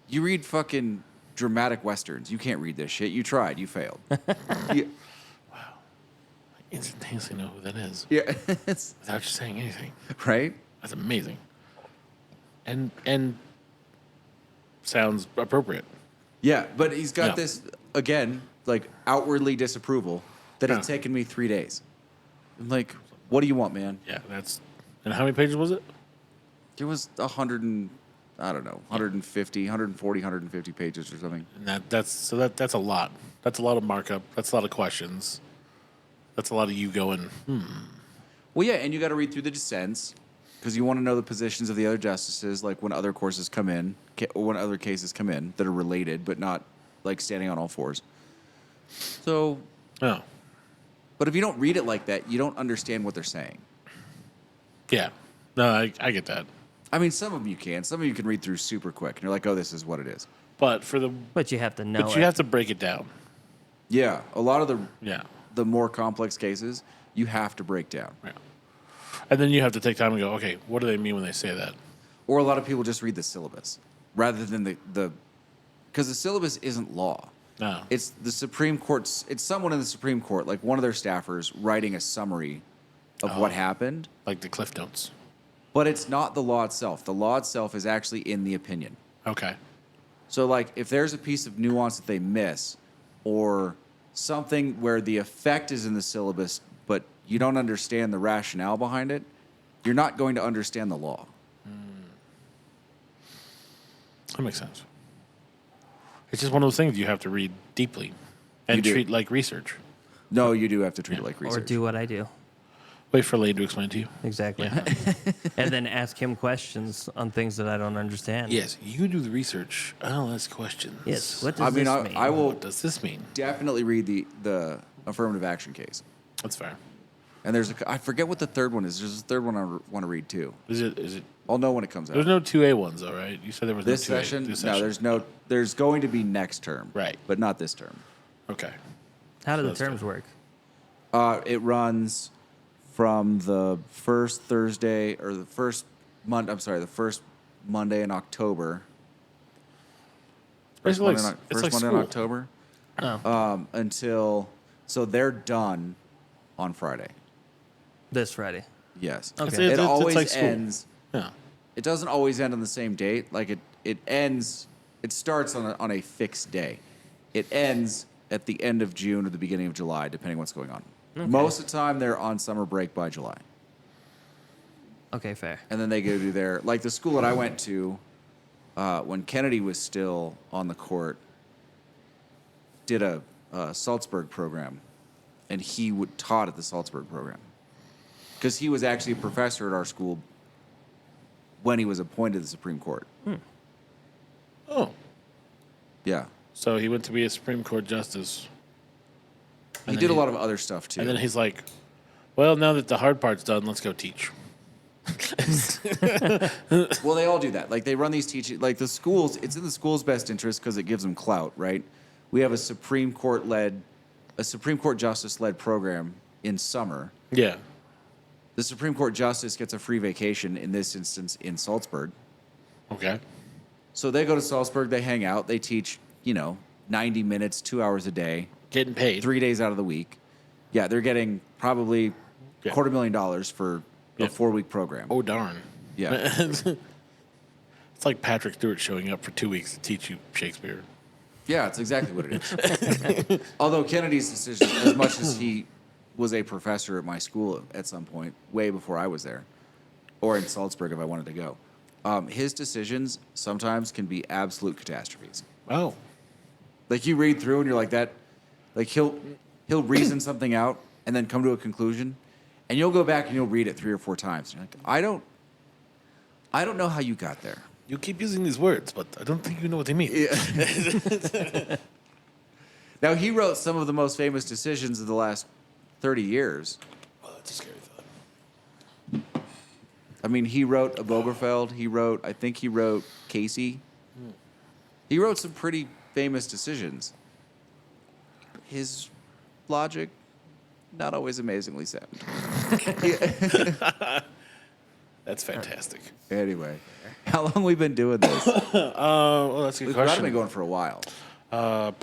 You read fucking dramatic westerns. You can't read this shit. You tried. You failed. You- I instantaneously know who that is yeah. It's, without you saying anything. right. That's amazing. And sounds appropriate. Yeah, but he's got Yeah. this again, like outwardly disapproval that Yeah. it's taken me 3 days. I'm like, what do you want, man? Yeah. That's. And how many pages was it? It was 100 and I don't know, 150, 140, 150 pages or something. And that's a lot. That's a lot of markup. That's a lot of questions. That's a lot of you going. Well, yeah, and you got to read through the dissents because you want to know the positions of the other justices, like when other courses come in, or when other cases come in that are related but not like standing on all fours. So, Oh. but if you don't read it like that, you don't understand what they're saying. Yeah. No, I get that. I mean, some of them you can. Some of you can read through super quick, and you're like, "Oh, this is what it is." But for the But you have to know but it. you have to break it down. Yeah, a lot of Yeah. the more complex cases, you have to break down. Yeah. And then you have to take time and go, okay, what do they mean when they say that? Or a lot of people just read the syllabus rather than the because the syllabus isn't law. No. It's the Supreme Court's. It's someone in the Supreme Court, like one of their staffers, writing a summary of what happened. Like the Cliff Notes. But it's not the law itself. The law itself is actually in the opinion. Okay. So, like, if there's a piece of nuance that they miss, or something where the effect is in the syllabus, but you don't understand the rationale behind it, you're not going to understand the law. That makes sense. It's just one of those things you have to read deeply and You do. treat like research. No, you do have to treat it like or research. do what I do. Wait for Lane to explain to you. Exactly. Yeah. And then ask him questions on things that I don't understand. Yes, you do the research. I'll ask questions. Yes. What does I mean, this I- mean? I will- What does this mean? Definitely read the affirmative action case. That's fair. And I forget what the third one is. There's a third one I want to read too. Is it? I'll know when it comes out. There's no 2A ones, though, right? You said there was This no 2A. session? This No, session. there's going to be next term. Right. But not this term. Okay. How do the That's terms work? It runs from the first Thursday or the first Monday. I'm sorry, the first Monday in October. First Basically, Monday, it's like Monday in school. October. Oh, Until they're done on Friday. this Friday. Yes. Okay. It's It always like school. ends. Yeah. It doesn't always end on the same date. Like it ends. It starts on a fixed day. It ends at the end of June or the beginning of July, depending what's going on. Okay. Most of the time, they're on summer break by July. Okay, fair. and then they go do their like the school that I went to when Kennedy was still on the court did a Salzburg program, and he taught at the Salzburg program because he was actually a professor at our school when he was appointed to the Supreme Court. Oh, Yeah, so he went to be a Supreme Court justice, he did a lot of other stuff too. and then he's like, "Well, now that the hard part's done, let's go teach." Well, they all do that. Like they run these teaching, like the schools. It's in the school's best interest because it gives them clout, right? We have a Supreme Court justice led program in summer. Yeah. The Supreme Court justice gets a free vacation in this instance in Salzburg. Okay. So they go to Salzburg, they hang out, they teach, 90 minutes, 2 hours a day, Getting paid. 3 days out of the week. Yeah, they're getting probably Yeah. $250,000 for Yeah. a 4-week program. Oh darn. Yeah. It's like Patrick Stewart showing up for 2 weeks to teach you Shakespeare. Yeah, it's exactly what it is. Although Kennedy's decision, as much as he was a professor at my school at some point, way before I was there, or in Salzburg if I wanted to go, his decisions sometimes can be absolute catastrophes. Oh. Like you read through and you're like that, like he'll reason something out and then come to a conclusion, and you'll go back and you'll read it 3 or 4 times. And you're like, I don't know how you got there. You keep using these words, but I don't think you know what they mean. Yeah. Now he wrote some of the most famous decisions of the last 30 years. Well, that's a scary thought. I mean, he wrote Obergefell. I think he wrote Casey. He wrote some pretty famous decisions. His logic, not always amazingly sound. That's fantastic. Anyway, how long we been doing this? Well, that's a good We've probably question. been going for a while. Oh,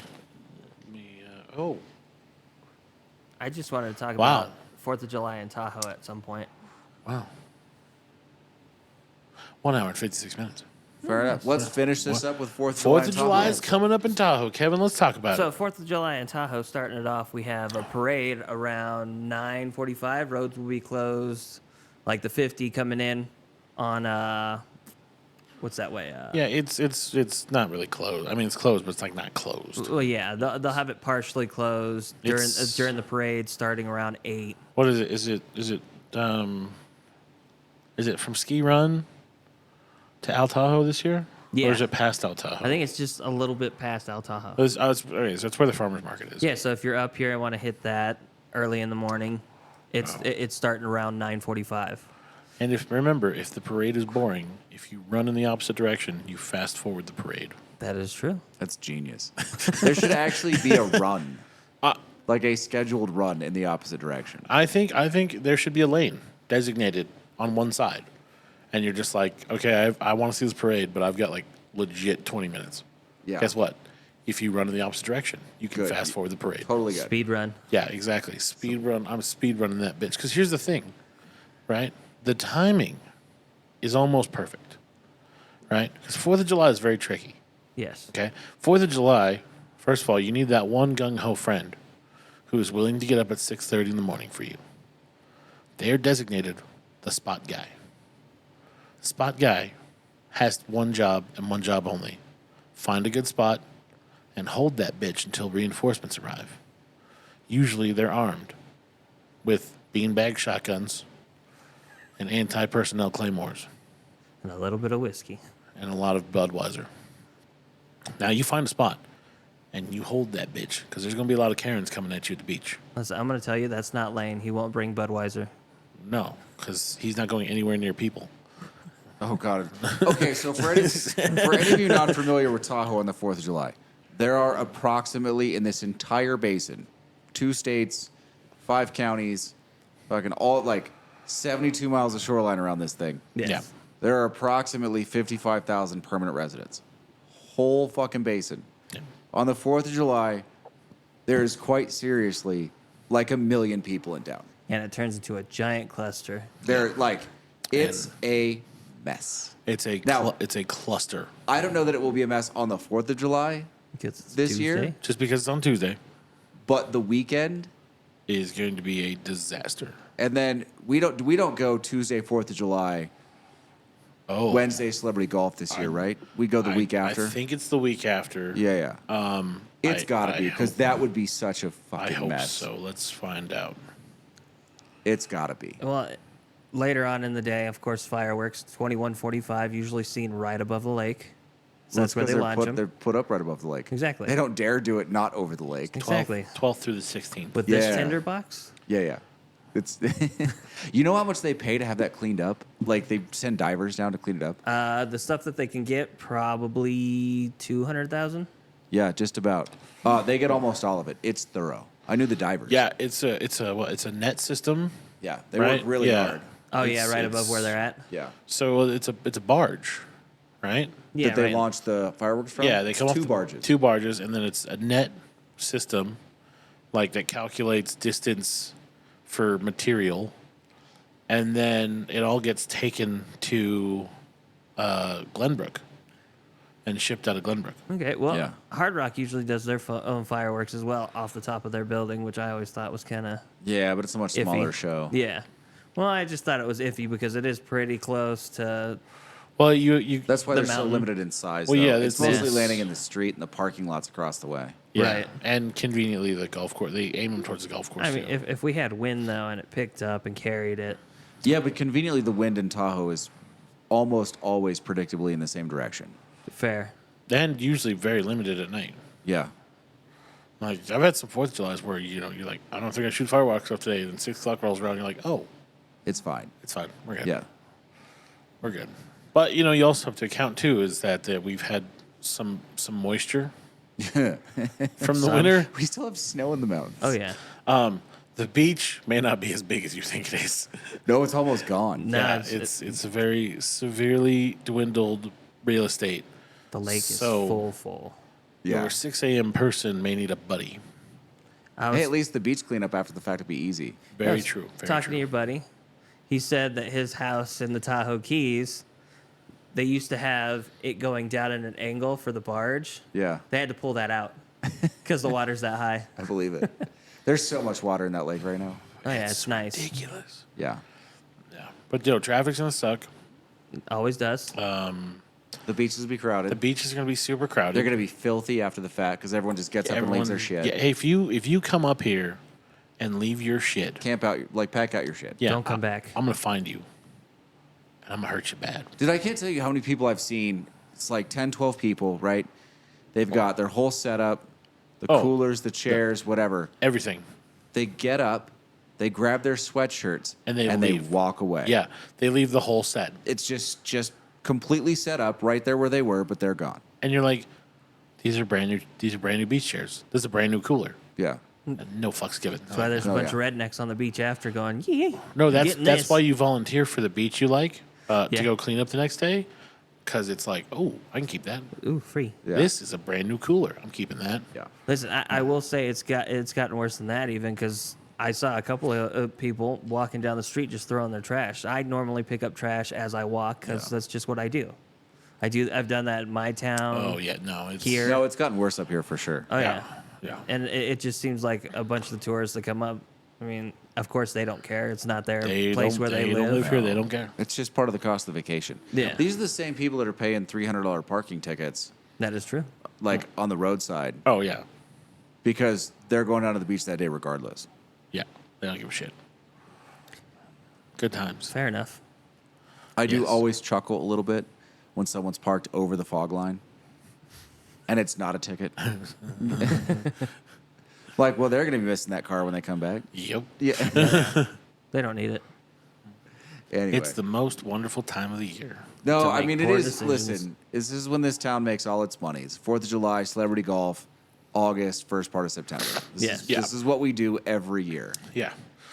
I just wanted to talk Wow. about 4th of July in Tahoe at some point. wow. 1 hour and 56 minutes. Fair enough. Let's finish this up with 4th of July. 4th of July is coming up in Tahoe. Kevin, let's talk about So it. 4th of July in Tahoe, starting it off, we have a parade around 9:45. Roads will be closed, like the 50 coming in on what's that way? Yeah, it's not really closed. I mean, it's closed, but it's like not closed. Well, yeah, they'll have it partially closed during It's- during the parade, starting around 8. What is it? Is it from Ski Run to Al Tahoe this year? Yeah. Or is it past Al Tahoe? I think it's just a little bit past Al Tahoe. Okay, so it's where the farmers market is. Yeah, so if you're up here and want to hit that early in the morning, it's starting around 9:45. And remember, if the parade is boring, if you run in the opposite direction, you fast forward the parade. That is true. That's genius. There should actually be a run, like a scheduled run in the opposite direction. I think there should be a lane designated on one side, and you're just like, okay, I want to see this parade, but I've got like legit 20 minutes. Yeah. Guess what? If you run in the opposite direction, you can Good. fast forward the parade. Totally good. Speed run. Yeah, exactly. Speed run. I'm speed running that bitch. Because here's the thing, right? The timing is almost perfect, right? Because 4th of July is very tricky. Yes. Okay, 4th of July. First of all, you need that one gung ho friend who is willing to get up at 6:30 in the morning for you. They are designated the spot guy. The spot guy has one job and one job only: find a good spot and hold that bitch until reinforcements arrive. Usually, they're armed with beanbag shotguns and anti-personnel claymores And a little bit of whiskey. and a lot of Budweiser. Now you find a spot and you hold that bitch because there's going to be a lot of Karens coming at you at the beach. Listen, I'm going to tell you, that's not Lane. He won't bring Budweiser. No, because he's not going anywhere near people. Oh God. Okay, so for any of you not familiar with Tahoe on the 4th of July, there are approximately in this entire basin, 2 states, 5 counties, fucking all like 72 miles of shoreline around this thing. Yes. Yeah. There are approximately 55,000 permanent residents. Whole fucking basin. Yeah. On the 4th of July, there's quite seriously like 1 million people in town. And it turns into a giant cluster. They're like, it's a mess. It's a Now- it's a cluster. I don't know that it will be a mess on the 4th of July, Because it's This year? Tuesday. Just because it's on Tuesday. but the weekend is going to be a disaster. And then we don't go Tuesday 4th of July, Oh, Wednesday celebrity golf this year, right? We go the week after. I think it's the week after. Yeah. It's got to be because hope- that would be such a I fucking hope mess. so. Let's find out. It's got to be. Well, later on in the day, of course, fireworks 21:45 usually seen right above the lake. So that's where 'cause they launch them. They're put up right above the lake. Exactly. They don't dare do it not over the lake. Exactly. 12th through the 16th. With Yeah. this tinderbox. Yeah. It's. You know how much they pay to have that cleaned up? Like they send divers down to clean it up. The stuff that they can get probably 200,000. Yeah, just about. They get almost all of it. It's thorough. I knew the divers. Yeah, it's a net system. Yeah, they Right? work really Yeah. hard. Oh yeah, It's- right above where they're at. Yeah. So it's a barge, right? Yeah, That they right. launch the fireworks from? Yeah, they It's come off two barges. two barges, and then it's a net system, like that calculates distance for material, and then it all gets taken to Glenbrook and shipped out of Glenbrook. Okay, well, Yeah. Hard Rock usually does their own fireworks as well off the top of their building, which I always thought was kind of Yeah, but it's a much iffy. smaller show. Yeah. Well, I just thought it was iffy because it is pretty close to. Well, you That's why The they're so mountain. limited in size. Well, though. yeah, it's it's- mostly it's- landing in the street and the parking lots across the way. yeah, Right. and conveniently the golf course. They aim them towards the golf course. I mean, too. if we had wind though and it picked up and carried it, Yeah, but conveniently the wind in Tahoe is almost always predictably in the same direction. fair. and usually very limited at night. Yeah. Like I've had some 4th of July's where you're like, I don't think I shoot fireworks up today. And 6 o'clock rolls around, you're like, oh, It's fine. it's fine, we're good. Yeah. We're good. But you also have to account too is that we've had some moisture from the winter. We still have snow in the mountains. Oh yeah. The beach may not be as big as you think it is. No, it's almost gone. No. Yeah, it's- it's a very severely dwindled real estate. The lake is So- full. Yeah. Your 6 a.m. person may need a buddy. I was Hey, at least the beach cleanup after the fact would be easy. Very yes, true. Very talking true. to your buddy. He said that his house in the Tahoe Keys, they used to have it going down at an angle for the barge. Yeah, They had to pull that out because the water's that high. I believe it. There's so much water in that lake right now. Oh yeah, it's nice. Ridiculous. Yeah. Yeah. But traffic's gonna suck. Always does. The beaches will be crowded. The beach is gonna be super crowded. They're going to be filthy after the fact because everyone just gets up and leaves their shit. Yeah, hey, if you come up here and leave your shit, Camp out, pack out your shit. yeah, Don't come back. I'm gonna find you. And I'm gonna hurt you bad. Dude, I can't tell you how many people I've seen. It's like 10, 12 people, right? They've got their whole setup, the Oh. coolers, the chairs, whatever. Everything. They get up, they grab their sweatshirts, And they they leave. walk away. Yeah, they leave the whole set, It's just completely set up right there where they were, but they're gone. and you're like, these are brand new beach chairs. This is a brand new cooler. Yeah. And no fucks given. That's why there's a Oh, bunch yeah. of rednecks on the beach after going, yeah. No, I'm that's getting that's this." why you volunteer for the beach you like to Yeah. go clean up the next day, because it's like, oh, I can keep that. Ooh, free. Yeah. This is a brand new cooler. I'm keeping that. Yeah. Listen, I will say it's gotten worse than that even because I saw a couple of people walking down the street just throwing their trash. I normally pick up trash as I walk because Yeah. that's just what I do. I've done that in my town. Oh yeah, no, it's Here. No, it's gotten worse up here for sure. Oh yeah. yeah. And it just seems like a bunch of the tourists that come up. I mean, of course they don't care. It's not their They place don't, where they don't live live. here. They don't care. It's just part of the cost of the vacation. Yeah. These are the same people that are paying $300 parking tickets, That is true. like on the roadside, Oh yeah, because they're going down to the beach that day regardless. yeah. They don't give a shit. Good times. Fair enough. I do Yes. always chuckle a little bit when someone's parked over the fog line and it's not a ticket. Like, well, they're going to be missing that car when they come back. Yep. Yeah. They don't need it. Anyway. It's the most wonderful time of the year. No, to I make mean, it poor is. decisions. Listen, this is when this town makes all its money. It's 4th of July, celebrity golf, August, first part of September. This Yeah. is, Yeah. This is what we do every year. Yeah.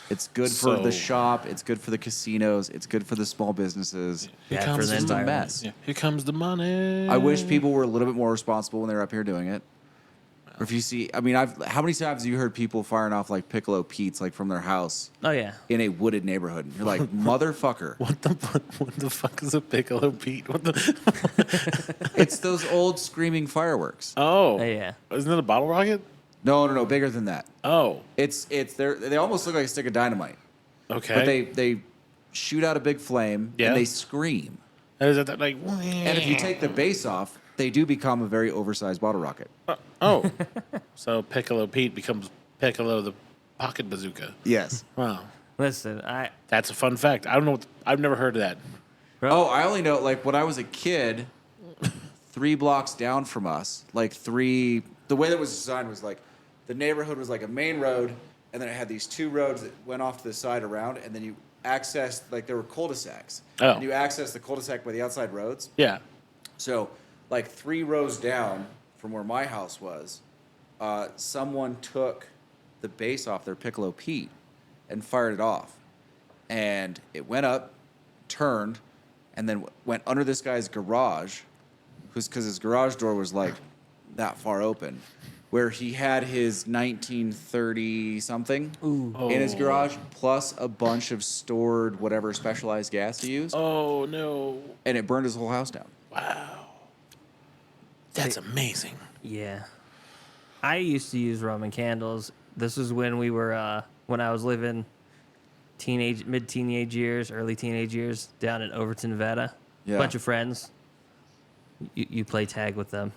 It's good for the So- shop. It's good for the casinos. It's good for the small businesses. Bad comes for the the It's just a environment. mess. Yeah. Here comes the money. I wish people were a little bit more responsible when they're up here doing it. Or if you see, I mean, how many times have you heard people firing off like Piccolo Pete's like from their house Oh yeah. in a wooded neighborhood? And you're like, motherfucker. What the fuck is a Piccolo Pete? What the? It's those old screaming fireworks. Oh. Yeah. Isn't it a bottle rocket? No, bigger than that. Oh, They almost look like a stick of dynamite, okay. but they shoot out a big flame Yeah. and they scream. Is that like? And if you take the base off, they do become a very oversized bottle rocket. Oh, so Piccolo Pete becomes Piccolo the pocket bazooka. Yes. Wow, Listen, that's a fun fact. I don't know. I've never heard of that. Oh, I only know, like, when I was a kid, 3 blocks down from us, the way that was designed was like, the neighborhood was like a main road, and then it had these 2 roads that went off to the side around, and then you accessed, like, there were cul-de-sacs. Oh. And you accessed the cul-de-sac by the outside roads. Yeah. So, like, 3 rows down from where my house was, someone took the base off their Piccolo Pete and fired it off. And it went up, turned, and then went under this guy's garage, because his garage door was like that far open, where he had his 1930 something in his garage, plus a bunch of stored whatever specialized gas he used, Oh no! and it burned his whole house down. Wow, that's amazing. yeah. I used to use Roman candles. This was when we were when I was living mid-teenage years, early teenage years down in Overton, Nevada. Yeah. Bunch of friends. You play tag with them.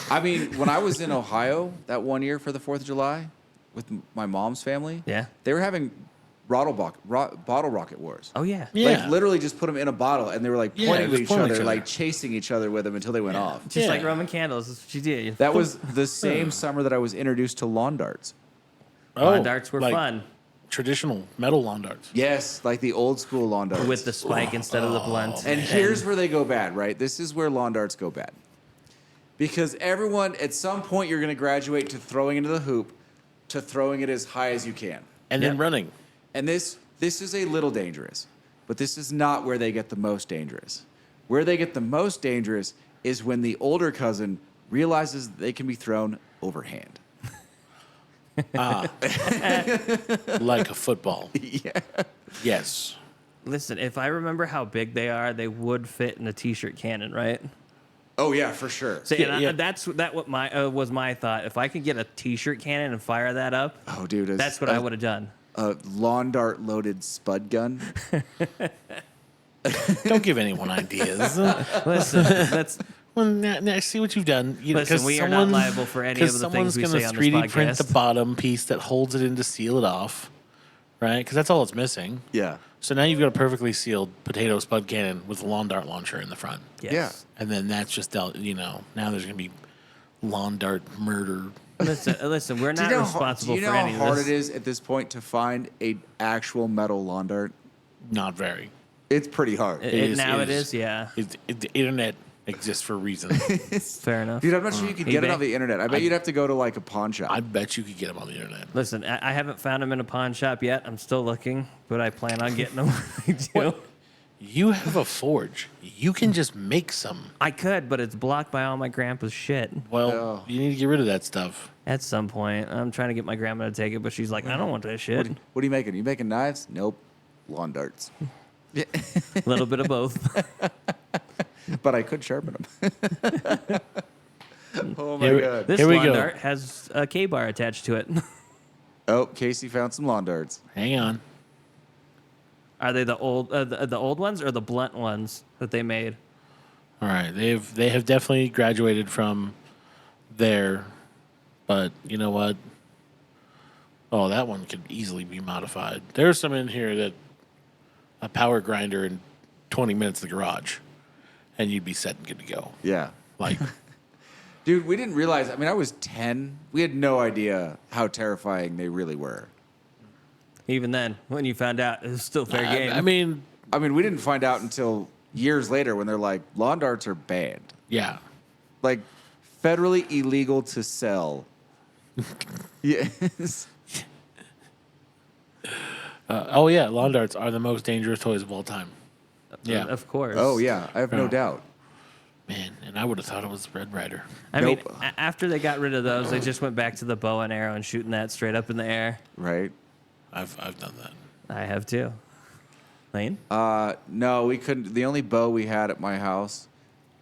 I mean, when I was in Ohio that one year for the 4th of July with my mom's family, Yeah. they were having bottle rocket wars. Oh yeah. Yeah. Like, literally just put them in a bottle, and they were like Yeah, pointing just at each pointing at other, each other. like chasing each other with them until they went off. Just like Yeah. Roman candles. That's what you did. That was the same summer that I was introduced to lawn darts. Lawn darts were like fun Traditional metal lawn darts. Yes, like the old school lawn darts. with the spike instead of the blunt. And here's where they go bad, right? This is where lawn darts go bad. Because everyone, at some point, you're going to graduate to throwing into the hoop, to throwing it as high as you can. And then Yep. running. And this is a little dangerous, but this is not where they get the most dangerous. Where they get the most dangerous is when the older cousin realizes that they can be thrown overhand. Like a football. Yeah. Yes. Listen, if I remember how big they are, they would fit in a t-shirt cannon, right? Oh yeah, for sure. So, Yeah, yeah. that's what my was my thought. If I could get a t-shirt cannon and fire that up, Oh, dude, that's what I would have done. A lawn dart loaded spud gun. Don't give anyone ideas. Listen, that's Well, now see what you've done. Listen, 'cause we are not liable for any of the things we someone's say on this 3D print the podcast. bottom piece that holds it in to seal it off, right? Because that's all it's missing. Yeah. So now you've got a perfectly sealed potato spud cannon with a lawn dart launcher in the front. yes. Yeah. And then that's just, now there's going to be lawn dart murder. Listen, we're Do not you know, responsible do you know for any how hard of it this. is at this point to find a actual metal lawn dart? Not very. It's pretty hard. It is- Now it it is. is, yeah. The internet exists for a reason. Fair enough. Dude, I'm not sure you could get it eBay? on the internet. I bet you'd have to go to like a pawn shop. I bet you could get them on the internet. Listen, I haven't found them in a pawn shop yet. I'm still looking, but I plan on getting them. I do. You have a forge. You can just make some. I could, but it's blocked by all my grandpa's shit. Well, Oh. you need to get rid of that stuff. At some point, I'm trying to get my grandma to take it, but she's like, I don't want that shit. What are you making? You making knives? Nope. Lawn darts. A little bit of both. But I could sharpen them. Oh my Here we- god. This Here we lawn go. dart has a K-bar attached to it. Oh, Casey found some lawn darts. Hang on. Are they the old ones or the blunt ones that they made? All right, they have definitely graduated from there, but you know what? Oh, that one could easily be modified. There's some in here that a power grinder in 20 minutes in the garage, and you'd be set and good to go. Yeah. Like, Dude, we didn't realize. I mean, I was 10. We had no idea how terrifying they really were. Even then, when you found out, it was still fair game. I mean, We didn't find out until years later when they're like, lawn darts are banned. yeah. Like, federally illegal to sell. Yes. Oh yeah, lawn darts are the most dangerous toys of all time. Yeah, Of course. Oh, yeah. I have no Yeah. doubt. man, and I would have thought it was Red Rider. I mean, Nope. after they got rid of those, they just went back to the bow and arrow and shooting that straight up in the air. Right? I've done that. I have too. Lane? No, we couldn't. The only bow we had at my house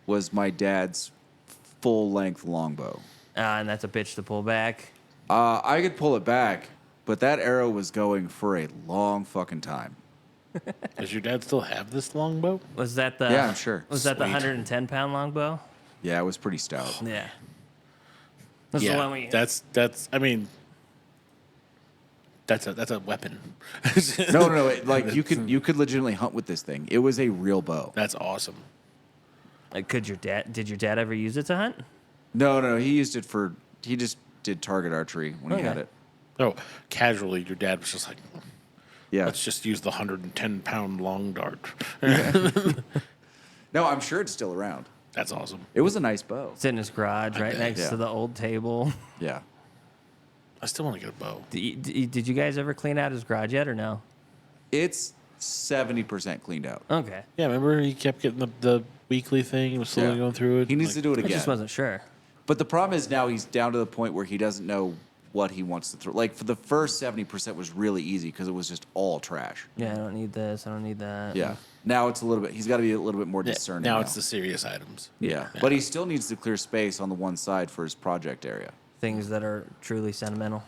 was my dad's full-length longbow. And that's a bitch to pull back. I could pull it back, but that arrow was going for a long fucking time. Does your dad still have this longbow? Was that the? Yeah, I'm sure. Was that the Sweet. 110-pound longbow? Yeah, it was pretty stout. Yeah. That's the one we. that's. I mean, that's a weapon. No. Like you could legitimately hunt with this thing. It was a real bow. That's awesome. Did your dad ever use it to hunt? No. He used it for. He just did target archery when he had Okay. it. Oh, casually, your dad was just like, Yeah. let's just use the 110-pound long dart. No, I'm sure it's still around. That's awesome. It was a nice bow. It's in his garage, right next Yeah. to the old table. Yeah. I still want to get a bow. Did you guys ever clean out his garage yet, or no? It's 70% cleaned out. Okay. Yeah, remember he kept getting the weekly thing. He was slowly Yeah. going through it. He needs to do it I again. just wasn't sure. But the problem is now he's down to the point where he doesn't know what he wants to throw. Like for the first 70% was really easy because it was just all trash. Yeah, I don't need this. I don't need that. Yeah. Now it's a little bit. He's got to be a little bit more Yeah, discerning. now it's the serious items. Yeah. But he still needs to clear space on the one side for his project area. Things that are truly sentimental.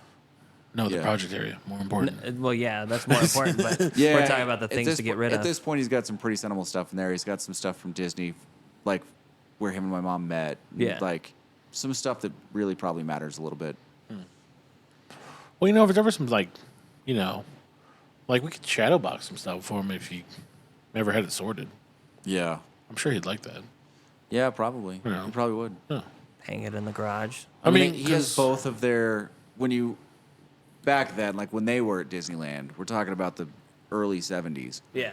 No, the Yeah. project area more important. Well, yeah, that's more important. But Yeah. we're talking about the at things this to get po- rid At of. this point, he's got some pretty sentimental stuff in there. He's got some stuff from Disney, like where him and my mom met. Yeah. Like some stuff that really probably matters a little bit. Well, if it's ever some like we could shadow box some stuff for him if he ever had it sorted. Yeah. I'm sure he'd like that. Yeah, probably. Yeah. He probably would. Yeah. Hang it in the garage. I mean, he has 'cause- both of their back then, like when they were at Disneyland. We're talking about the early 70s, Yeah.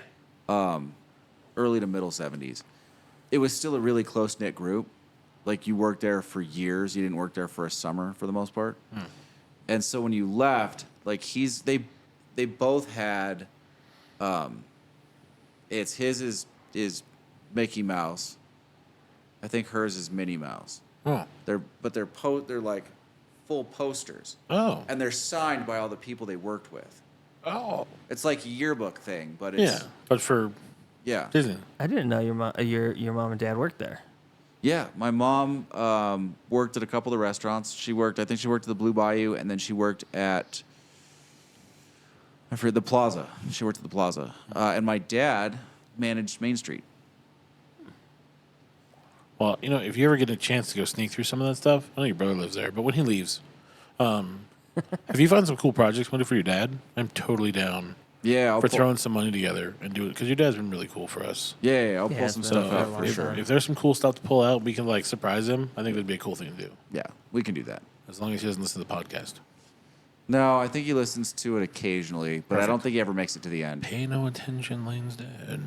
early to middle 70s. It was still a really close knit group. Like you worked there for years. You didn't work there for a summer for the most part. And so when you left, like they both had, it's his is Mickey Mouse. I think hers is Minnie Mouse. Oh. They're like full posters. Oh. And they're signed by all the people they worked with. Oh. It's like a yearbook thing, but it's Yeah. But for yeah. Disney. I didn't know your mom and dad worked there. Yeah, my mom worked at a couple of restaurants. I think she worked at the Blue Bayou, and then she worked at, I forget, the Plaza. She worked at the Plaza. And my dad managed Main Street. Well, if you ever get a chance to go sneak through some of that stuff, I know your brother lives there, but when he leaves, if you find some cool projects, want to do for your dad, I'm totally down Yeah, for throwing some money together and do it because your dad's been really cool for us. Yeah, I'll Yeah, pull it's some been stuff a out long for if, sure. time. if there's some cool stuff to pull out, we can surprise him. I think that'd be a cool thing to do, Yeah, we can do that. as long as he doesn't listen to the podcast. No, I think he listens to it occasionally, but I don't think he ever makes it to the end. Pay no attention, Lane's dad.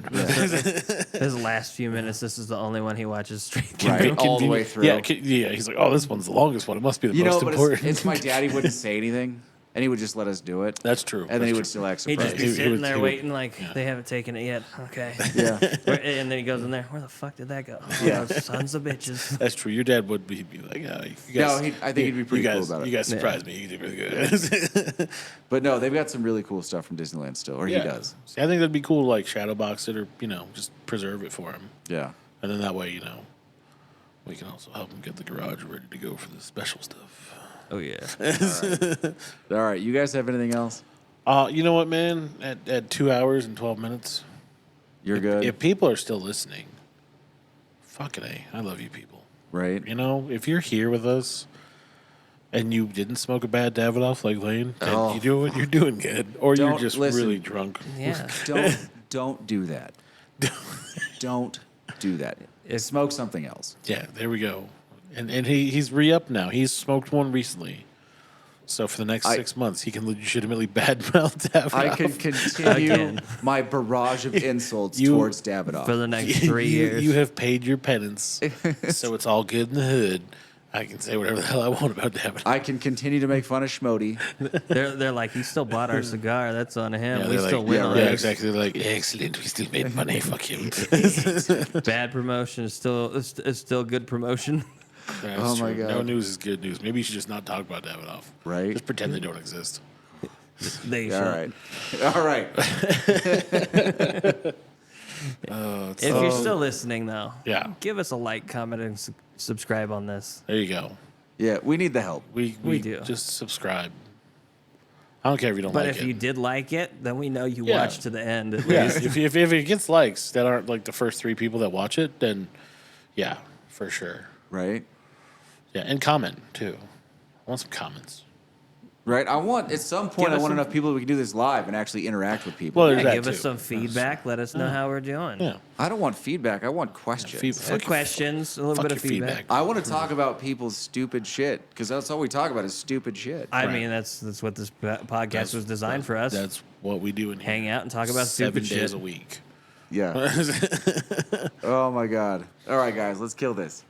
His last few minutes, this is the only one he watches straight. Right, all the way through. Yeah, he's like, oh, this one's the longest one. It must be the You know, most but important. it's my dad. He wouldn't say anything, and he would just let us do it. That's true. And then he would That's still act He'd just surprised. be He sitting would- there he would- waiting like they haven't taken it yet. Okay. Yeah. And then he goes in there. Where the fuck did that go? Oh, Yeah. those sons of bitches. That's true. Your dad would be like, oh, you No, guys. I think he'd be pretty you cool guys, about it. You guys surprised me. You did really good. But no, they've got some really cool stuff from Disneyland still, or he does. See, I think that'd be cool to shadow box it or just preserve it for him, Yeah. and then that way we can also help him get the garage ready to go for the special stuff. Oh yeah. All right. You guys have anything else? You know what, man? At 2 hours and 12 minutes, You're good, if people are still listening, fucking A, I love you people. right? If you're here with us and you didn't smoke a bad Davidoff like Lane, then Oh. you're doing good, or you're Don't just listen. really drunk. Yeah. Don't do that. Don't do that. Smoke something else. Yeah, there we go. And he's re-upped now. He's smoked one recently. So for the next 6 months, he can legitimately badmouth Davidoff. I can continue Again. my barrage of insults You- towards Davidoff. For the next 3 years. You have paid your penance, so it's all good in the hood. I can say whatever the hell I want about Davidoff. I can continue to make fun of Schmody. They're like, he still bought our cigar. That's on him. Yeah, we they're still like, win yeah, on right. it. exactly. They're like, excellent. We still made money. Fuck him. Bad promotion is still good promotion. That's Oh my true. God. No news is good news. Maybe you should just not talk about Davidoff. Right. Just pretend they don't exist. They All should. right. All right. If you're still listening, though, Yeah. give us a like, comment, and subscribe on this. There you go. Yeah, we need the help. We do. Just subscribe. I don't care if you don't But like if it. you did like it, then we know you Yeah. watched to the end at Yeah, least. if it gets likes that aren't like the first 3 people that watch it, then yeah, for sure. Right? Yeah, and comment too. I want some comments. Right? I want, at some point, Give I us want some- enough people we can do this live and actually interact with people. Well, Yeah, there's that give us too. some feedback. Let us know how we're doing. Yeah. I don't want feedback. I want questions. Fuck your- Questions, a little fuck bit of your feedback. I want to talk about people's stupid shit because that's all we talk about is stupid shit. I Right. mean, that's what this podcast was designed for us. That's what we do in here. Hang out and talk about 7 stupid days shit. a week. Yeah. Oh my god. All right, guys, let's kill this.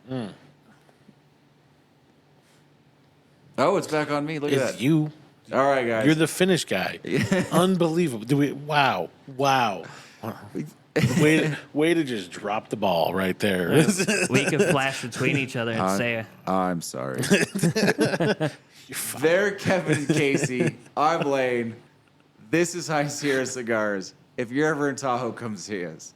Oh, it's back on me. Look at It's that. you. All right, guys. You're the Finnish guy. Unbelievable. Wow. Way to just drop the ball right there. We could flash between each other and say, I'm sorry. They're Kevin and Casey. I'm Lane. This is High Sierra Cigars. If you're ever in Tahoe, come see us.